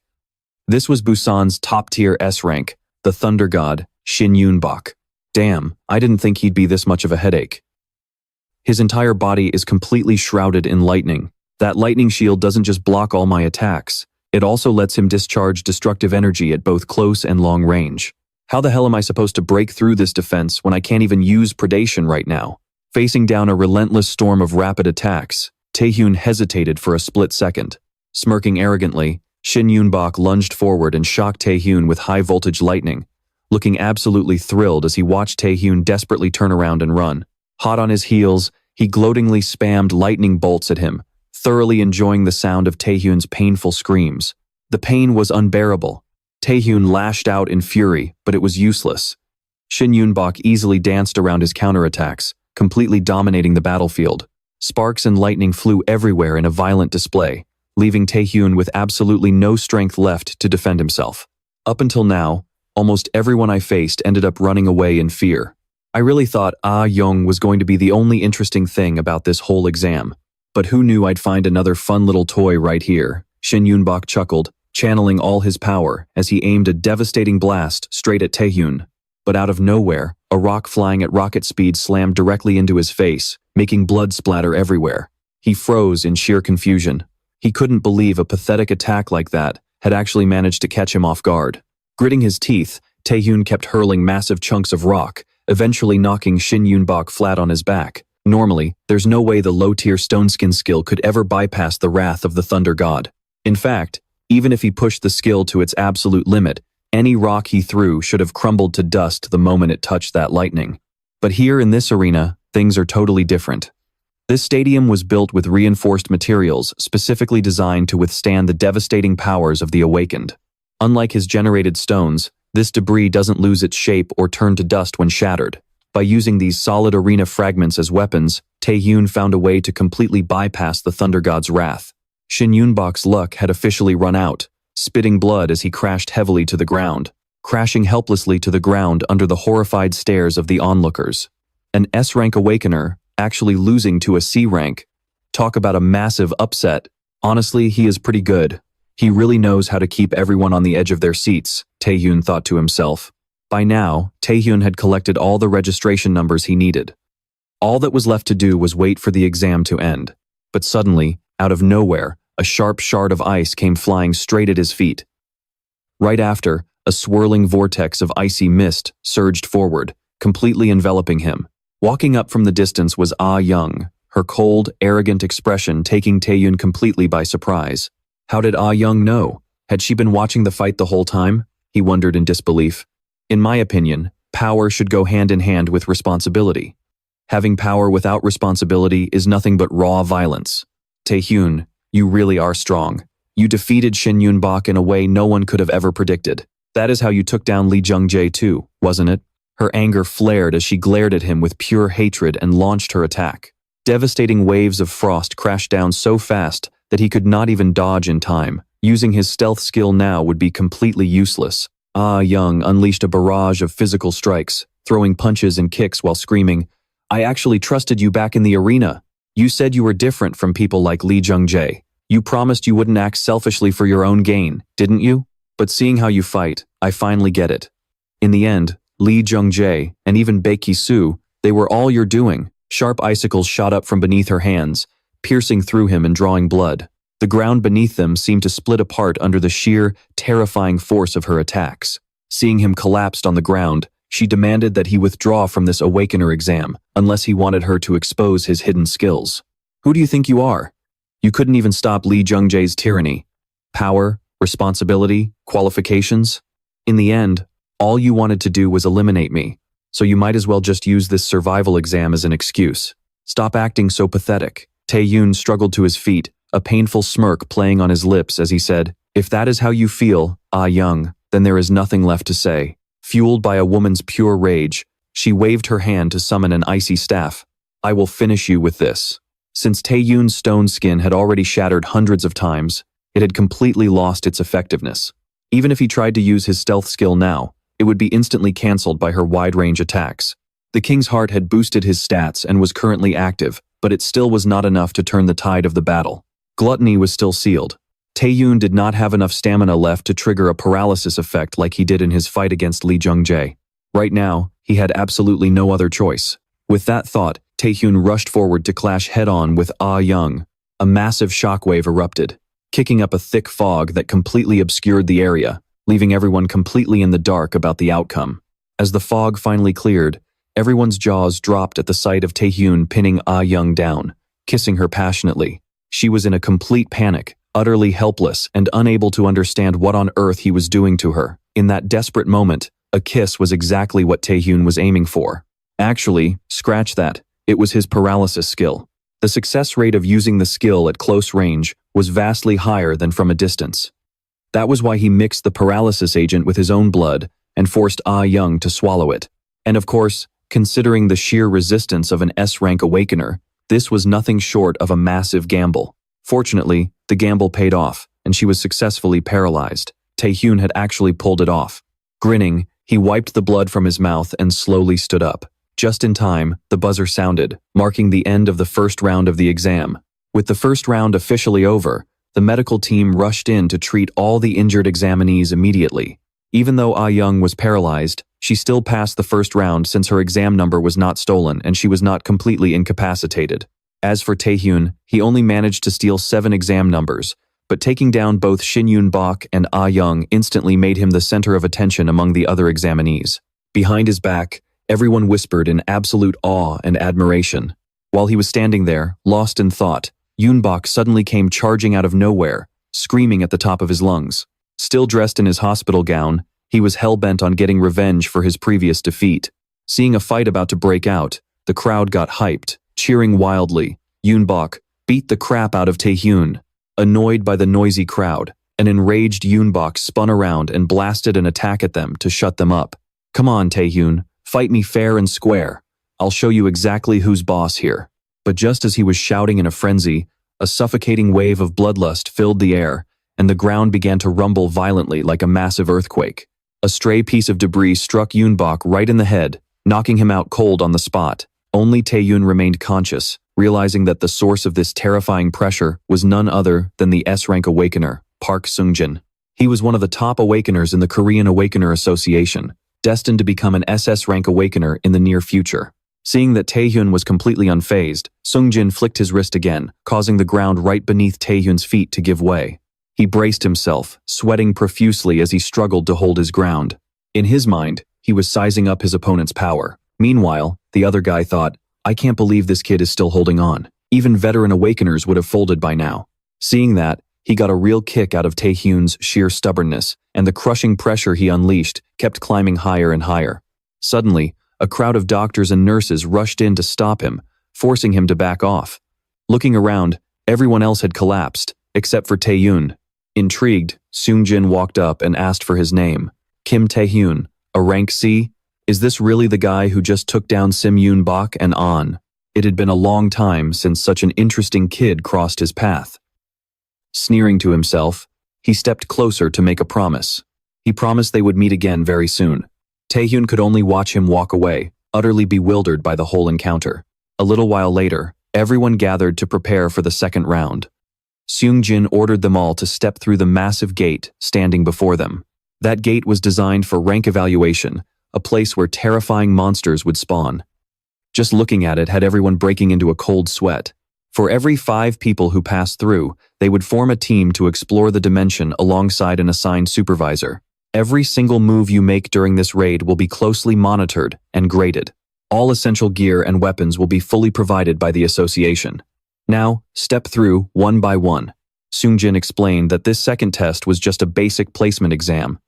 A: This was Busan's top-tier S-rank, the Thunder God, Shin Yoon-bak. Damn, I didn't think he'd be this much of a headache. His entire body is completely shrouded in lightning. That lightning shield doesn't just block all my attacks, it also lets him discharge destructive energy at both close and long range. How the hell am I supposed to break through this defense when I can't even use predation right now? Facing down a relentless storm of rapid attacks, Tae-hyun hesitated for a split second. Smirking arrogantly, Shin Yoon-bak lunged forward and shocked Tae-hyun with high-voltage lightning, looking absolutely thrilled as he watched Tae-hyun desperately turn around and run. Hot on his heels, he gloatingly spammed lightning bolts at him, thoroughly enjoying the sound of Tae-hyun's painful screams. The pain was unbearable. Tae-hyun lashed out in fury, but it was useless. Shin Yoon-bak easily danced around his counterattacks, completely dominating the battlefield. Sparks and lightning flew everywhere in a violent display, leaving Tae-hyun with absolutely no strength left to defend himself. Up until now, almost everyone I faced ended up running away in fear. I really thought Ah-young was going to be the only interesting thing about this whole exam. But who knew I'd find another fun little toy right here? Shin Yoon-bak chuckled, channeling all his power as he aimed a devastating blast straight at Tae-hyun. But out of nowhere, a rock flying at rocket speed slammed directly into his face, making blood splatter everywhere. He froze in sheer confusion. He couldn't believe a pathetic attack like that had actually managed to catch him off guard. Gritting his teeth, Tae-hyun kept hurling massive chunks of rock, eventually knocking Shin Yoon-bak flat on his back. Normally, there's no way the low-tier Stoneskin skill could ever bypass the wrath of the Thunder God. In fact, even if he pushed the skill to its absolute limit, any rock he threw should have crumbled to dust the moment it touched that lightning. But here in this arena, things are totally different. This stadium was built with reinforced materials specifically designed to withstand the devastating powers of the Awakened. Unlike his generated stones, this debris doesn't lose its shape or turn to dust when shattered. By using these solid arena fragments as weapons, Tae-hyun found a way to completely bypass the Thunder God's wrath. Shin Yoon-bak's luck had officially run out, spitting blood as he crashed heavily to the ground, crashing helplessly to the ground under the horrified stares of the onlookers. An S-rank Awakener, actually losing to a C-rank. Talk about a massive upset. Honestly, he is pretty good. He really knows how to keep everyone on the edge of their seats, Tae-hyun thought to himself. By now, Tae-hyun had collected all the registration numbers he needed. All that was left to do was wait for the exam to end. But suddenly, out of nowhere, a sharp shard of ice came flying straight at his feet. Right after, a swirling vortex of icy mist surged forward, completely enveloping him. Walking up from the distance was Ah-young, her cold, arrogant expression taking Tae-hyun completely by surprise. How did Ah-young know? Had she been watching the fight the whole time? He wondered in disbelief. In my opinion, power should go hand in hand with responsibility. Having power without responsibility is nothing but raw violence. Tae-hyun, you really are strong. You defeated Shin Yoon-bak in a way no one could have ever predicted. That is how you took down Lee Jung-jae too, wasn't it? Her anger flared as she glared at him with pure hatred and launched her attack. Devastating waves of frost crashed down so fast that he could not even dodge in time. Using his stealth skill now would be completely useless. Ah-young unleashed a barrage of physical strikes, throwing punches and kicks while screaming, "I actually trusted you back in the arena. You said you were different from people like Lee Jung-jae. You promised you wouldn't act selfishly for your own gain, didn't you? But seeing how you fight, I finally get it." In the end, Lee Jung-jae and even Baek-ki-soo, they were all you're doing. Sharp icicles shot up from beneath her hands, piercing through him and drawing blood. The ground beneath them seemed to split apart under the sheer, terrifying force of her attacks. Seeing him collapsed on the ground, She demanded that he withdraw from this Awakener exam unless he wanted her to expose his hidden skills. Who do you think you are? You couldn't even stop Lee Jung-jae's tyranny. Power, responsibility, qualifications? In the end, all you wanted to do was eliminate me, so you might as well just use this survival exam as an excuse. Stop acting so pathetic. Tae-hyun struggled to his feet, a painful smirk playing on his lips as he said, "If that is how you feel, Ah-young, then there is nothing left to say." Fueled by a woman's pure rage, she waved her hand to summon an icy staff. "I will finish you with this." Since Tae-hyun's stone skin had already shattered hundreds of times, it had completely lost its effectiveness. Even if he tried to use his stealth skill now, it would be instantly cancelled by her wide-range attacks. The king's heart had boosted his stats and was currently active, but it still was not enough to turn the tide of the battle. Gluttony was still sealed. Tae-hyun did not have enough stamina left to trigger a paralysis effect like he did in his fight against Lee Jung-jae. Right now, he had absolutely no other choice. With that thought, Tae-hyun rushed forward to clash head-on with Ah-young. A massive shockwave erupted, kicking up a thick fog that completely obscured the area, leaving everyone completely in the dark about the outcome. As the fog finally cleared, everyone's jaws dropped at the sight of Tae-hyun pinning Ah-young down, kissing her passionately. She was in a complete panic, utterly helpless and unable to understand what on earth he was doing to her. In that desperate moment, a kiss was exactly what Tae-hyun was aiming for. Actually, scratch that, it was his paralysis skill. The success rate of using the skill at close range was vastly higher than from a distance. That was why he mixed the paralysis agent with his own blood and forced Ah-young to swallow it. And of course, considering the sheer resistance of an S-rank Awakener, this was nothing short of a massive gamble. Fortunately, the gamble paid off, and she was successfully paralyzed. Tae-hyun had actually pulled it off. Grinning, he wiped the blood from his mouth and slowly stood up. Just in time, the buzzer sounded, marking the end of the first round of the exam. With the first round officially over, the medical team rushed in to treat all the injured examinees immediately. Even though Ah-young was paralyzed, she still passed the first round since her exam number was not stolen and she was not completely incapacitated. As for Tae-hyun, he only managed to steal 7 exam numbers, but taking down both Shin Bak and Ah-young instantly made him the center of attention among the other examinees. Behind his back, everyone whispered in absolute awe and admiration. While he was standing there, lost in thought, Bak suddenly came charging out of nowhere, screaming at the top of his lungs. Still dressed in his hospital gown, he was hell-bent on getting revenge for his previous defeat. Seeing a fight about to break out, the crowd got hyped, cheering wildly. Bak beat the crap out of Tae-hyun. Annoyed by the noisy crowd, an enraged Bak spun around and blasted an attack at them to shut them up. "Come on, Tae-hyun, fight me fair and square. I'll show you exactly who's boss here." But just as he was shouting in a frenzy, a suffocating wave of bloodlust filled the air, and the ground began to rumble violently like a massive earthquake. A stray piece of debris struck Bak right in the head, knocking him out cold on the spot. Only Tae-hyun remained conscious, realizing that the source of this terrifying pressure was none other than the S-rank Awakener, Park Seung-jin. He was one of the top Awakeners in the Korean Awakener Association, destined to become an SS-rank Awakener in the near future. Seeing that Tae-hyun was completely unfazed, Seung-jin flicked his wrist again, causing the ground right beneath Tae-hyun's feet to give way. He braced himself, sweating profusely as he struggled to hold his ground. In his mind, he was sizing up his opponent's power. Meanwhile, the other guy thought, "I can't believe this kid is still holding on. Even veteran Awakeners would have folded by now." Seeing that, he got a real kick out of Tae-hyun's sheer stubbornness, and the crushing pressure he unleashed kept climbing higher and higher. Suddenly, a crowd of doctors and nurses rushed in to stop him, forcing him to back off. Looking around, everyone else had collapsed, except for Tae-hyun. Intrigued, Seung-jin walked up and asked for his name. "Kim Tae-hyun, a rank C? Is this really the guy who just took down Sim Bak and On?" It had been a long time since such an interesting kid crossed his path. Sneering to himself, he stepped closer to make a promise. He promised they would meet again very soon. Tae-hyun could only watch him walk away, utterly bewildered by the whole encounter. A little while later, everyone gathered to prepare for the second round. Seung-jin ordered them all to step through the massive gate standing before them. That gate was designed for rank evaluation, a place where terrifying monsters would spawn. Just looking at it had everyone breaking into a cold sweat. For every 5 people who passed through, they would form a team to explore the dimension alongside an assigned supervisor. Every single move you make during this raid will be closely monitored and graded. All essential gear and weapons will be fully provided by the association. Now, step through one by one. Seung-jin explained that this second test was just a basic placement exam.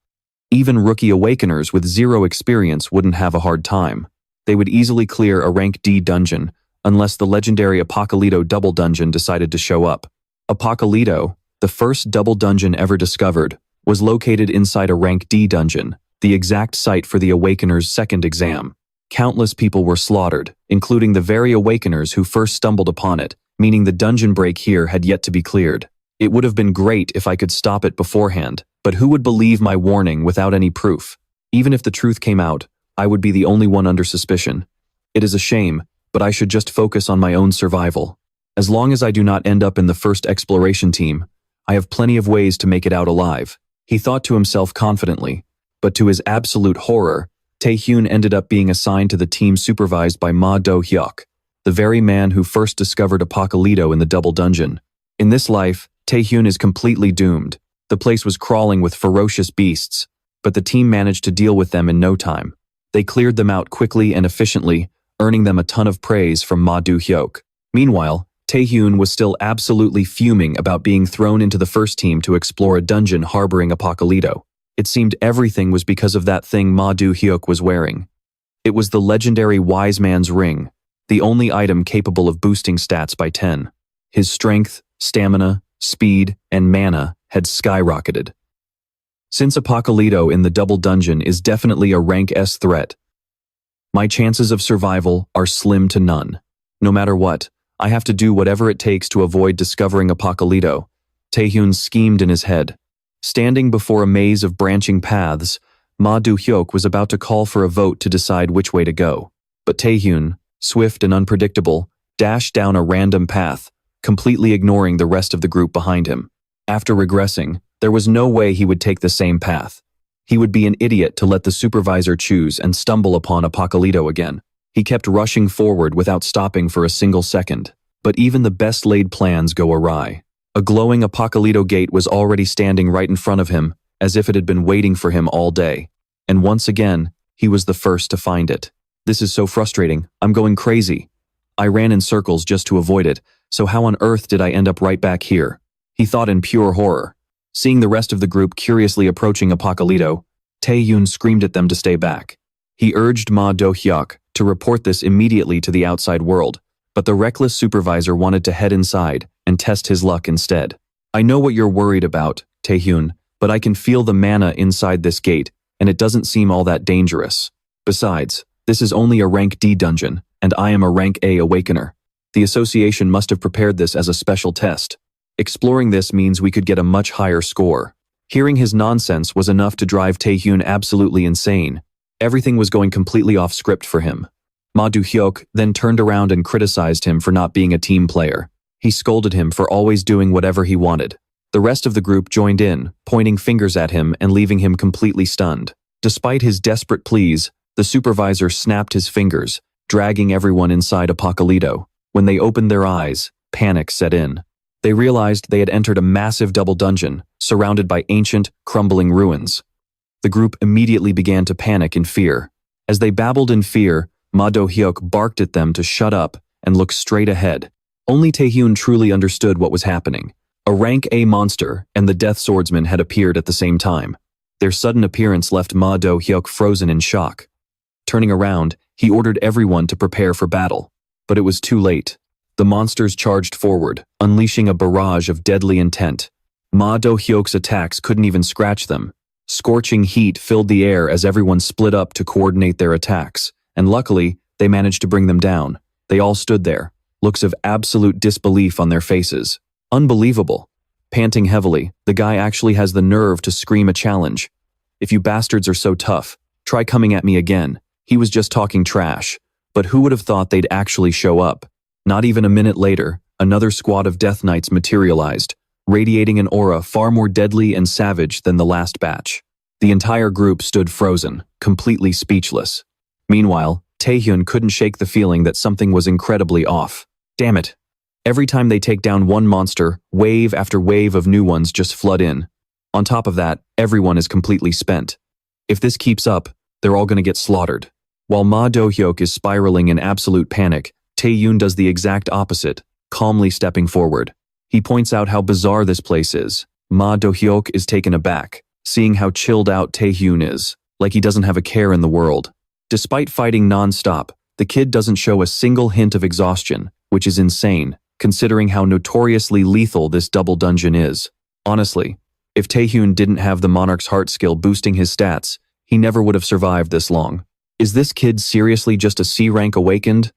A: Even rookie Awakeners with zero experience wouldn't have a hard time. They would easily clear a rank D dungeon, unless the legendary Apocalypto double dungeon decided to show up. Apocalypto, the first double dungeon ever discovered, was located inside a rank D dungeon, the exact site for the Awakeners' second exam. Countless people were slaughtered, including the very Awakeners who first stumbled upon it, meaning the dungeon break here had yet to be cleared. It would have been great if I could stop it beforehand, but who would believe my warning without any proof? Even if the truth came out, I would be the only one under suspicion. It is a shame, but I should just focus on my own survival. As long as I do not end up in the first exploration team, I have plenty of ways to make it out alive. He thought to himself confidently, but to his absolute horror, Tae-hyun ended up being assigned to the team supervised by Ma Do-hyuk, the very man who first discovered Apocalypto in the double dungeon. In this life, Tae-hyun is completely doomed. The place was crawling with ferocious beasts, but the team managed to deal with them in no time. They cleared them out quickly and efficiently, earning them a ton of praise from Ma Do-hyuk. Meanwhile, Tae-hyun was still absolutely fuming about being thrown into the first team to explore a dungeon harboring Apocalypto. It seemed everything was because of that thing Ma Do-hyuk was wearing. It was the legendary Wise Man's Ring, the only item capable of boosting stats by 10. His strength, stamina, speed, and mana had skyrocketed. Since Apocalypto in the double dungeon is definitely a rank S threat, my chances of survival are slim to none. No matter what, I have to do whatever it takes to avoid discovering Apocalypto, Tae-hyun schemed in his head. Standing before a maze of branching paths, Ma Do-hyuk was about to call for a vote to decide which way to go. But Tae-hyun, swift and unpredictable, dashed down a random path, completely ignoring the rest of the group behind him. After regressing, there was no way he would take the same path. He would be an idiot to let the supervisor choose and stumble upon Apocalypto again. He kept rushing forward without stopping for a single second. But even the best-laid plans go awry. A glowing Apocalypto gate was already standing right in front of him, as if it had been waiting for him all day. And once again, he was the first to find it. This is so frustrating. I'm going crazy. I ran in circles just to avoid it, so how on earth did I end up right back here? He thought in pure horror. Seeing the rest of the group curiously approaching Apocalypto, Tae-hyun screamed at them to stay back. He urged Ma Do-hyuk to report this immediately to the outside world, but the reckless supervisor wanted to head inside and test his luck instead. I know what you're worried about, Tae-hyun, but I can feel the mana inside this gate, and it doesn't seem all that dangerous. Besides, this is only a rank D dungeon, and I am a rank A Awakener. The association must have prepared this as a special test. Exploring this means we could get a much higher score. Hearing his nonsense was enough to drive Tae-hyun absolutely insane. Everything was going completely off script for him. Ma Do-hyuk then turned around and criticized him for not being a team player. He scolded him for always doing whatever he wanted. The rest of the group joined in, pointing fingers at him and leaving him completely stunned. Despite his desperate pleas, the supervisor snapped his fingers, dragging everyone inside Apocalypto. When they opened their eyes, panic set in. They realized they had entered a massive double dungeon, surrounded by ancient, crumbling ruins. The group immediately began to panic in fear. As they babbled in fear, Ma Do-hyuk barked at them to shut up and look straight ahead. Only Tae-hyun truly understood what was happening. A rank A monster and the Death Swordsman had appeared at the same time. Their sudden appearance left Ma Do-hyuk frozen in shock. Turning around, he ordered everyone to prepare for battle. But it was too late. The monsters charged forward, unleashing a barrage of deadly intent. Ma Do-hyuk's attacks couldn't even scratch them. Scorching heat filled the air as everyone split up to coordinate their attacks, and luckily, they managed to bring them down. They all stood there, looks of absolute disbelief on their faces. Unbelievable. Panting heavily, the guy actually has the nerve to scream a challenge. If you bastards are so tough, try coming at me again. He was just talking trash. But who would have thought they'd actually show up? Not even a minute later, another squad of Death Knights materialized, radiating an aura far more deadly and savage than the last batch. The entire group stood frozen, completely speechless. Meanwhile, Tae-hyun couldn't shake the feeling that something was incredibly off. Damn it. Every time they take down one monster, wave after wave of new ones just flood in. On top of that, everyone is completely spent. If this keeps up, they're all gonna get slaughtered. While Ma Do-hyuk is spiraling in absolute panic, Tae-hyun does the exact opposite, calmly stepping forward. He points out how bizarre this place is. Ma Do-hyuk is taken aback, seeing how chilled out Tae-hyun is, like he doesn't have a care in the world. Despite fighting non-stop, the kid doesn't show a single hint of exhaustion, which is insane, considering how notoriously lethal this double dungeon is. Honestly, if Tae-hyun didn't have the Monarch's heart skill boosting his stats, he never would have survived this long. Is this kid seriously just a C-rank awakened?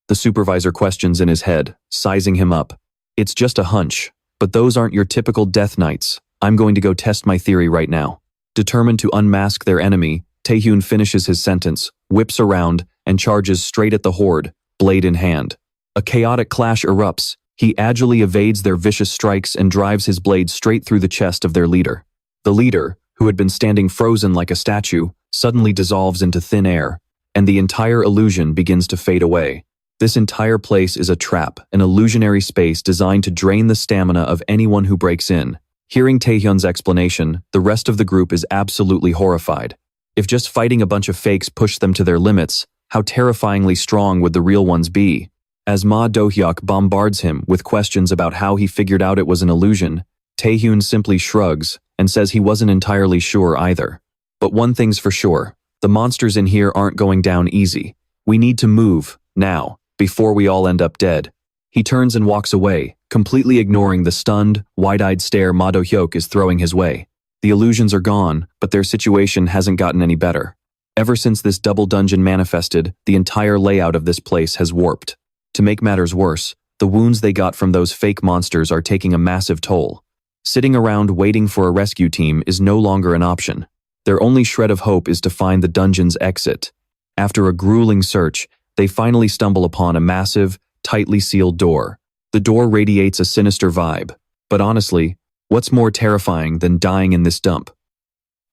A: The supervisor questions in his head, sizing him up. It's just a hunch, but those aren't your typical death knights. I'm going to go test my theory right now. Determined to unmask their enemy, Tae-hyun finishes his sentence, whips around, and charges straight at the horde, blade in hand. A chaotic clash erupts. He agilely evades their vicious strikes and drives his blade straight through the chest of their leader. The leader, who had been standing frozen like a statue, suddenly dissolves into thin air, and the entire illusion begins to fade away. This entire place is a trap, an illusionary space designed to drain the stamina of anyone who breaks in. Hearing Tae-hyun's explanation, the rest of the group is absolutely horrified. If just fighting a bunch of fakes pushed them to their limits, how terrifyingly strong would the real ones be? As Ma Do-hyuk bombards him with questions about how he figured out it was an illusion, Tae-hyun simply shrugs and says he wasn't entirely sure either. But one thing's for sure, the monsters in here aren't going down easy. We need to move, now, before we all end up dead. He turns and walks away, completely ignoring the stunned, wide-eyed stare Ma Do-hyuk is throwing his way. The illusions are gone, but their situation hasn't gotten any better. Ever since this double dungeon manifested, the entire layout of this place has warped. To make matters worse, the wounds they got from those fake monsters are taking a massive toll. Sitting around waiting for a rescue team is no longer an option. Their only shred of hope is to find the dungeon's exit. After a grueling search, they finally stumble upon a massive, tightly sealed door. The door radiates a sinister vibe, but honestly, what's more terrifying than dying in this dump?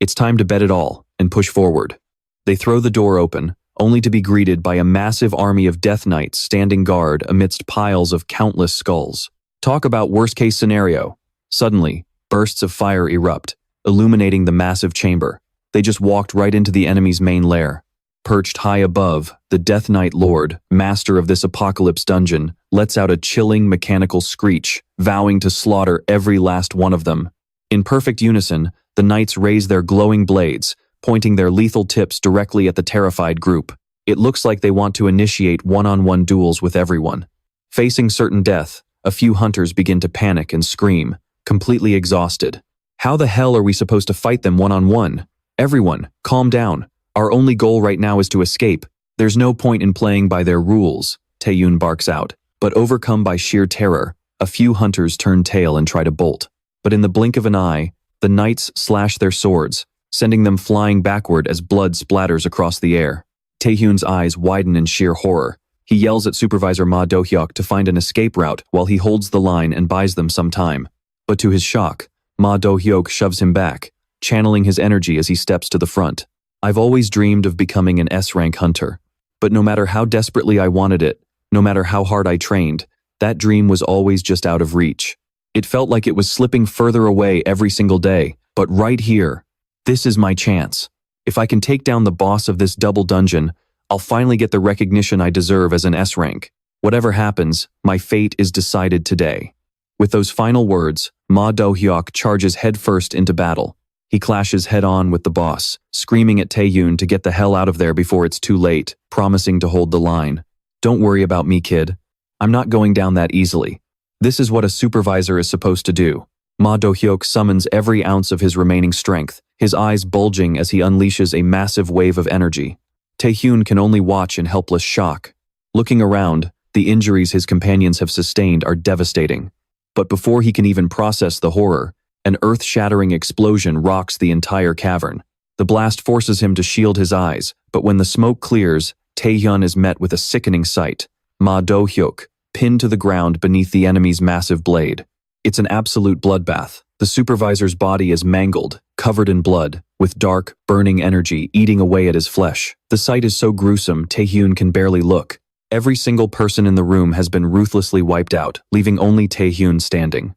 A: It's time to bet it all and push forward. They throw the door open, only to be greeted by a massive army of Death Knights standing guard amidst piles of countless skulls. Talk about worst-case scenario. Suddenly, bursts of fire erupt, illuminating the massive chamber. They just walked right into the enemy's main lair. Perched high above, the Death Knight Lord, master of this apocalypse dungeon, lets out a chilling mechanical screech, vowing to slaughter every last one of them. In perfect unison, the knights raise their glowing blades, pointing their lethal tips directly at the terrified group. It looks like they want to initiate one-on-one duels with everyone. Facing certain death, a few hunters begin to panic and scream, completely exhausted. How the hell are we supposed to fight them one-on-one? Everyone, calm down. Our only goal right now is to escape. There's no point in playing by their rules, Tae-hyun barks out. But overcome by sheer terror, a few hunters turn tail and try to bolt. But in the blink of an eye, the knights slash their swords, sending them flying backward as blood splatters across the air. Tae-hyun's eyes widen in sheer horror. He yells at Supervisor Ma Do-hyuk to find an escape route while he holds the line and buys them some time. But to his shock, Ma Do-hyuk shoves him back, channeling his energy as he steps to the front. I've always dreamed of becoming an S-rank hunter. But no matter how desperately I wanted it, no matter how hard I trained, that dream was always just out of reach. It felt like it was slipping further away every single day, but right here, this is my chance. If I can take down the boss of this double dungeon, I'll finally get the recognition I deserve as an S-rank. Whatever happens, my fate is decided today. With those final words, Ma Do-hyuk charges headfirst into battle. He clashes head-on with the boss, screaming at Tae-hyun to get the hell out of there before it's too late, promising to hold the line. Don't worry about me, kid. I'm not going down that easily. This is what a supervisor is supposed to do. Ma Do-hyuk summons every ounce of his remaining strength, his eyes bulging as he unleashes a massive wave of energy. Tae-hyun can only watch in helpless shock. Looking around, the injuries his companions have sustained are devastating. But before he can even process the horror, an earth-shattering explosion rocks the entire cavern. The blast forces him to shield his eyes, but when the smoke clears, Tae-hyun is met with a sickening sight. Ma Do-hyuk, pinned to the ground beneath the enemy's massive blade. It's an absolute bloodbath. The supervisor's body is mangled, covered in blood, with dark, burning energy eating away at his flesh. The sight is so gruesome, Tae-hyun can barely look. Every single person in the room has been ruthlessly wiped out, leaving only Tae-hyun standing.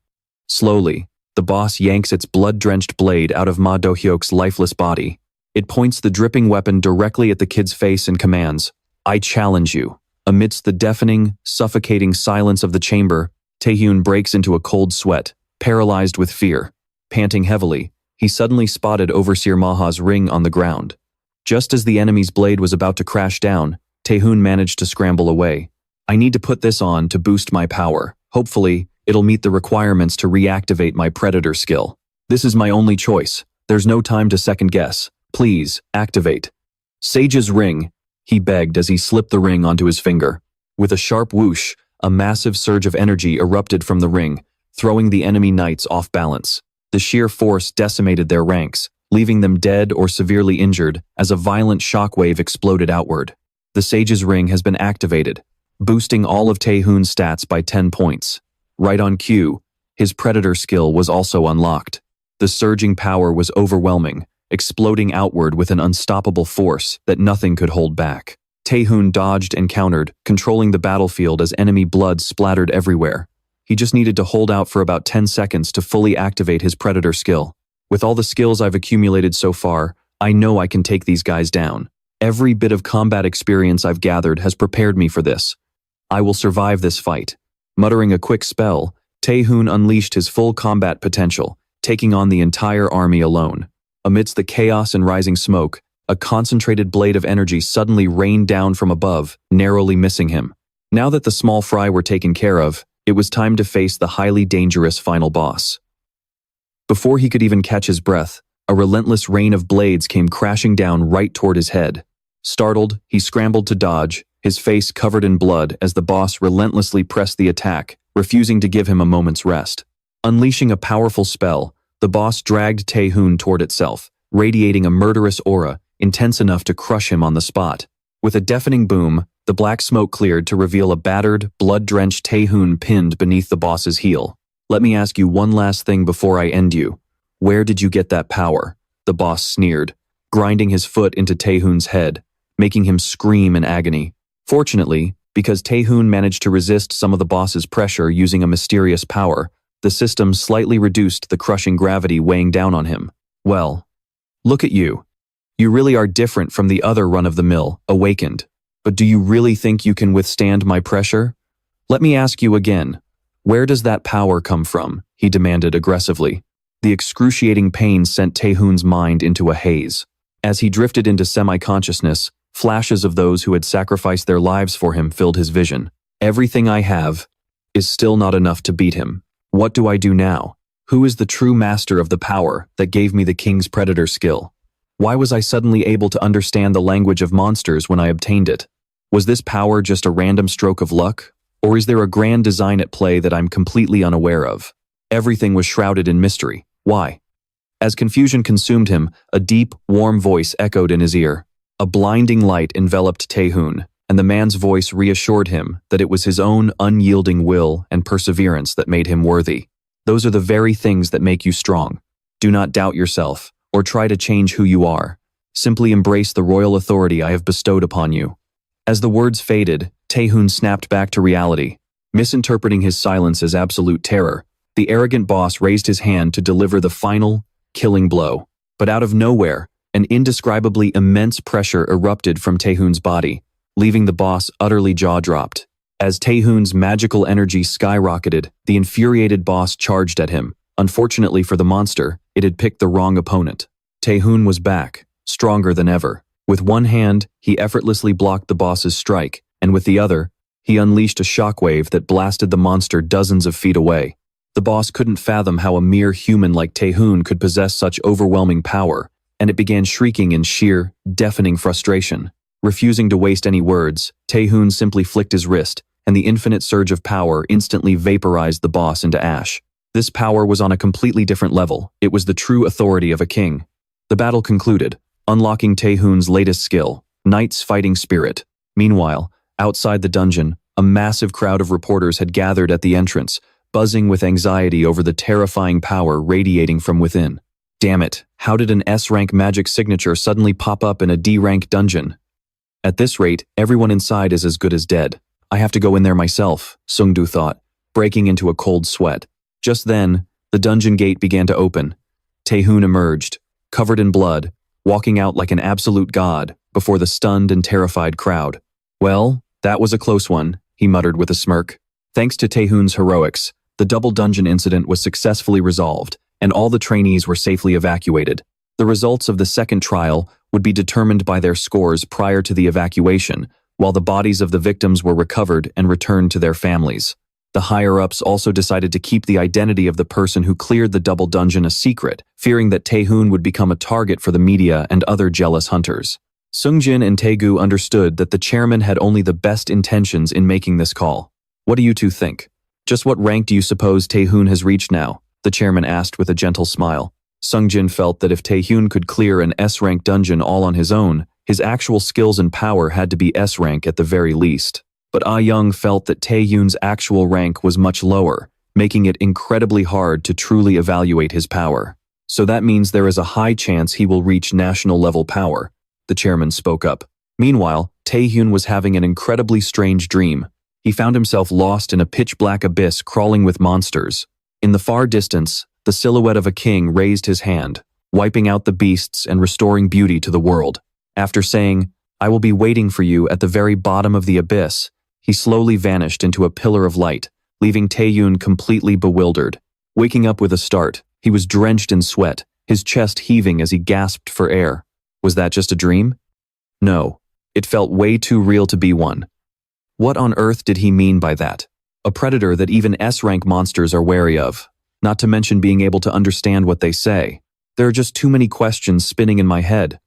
A: Slowly, the boss yanks its blood-drenched blade out of Ma Do-hyuk's lifeless body. It points the dripping weapon directly at the kid's face and commands, "I challenge you." Amidst the deafening, suffocating silence of the chamber, Tae-hyun breaks into a cold sweat, paralyzed with fear. Panting heavily, he suddenly spotted Overseer Maha's ring on the ground. Just as the enemy's blade was about to crash down, Tae-hyun managed to scramble away. "I need to put this on to boost my power. Hopefully, it'll meet the requirements to reactivate my Predator skill. This is my only choice. There's no time to second guess. Please, activate." "Sage's ring," he begged as he slipped the ring onto his finger. With a sharp whoosh, a massive surge of energy erupted from the ring, throwing the enemy knights off balance. The sheer force decimated their ranks, leaving them dead or severely injured as a violent shockwave exploded outward. The Sage's ring has been activated, boosting all of Tae-hyun's stats by 10 points. Right on cue, his Predator skill was also unlocked. The surging power was overwhelming, exploding outward with an unstoppable force that nothing could hold back. Tae-hyun dodged and countered, controlling the battlefield as enemy blood splattered everywhere. He just needed to hold out for about 10 seconds to fully activate his Predator skill. "With all the skills I've accumulated so far, I know I can take these guys down. Every bit of combat experience I've gathered has prepared me for this. I will survive this fight." Muttering a quick spell, Tae-hyun unleashed his full combat potential, taking on the entire army alone. Amidst the chaos and rising smoke, a concentrated blade of energy suddenly rained down from above, narrowly missing him. Now that the small fry were taken care of, it was time to face the highly dangerous final boss. Before he could even catch his breath, a relentless rain of blades came crashing down right toward his head. Startled, he scrambled to dodge, his face covered in blood as the boss relentlessly pressed the attack, refusing to give him a moment's rest. Unleashing a powerful spell, the boss dragged Tae-hyun toward itself, radiating a murderous aura, intense enough to crush him on the spot. With a deafening boom, the black smoke cleared to reveal a battered, blood-drenched Tae-hyun pinned beneath the boss's heel. "Let me ask you one last thing before I end you. Where did you get that power?" the boss sneered, grinding his foot into Tae-hyun's head, making him scream in agony. Fortunately, because Tae-hyun managed to resist some of the boss's pressure using a mysterious power, the system slightly reduced the crushing gravity weighing down on him. "Well, look at you. You really are different from the other run-of-the-mill, Awakened. But do you really think you can withstand my pressure? Let me ask you again. Where does that power come from?" he demanded aggressively. The excruciating pain sent Tae-hyun's mind into a haze. As he drifted into semi-consciousness, flashes of those who had sacrificed their lives for him filled his vision. "Everything I have is still not enough to beat him. What do I do now? Who is the true master of the power that gave me the King's Predator skill? Why was I suddenly able to understand the language of monsters when I obtained it? Was this power just a random stroke of luck? Or is there a grand design at play that I'm completely unaware of?" Everything was shrouded in mystery. Why? As confusion consumed him, a deep, warm voice echoed in his ear. A blinding light enveloped Tae-hyun, and the man's voice reassured him that it was his own unyielding will and perseverance that made him worthy. "Those are the very things that make you strong. Do not doubt yourself, or try to change who you are. Simply embrace the royal authority I have bestowed upon you." As the words faded, Tae-hyun snapped back to reality. Misinterpreting his silence as absolute terror, the arrogant boss raised his hand to deliver the final, killing blow. But out of nowhere, an indescribably immense pressure erupted from Tae-hyun's body, leaving the boss utterly jaw-dropped. As Tae-hyun's magical energy skyrocketed, the infuriated boss charged at him. Unfortunately for the monster, it had picked the wrong opponent. Tae-hyun was back, stronger than ever. With one hand, he effortlessly blocked the boss's strike, and with the other, he unleashed a shockwave that blasted the monster dozens of feet away. The boss couldn't fathom how a mere human like Tae-hyun could possess such overwhelming power, and it began shrieking in sheer, deafening frustration. Refusing to waste any words, Tae-hyun simply flicked his wrist, and the infinite surge of power instantly vaporized the boss into ash. This power was on a completely different level. It was the true authority of a king. The battle concluded, unlocking Tae-hyun's latest skill, Knight's Fighting Spirit. Meanwhile, outside the dungeon, a massive crowd of reporters had gathered at the entrance, buzzing with anxiety over the terrifying power radiating from within. Damn it, how did an S-rank magic signature suddenly pop up in a D-rank dungeon? At this rate, everyone inside is as good as dead. I have to go in there myself, Sungdu thought, breaking into a cold sweat. Just then, The dungeon gate began to open. Tae-hyun emerged, covered in blood, walking out like an absolute god before the stunned and terrified crowd. "Well, that was a close one," he muttered with a smirk. Thanks to Tae-hyun's heroics, the double dungeon incident was successfully resolved, and all the trainees were safely evacuated. The results of the second trial would be determined by their scores prior to the evacuation, while the bodies of the victims were recovered and returned to their families. The higher-ups also decided to keep the identity of the person who cleared the double dungeon a secret, fearing that Tae-hyun would become a target for the media and other jealous hunters. Sungjin and Taegu understood that the chairman had only the best intentions in making this call. "What do you two think? Just what rank do you suppose Tae-hyun has reached now?" the chairman asked with a gentle smile. Sungjin felt that if Tae-hyun could clear an S-rank dungeon all on his own, his actual skills and power had to be S-rank at the very least. But Ah-young felt that Tae-hyun's actual rank was much lower, making it incredibly hard to truly evaluate his power. "So that means there is a high chance he will reach national-level power," the chairman spoke up. Meanwhile, Tae-hyun was having an incredibly strange dream. He found himself lost in a pitch-black abyss crawling with monsters. In the far distance, the silhouette of a king raised his hand, wiping out the beasts and restoring beauty to the world. After saying, "I will be waiting for you at the very bottom of the abyss," he slowly vanished into a pillar of light, leaving Tae-hyun completely bewildered. Waking up with a start, he was drenched in sweat, his chest heaving as he gasped for air. Was that just a dream? No, it felt way too real to be one. What on earth did he mean by that? A predator that even S-rank monsters are wary of, not to mention being able to understand what they say. There are just too many questions spinning in my head.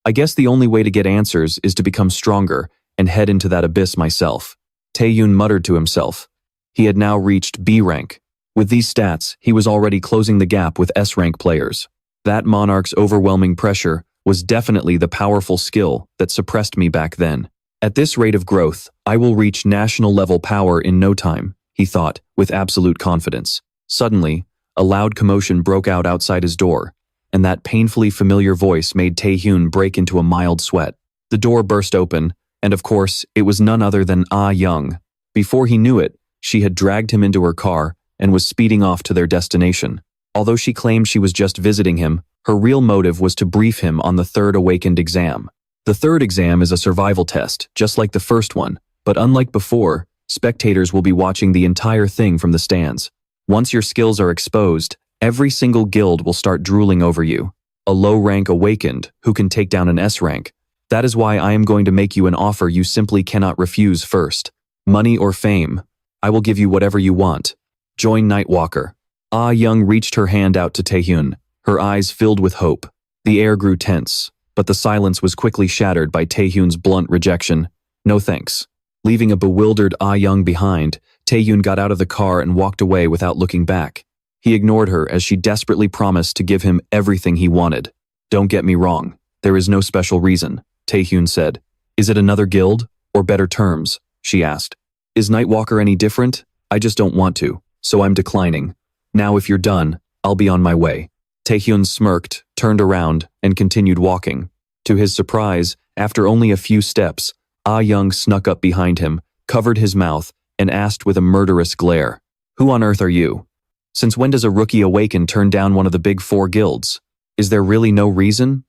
A: I guess the only way to get answers is to become stronger and head into that abyss myself. Tae-hyun muttered to himself. He had now reached B rank. With these stats, he was already closing the gap with S-rank players. That monarch's overwhelming pressure was definitely the powerful skill that suppressed me back then. At this rate of growth, I will reach national-level power in no time, he thought, with absolute confidence. Suddenly, a loud commotion broke out outside his door, and that painfully familiar voice made Tae-hyun break into a mild sweat. The door burst open, and of course, it was none other than Ah-young. Before he knew it, she had dragged him into her car and was speeding off to their destination. Although she claimed she was just visiting him, her real motive was to brief him on the third Awakened exam. The third exam is a survival test, just like the first one, but unlike before, spectators will be watching the entire thing from the stands. Once your skills are exposed, every single guild will start drooling over you. A low-rank Awakened who can take down an S-rank. That is why I am going to make you an offer you simply cannot refuse first. Money or fame. I will give you whatever you want. Join Nightwalker. Ah-young reached her hand out to Tae-hyun, her eyes filled with hope. The air grew tense, but the silence was quickly shattered by Tae-hyun's blunt rejection. No thanks. Leaving a bewildered Ah-young behind, Tae-hyun got out of the car and walked away without looking back. He ignored her as she desperately promised to give him everything he wanted. "Don't get me wrong, there is no special reason," Tae-hyun said. "Is it another guild, or better terms?" she asked. "Is Nightwalker any different? I just don't want to, so I'm declining. Now if you're done, I'll be on my way." Tae-hyun smirked, turned around, and continued walking. To his surprise, after only a few steps, Ah-young snuck up behind him, covered his mouth, and asked with a murderous glare, "Who on earth are you? Since when does a rookie Awaken turn down one of the big 4 guilds? Is there really no reason?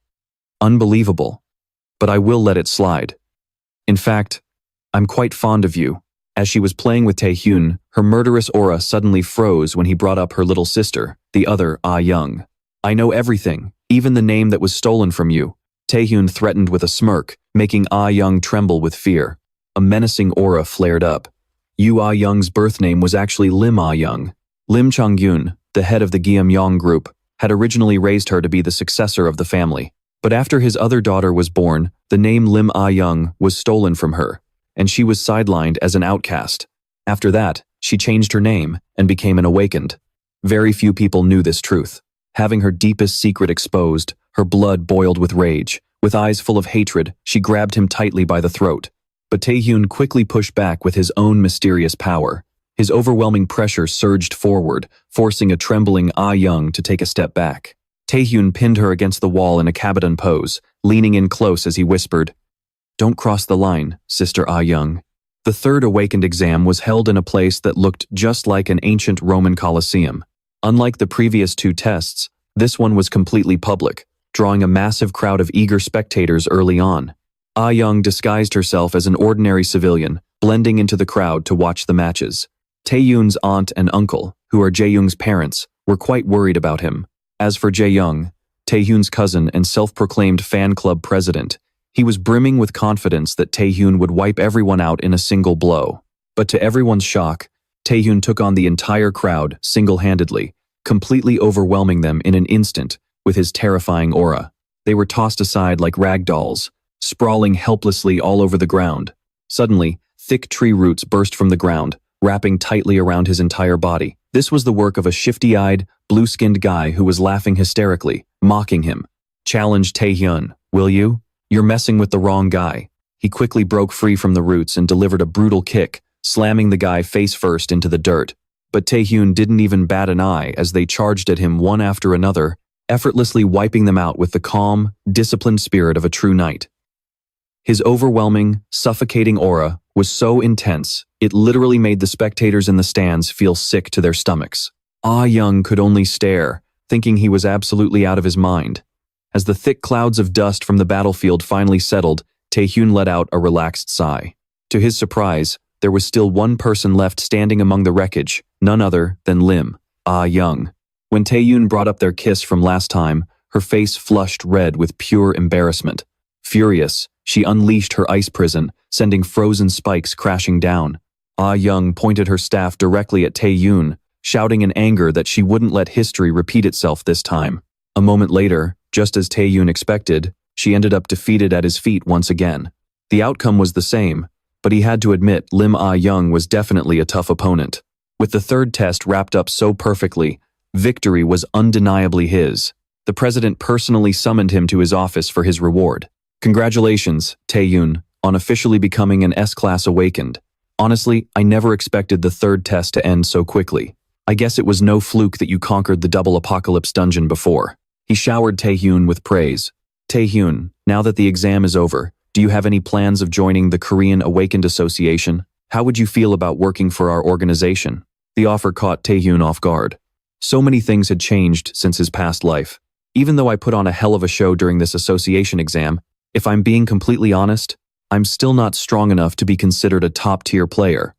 A: Unbelievable. But I will let it slide. In fact, I'm quite fond of you." As she was playing with Tae-hyun, her murderous aura suddenly froze when he brought up her little sister, the other Ah-young. "I know everything, even the name that was stolen from you," Tae-hyun threatened with a smirk, making Ah-young tremble with fear. A menacing aura flared up. Yu Ah-young's birth name was actually Lim Ah-young. Lim Chang-gyun, the head of the Gyeomyong group, had originally raised her to be the successor of the family. But after his other daughter was born, the name Lim Ah-young was stolen from her, and she was sidelined as an outcast. After that, she changed her name and became an Awakened. Very few people knew this truth. Having her deepest secret exposed, her blood boiled with rage. With eyes full of hatred, she grabbed him tightly by the throat. But Tae-hyun quickly pushed back with his own mysterious power. His overwhelming pressure surged forward, forcing a trembling Ah-young to take a step back. Tae-hyun pinned her against the wall in a Caboton pose, leaning in close as he whispered, "Don't cross the line, Sister Ah-young." The third Awakened exam was held in a place that looked just like an ancient Roman Colosseum. Unlike the previous two tests, this one was completely public, drawing a massive crowd of eager spectators early on. Ah-young disguised herself as an ordinary civilian, blending into the crowd to watch the matches. Tae-hyun's aunt and uncle, who are Jae-young's parents, were quite worried about him. As for Jae-young, Tae-hyun's cousin and self-proclaimed fan club president, he was brimming with confidence that Tae-hyun would wipe everyone out in a single blow. But to everyone's shock, Tae-hyun took on the entire crowd single-handedly, completely overwhelming them in an instant with his terrifying aura. They were tossed aside like rag dolls, sprawling helplessly all over the ground. Suddenly, thick tree roots burst from the ground, wrapping tightly around his entire body. This was the work of a shifty-eyed, blue-skinned guy who was laughing hysterically, mocking him. "Challenge Tae-hyun, will you? You're messing with the wrong guy." He quickly broke free from the roots and delivered a brutal kick, slamming the guy face first into the dirt. But Tae-hyun didn't even bat an eye as they charged at him one after another, effortlessly wiping them out with the calm, disciplined spirit of a true knight. His overwhelming, suffocating aura was so intense, it literally made the spectators in the stands feel sick to their stomachs. Ah-young could only stare, thinking he was absolutely out of his mind. As the thick clouds of dust from the battlefield finally settled, Tae-hyun let out a relaxed sigh. To his surprise, there was still one person left standing among the wreckage, none other than Lim, Ah-young. When Tae-hyun brought up their kiss from last time, her face flushed red with pure embarrassment. Furious, she unleashed her ice prison, sending frozen spikes crashing down. Ah-young pointed her staff directly at Tae-hyun, shouting in anger that she wouldn't let history repeat itself this time. A moment later, just as Tae-hyun expected, she ended up defeated at his feet once again. The outcome was the same, but he had to admit Lim Ah-young was definitely a tough opponent. With the third test wrapped up so perfectly, victory was undeniably his. The president personally summoned him to his office for his reward. "Congratulations, Tae-hyun, on officially becoming an S-class Awakened. Honestly, I never expected the third test to end so quickly. I guess it was no fluke that you conquered the double apocalypse dungeon before." He showered Tae-hyun with praise. "Tae-hyun, now that the exam is over, do you have any plans of joining the Korean Awakened Association? How would you feel about working for our organization?" The offer caught Tae-hyun off guard. So many things had changed since his past life. Even though I put on a hell of a show during this association exam, if I'm being completely honest, I'm still not strong enough to be considered a top-tier player.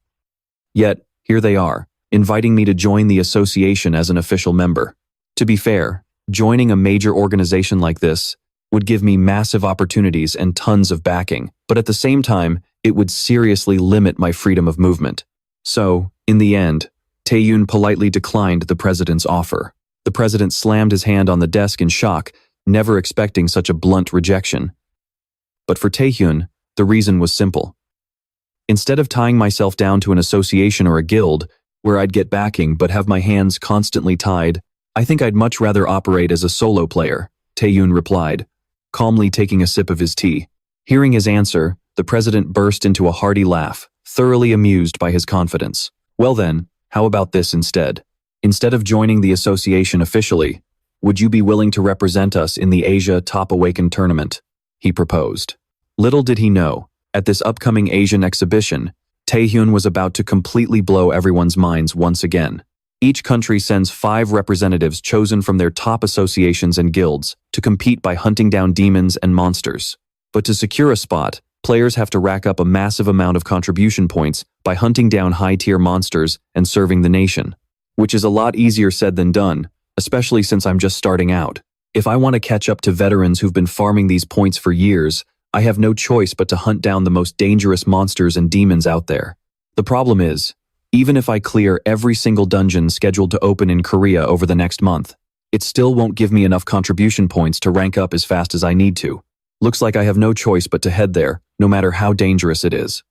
A: Yet, here they are, inviting me to join the association as an official member. To be fair, joining a major organization like this would give me massive opportunities and tons of backing, but at the same time, it would seriously limit my freedom of movement. So, in the end, Tae-hyun politely declined the president's offer. The president slammed his hand on the desk in shock, never expecting such a blunt rejection. But for Tae-hyun, the reason was simple. Instead of tying myself down to an association or a guild, where I'd get backing but have my hands constantly tied, I think I'd much rather operate as a solo player, Tae-hyun replied, calmly taking a sip of his tea. Hearing his answer, the president burst into a hearty laugh, thoroughly amused by his confidence. "Well then, how about this instead? Instead of joining the association officially, would you be willing to represent us in the Asia Top Awakened tournament?" he proposed. Little did he know, at this upcoming Asian exhibition, Tae-hyun was about to completely blow everyone's minds once again. Each country sends 5 representatives chosen from their top associations and guilds to compete by hunting down demons and monsters. But to secure a spot, players have to rack up a massive amount of contribution points by hunting down high-tier monsters and serving the nation. Which is a lot easier said than done, especially since I'm just starting out. If I want to catch up to veterans who've been farming these points for years, I have no choice but to hunt down the most dangerous monsters and demons out there. The problem is, even if I clear every single dungeon scheduled to open in Korea over the next month, it still won't give me enough contribution points to rank up as fast as I need to. Looks like I have no choice but to head there, no matter how dangerous it is.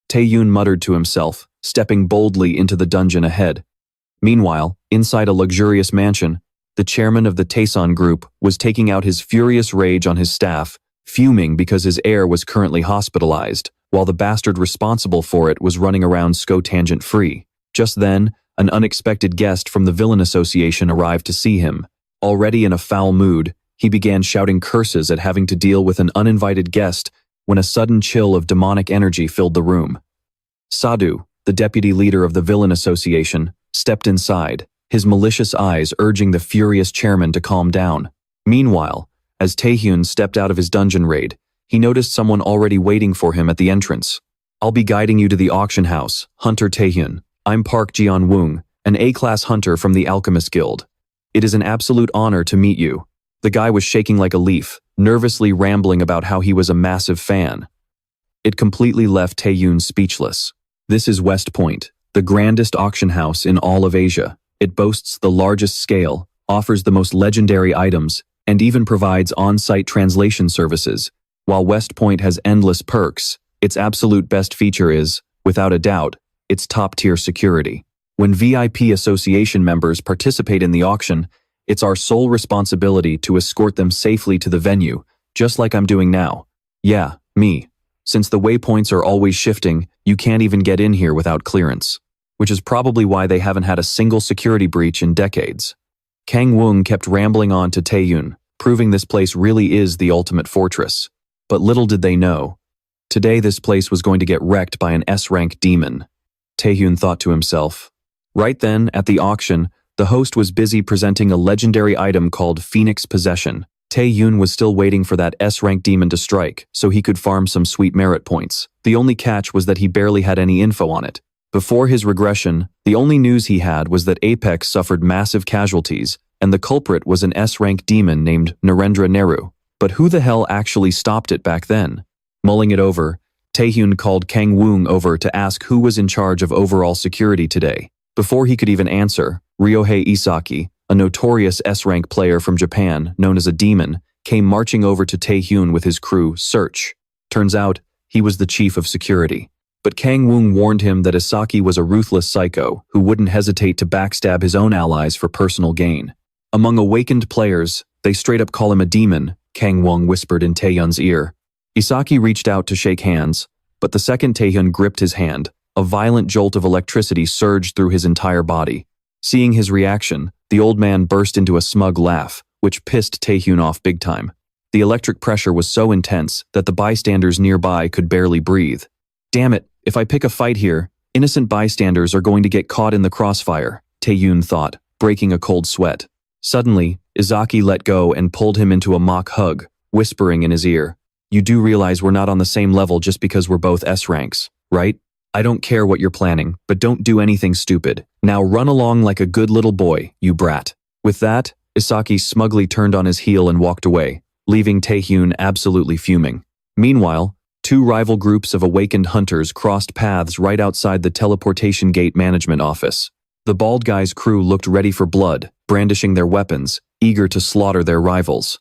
A: Tae-hyun muttered to himself, stepping boldly into the dungeon ahead. Meanwhile, inside a luxurious mansion, the chairman of the Tae-hyun group was taking out his furious rage on his staff, fuming because his heir was currently hospitalized, while the bastard responsible for it was running around tangent-free. Just then, an unexpected guest from the Villain Association arrived to see him. Already in a foul mood, he began shouting curses at having to deal with an uninvited guest when a sudden chill of demonic energy filled the room. Sadhu, the deputy leader of the Villain Association, stepped inside, his malicious eyes urging the furious chairman to calm down. Meanwhile, as Tae-hyun stepped out of his dungeon raid, he noticed someone already waiting for him at the entrance. "I'll be guiding you to the auction house, Hunter Tae-hyun. I'm Park Jeon-woong, an A-class hunter from the Alchemist Guild. It is an absolute honor to meet you." The guy was shaking like a leaf, nervously rambling about how he was a massive fan. It completely left Tae-hyun speechless. This is West Point, the grandest auction house in all of Asia. It boasts the largest scale, offers the most legendary items, and even provides on-site translation services. While West Point has endless perks, its absolute best feature is, without a doubt, its top-tier security. When VIP association members participate in the auction, it's our sole responsibility to escort them safely to the venue, just like I'm doing now. Yeah, me. Since the waypoints are always shifting, you can't even get in here without clearance. Which is probably why they haven't had a single security breach in decades. Kang Woong kept rambling on to Tae-hyun, proving this place really is the ultimate fortress. But little did they know, today this place was going to get wrecked by an S-rank demon. Tae-hyun thought to himself. Right then, at the auction, the host was busy presenting a legendary item called Phoenix Possession. Tae-hyun was still waiting for that S-rank demon to strike, so he could farm some sweet merit points. The only catch was that he barely had any info on it. Before his regression, the only news he had was that Apex suffered massive casualties, and the culprit was an S-rank demon named Narendra Nehru. But who the hell actually stopped it back then? Mulling it over, Tae-hyun called Kang Woong over to ask who was in charge of overall security today. Before he could even answer, Ryohei Isaki, a notorious S-rank player from Japan known as a demon, came marching over to Tae-hyun with his crew, Search. Turns out, he was the chief of security. But Kang Woong warned him that Isaki was a ruthless psycho who wouldn't hesitate to backstab his own allies for personal gain. Among awakened players, they straight up call him a demon, Kang Woong whispered in Tae-hyun's ear. Isaki reached out to shake hands, but the second Tae-hyun gripped his hand, a violent jolt of electricity surged through his entire body. Seeing his reaction, the old man burst into a smug laugh, which pissed Tae-hyun off big time. The electric pressure was so intense that the bystanders nearby could barely breathe. Damn it, if I pick a fight here, innocent bystanders are going to get caught in the crossfire, Tae-hyun thought, breaking a cold sweat. Suddenly, Izaki let go and pulled him into a mock hug, whispering in his ear, "You do realize we're not on the same level just because we're both S-ranks, right? I don't care what you're planning, but don't do anything stupid. Now run along like a good little boy, you brat." With that, Isaki smugly turned on his heel and walked away, leaving Tae-hyun absolutely fuming. Meanwhile, two rival groups of awakened hunters crossed paths right outside the teleportation gate management office. The bald guy's crew looked ready for blood, brandishing their weapons, eager to slaughter their rivals.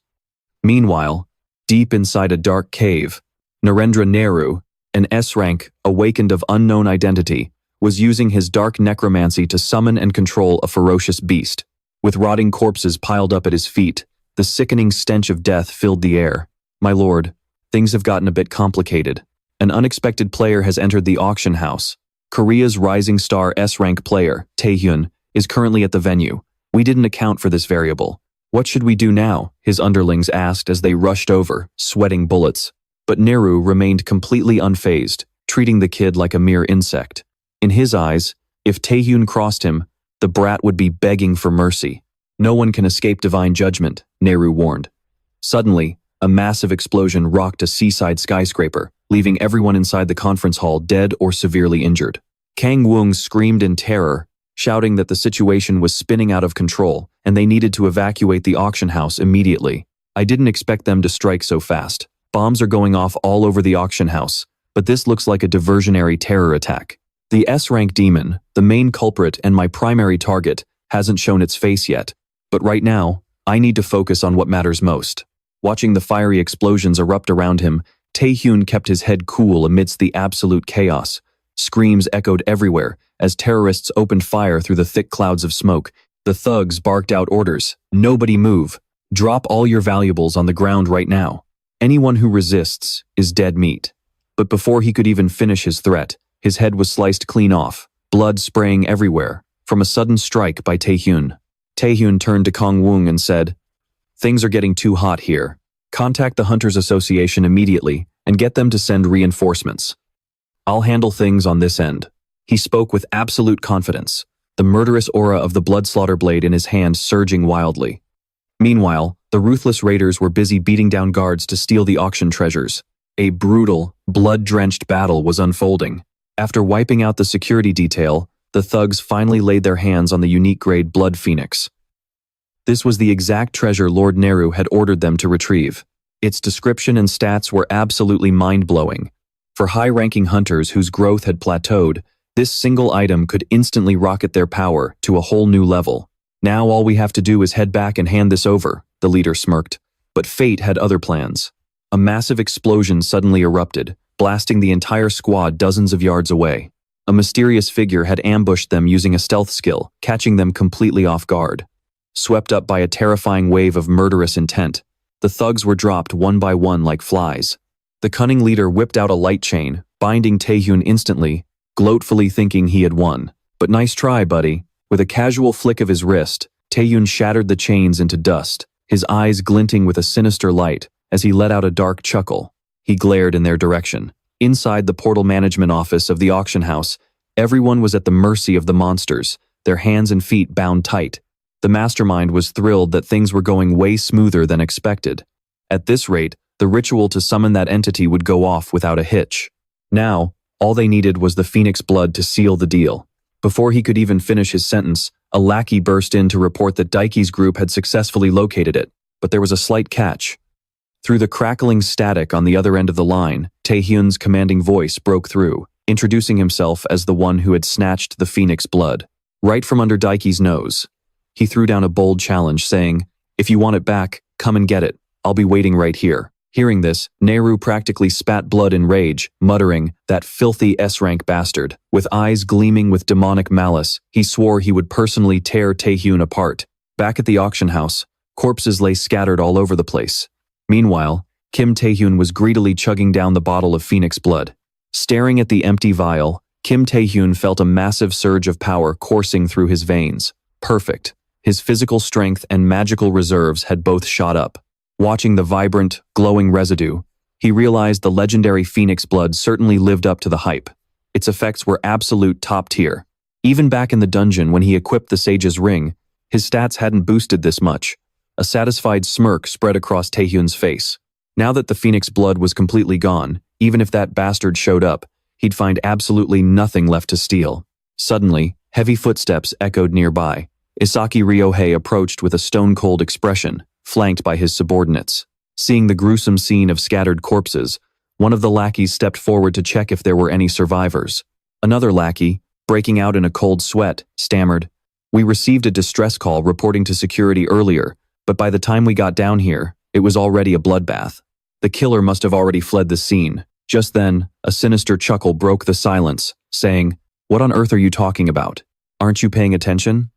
A: Meanwhile, deep inside a dark cave, Narendra Nehru, an S-rank, awakened of unknown identity, was using his dark necromancy to summon and control a ferocious beast. With rotting corpses piled up at his feet, the sickening stench of death filled the air. "My lord, things have gotten a bit complicated. An unexpected player has entered the auction house. Korea's rising star S-rank player, Tae-hyun, is currently at the venue. We didn't account for this variable. What should we do now?" his underlings asked as they rushed over, sweating bullets. But Nehru remained completely unfazed, treating the kid like a mere insect. In his eyes, if Tae-hyun crossed him, the brat would be begging for mercy. "No one can escape divine judgment," Nehru warned. Suddenly, a massive explosion rocked a seaside skyscraper, leaving everyone inside the conference hall dead or severely injured. Kang Woong screamed in terror, shouting that the situation was spinning out of control and they needed to evacuate the auction house immediately. "I didn't expect them to strike so fast. Bombs are going off all over the auction house, but this looks like a diversionary terror attack. The S-rank demon, the main culprit and my primary target, hasn't shown its face yet. But right now, I need to focus on what matters most." Watching the fiery explosions erupt around him, Tae-hyun kept his head cool amidst the absolute chaos. Screams echoed everywhere as terrorists opened fire through the thick clouds of smoke. The thugs barked out orders, "Nobody move. Drop all your valuables on the ground right now. Anyone who resists is dead meat." But before he could even finish his threat, his head was sliced clean off, blood spraying everywhere, from a sudden strike by Tae-hyun. Tae-hyun turned to Kang Woong and said, "Things are getting too hot here. Contact the Hunters Association immediately and get them to send reinforcements. I'll handle things on this end." He spoke with absolute confidence, the murderous aura of the bloodslaughter blade in his hand surging wildly. Meanwhile, the ruthless raiders were busy beating down guards to steal the auction treasures. A brutal, blood-drenched battle was unfolding. After wiping out the security detail, the thugs finally laid their hands on the unique-grade Blood Phoenix. This was the exact treasure Lord Nehru had ordered them to retrieve. Its description and stats were absolutely mind-blowing. For high-ranking hunters whose growth had plateaued, this single item could instantly rocket their power to a whole new level. Now all we have to do is head back and hand this over, the leader smirked. But fate had other plans. A massive explosion suddenly erupted, blasting the entire squad dozens of yards away. A mysterious figure had ambushed them using a stealth skill, catching them completely off guard. Swept up by a terrifying wave of murderous intent, the thugs were dropped one by one like flies. The cunning leader whipped out a light chain, binding Tae-hyun instantly, gloatfully thinking he had won. But nice try, buddy. With a casual flick of his wrist, Tae-hyun shattered the chains into dust, his eyes glinting with a sinister light as he let out a dark chuckle. He glared in their direction. Inside the portal management office of the auction house, everyone was at the mercy of the monsters, their hands and feet bound tight. The mastermind was thrilled that things were going way smoother than expected. At this rate, the ritual to summon that entity would go off without a hitch. Now, all they needed was the Phoenix blood to seal the deal. Before he could even finish his sentence, a lackey burst in to report that Daiki's group had successfully located it, but there was a slight catch. Through the crackling static on the other end of the line, Tae-hyun's commanding voice broke through, introducing himself as the one who had snatched the Phoenix blood. Right from under Daiki's nose. He threw down a bold challenge, saying, "If you want it back, come and get it. I'll be waiting right here." Hearing this, Nehru practically spat blood in rage, muttering, "That filthy S-rank bastard." With eyes gleaming with demonic malice, he swore he would personally tear Tae-hyun apart. Back at the auction house, corpses lay scattered all over the place. Meanwhile, Kim Tae-hyun was greedily chugging down the bottle of Phoenix blood. Staring at the empty vial, Kim Tae-hyun felt a massive surge of power coursing through his veins. Perfect. His physical strength and magical reserves had both shot up. Watching the vibrant, glowing residue, he realized the legendary Phoenix blood certainly lived up to the hype. Its effects were absolute top tier. Even back in the dungeon when he equipped the Sage's ring, his stats hadn't boosted this much. A satisfied smirk spread across Tae-hyun's face. Now that the Phoenix blood was completely gone, even if that bastard showed up, he'd find absolutely nothing left to steal. Suddenly, heavy footsteps echoed nearby. Isaki Ryohei approached with a stone-cold expression, flanked by his subordinates. Seeing the gruesome scene of scattered corpses, one of the lackeys stepped forward to check if there were any survivors. Another lackey, breaking out in a cold sweat, stammered, "We received a distress call reporting to security earlier, but by the time we got down here, it was already a bloodbath. The killer must have already fled the scene." Just then, a sinister chuckle broke the silence, saying, "What on earth are you talking about? Aren't you paying attention?"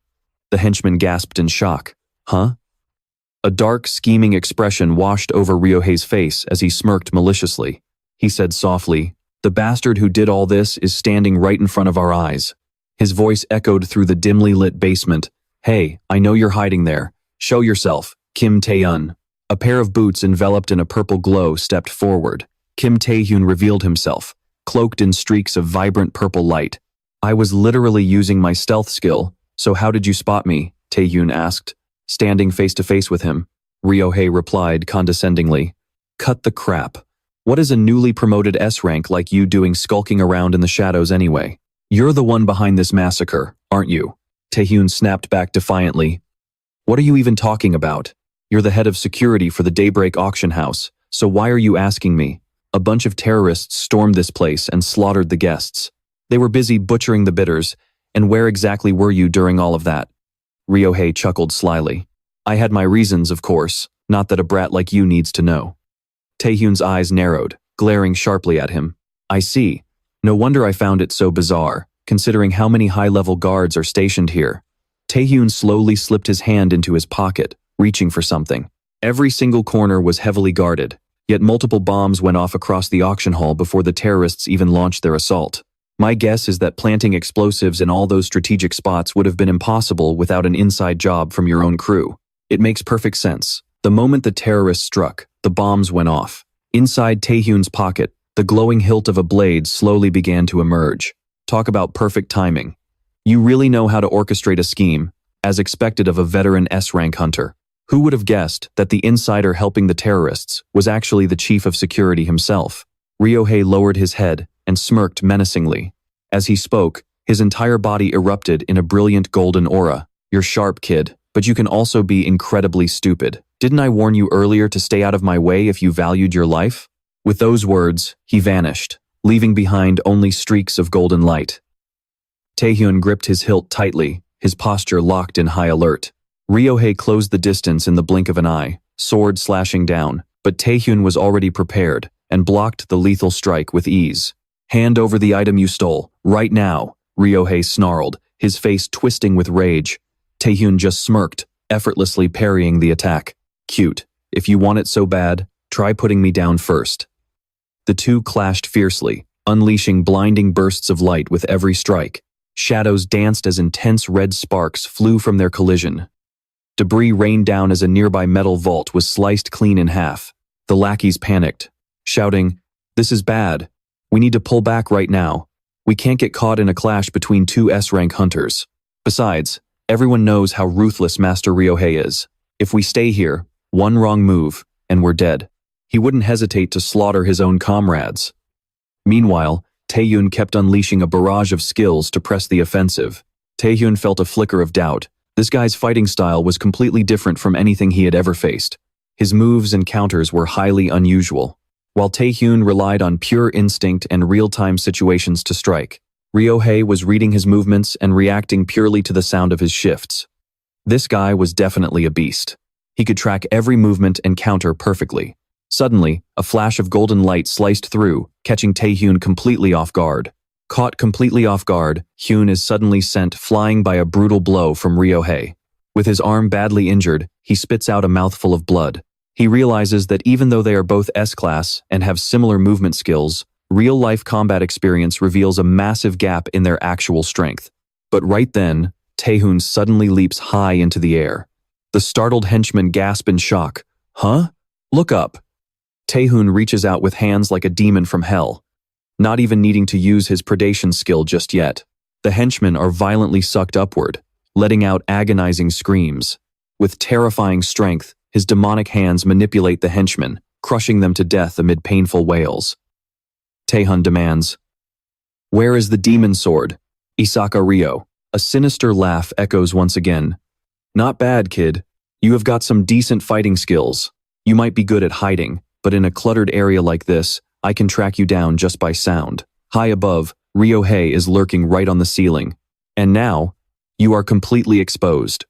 A: The henchman gasped in shock. "Huh?" A dark, scheming expression washed over Ryohei's face as he smirked maliciously. He said softly, "The bastard who did all this is standing right in front of our eyes." His voice echoed through the dimly lit basement. "Hey, I know you're hiding there. Show yourself, Kim Tae-hyun." A pair of boots enveloped in a purple glow stepped forward. Kim Tae-hyun revealed himself, cloaked in streaks of vibrant purple light. "I was literally using my stealth skill, so how did you spot me?" Tae-hyun asked. Standing face to face with him, Ryohei replied condescendingly, "Cut the crap. What is a newly promoted S-rank like you doing skulking around in the shadows anyway? You're the one behind this massacre, aren't you?" Tae-hyun snapped back defiantly. "What are you even talking about? You're the head of security for the Daybreak auction house, so why are you asking me? A bunch of terrorists stormed this place and slaughtered the guests. They were busy butchering the bidders, and where exactly were you during all of that?" Ryohei chuckled slyly. "I had my reasons, of course, not that a brat like you needs to know." Tae-hyun's eyes narrowed, glaring sharply at him. "I see. No wonder I found it so bizarre, considering how many high-level guards are stationed here." Tae-hyun slowly slipped his hand into his pocket, reaching for something. Every single corner was heavily guarded, yet multiple bombs went off across the auction hall before the terrorists even launched their assault. My guess is that planting explosives in all those strategic spots would have been impossible without an inside job from your own crew. It makes perfect sense. The moment the terrorists struck, the bombs went off. Inside Tae-hyun's pocket, the glowing hilt of a blade slowly began to emerge. Talk about perfect timing. You really know how to orchestrate a scheme, as expected of a veteran S-rank hunter. Who would have guessed that the insider helping the terrorists was actually the chief of security himself? Ryohei lowered his head and smirked menacingly. As he spoke, his entire body erupted in a brilliant golden aura. You're sharp, kid, but you can also be incredibly stupid. Didn't I warn you earlier to stay out of my way if you valued your life? With those words, he vanished, leaving behind only streaks of golden light. Tae-hyun gripped his hilt tightly, his posture locked in high alert. Ryohei closed the distance in the blink of an eye, sword slashing down, but Tae-hyun was already prepared and blocked the lethal strike with ease. Hand over the item you stole, right now, Ryohei snarled, his face twisting with rage. Tae-hyun just smirked, effortlessly parrying the attack. Cute. If you want it so bad, try putting me down first. The two clashed fiercely, unleashing blinding bursts of light with every strike. Shadows danced as intense red sparks flew from their collision. Debris rained down as a nearby metal vault was sliced clean in half. The lackeys panicked, shouting, "This is bad. We need to pull back right now. We can't get caught in a clash between two S-rank hunters. Besides, everyone knows how ruthless Master Ryohei is. If we stay here, one wrong move, and we're dead." He wouldn't hesitate to slaughter his own comrades. Meanwhile, Tae-hyun kept unleashing a barrage of skills to press the offensive. Tae-hyun felt a flicker of doubt. This guy's fighting style was completely different from anything he had ever faced. His moves and counters were highly unusual. While Tae-hyun relied on pure instinct and real-time situations to strike, Ryohei was reading his movements and reacting purely to the sound of his shifts. This guy was definitely a beast. He could track every movement and counter perfectly. Suddenly, a flash of golden light sliced through, catching Tae-hyun completely off guard. Caught completely off guard, Hyun is suddenly sent flying by a brutal blow from Ryohei. With his arm badly injured, he spits out a mouthful of blood. He realizes that even though they are both S-class and have similar movement skills, real-life combat experience reveals a massive gap in their actual strength. But right then, Tae-hyun suddenly leaps high into the air. The startled henchmen gasp in shock. "Huh? Look up." Tae-hyun reaches out with hands like a demon from hell, not even needing to use his predation skill just yet. The henchmen are violently sucked upward, letting out agonizing screams. With terrifying strength, his demonic hands manipulate the henchmen, crushing them to death amid painful wails. Tae-hyun demands, "Where is the demon sword?" Isaka Ryo. A sinister laugh echoes once again. "Not bad, kid. You have got some decent fighting skills. You might be good at hiding, but in a cluttered area like this, I can track you down just by sound." High above, Ryohei is lurking right on the ceiling. And now, you are completely exposed.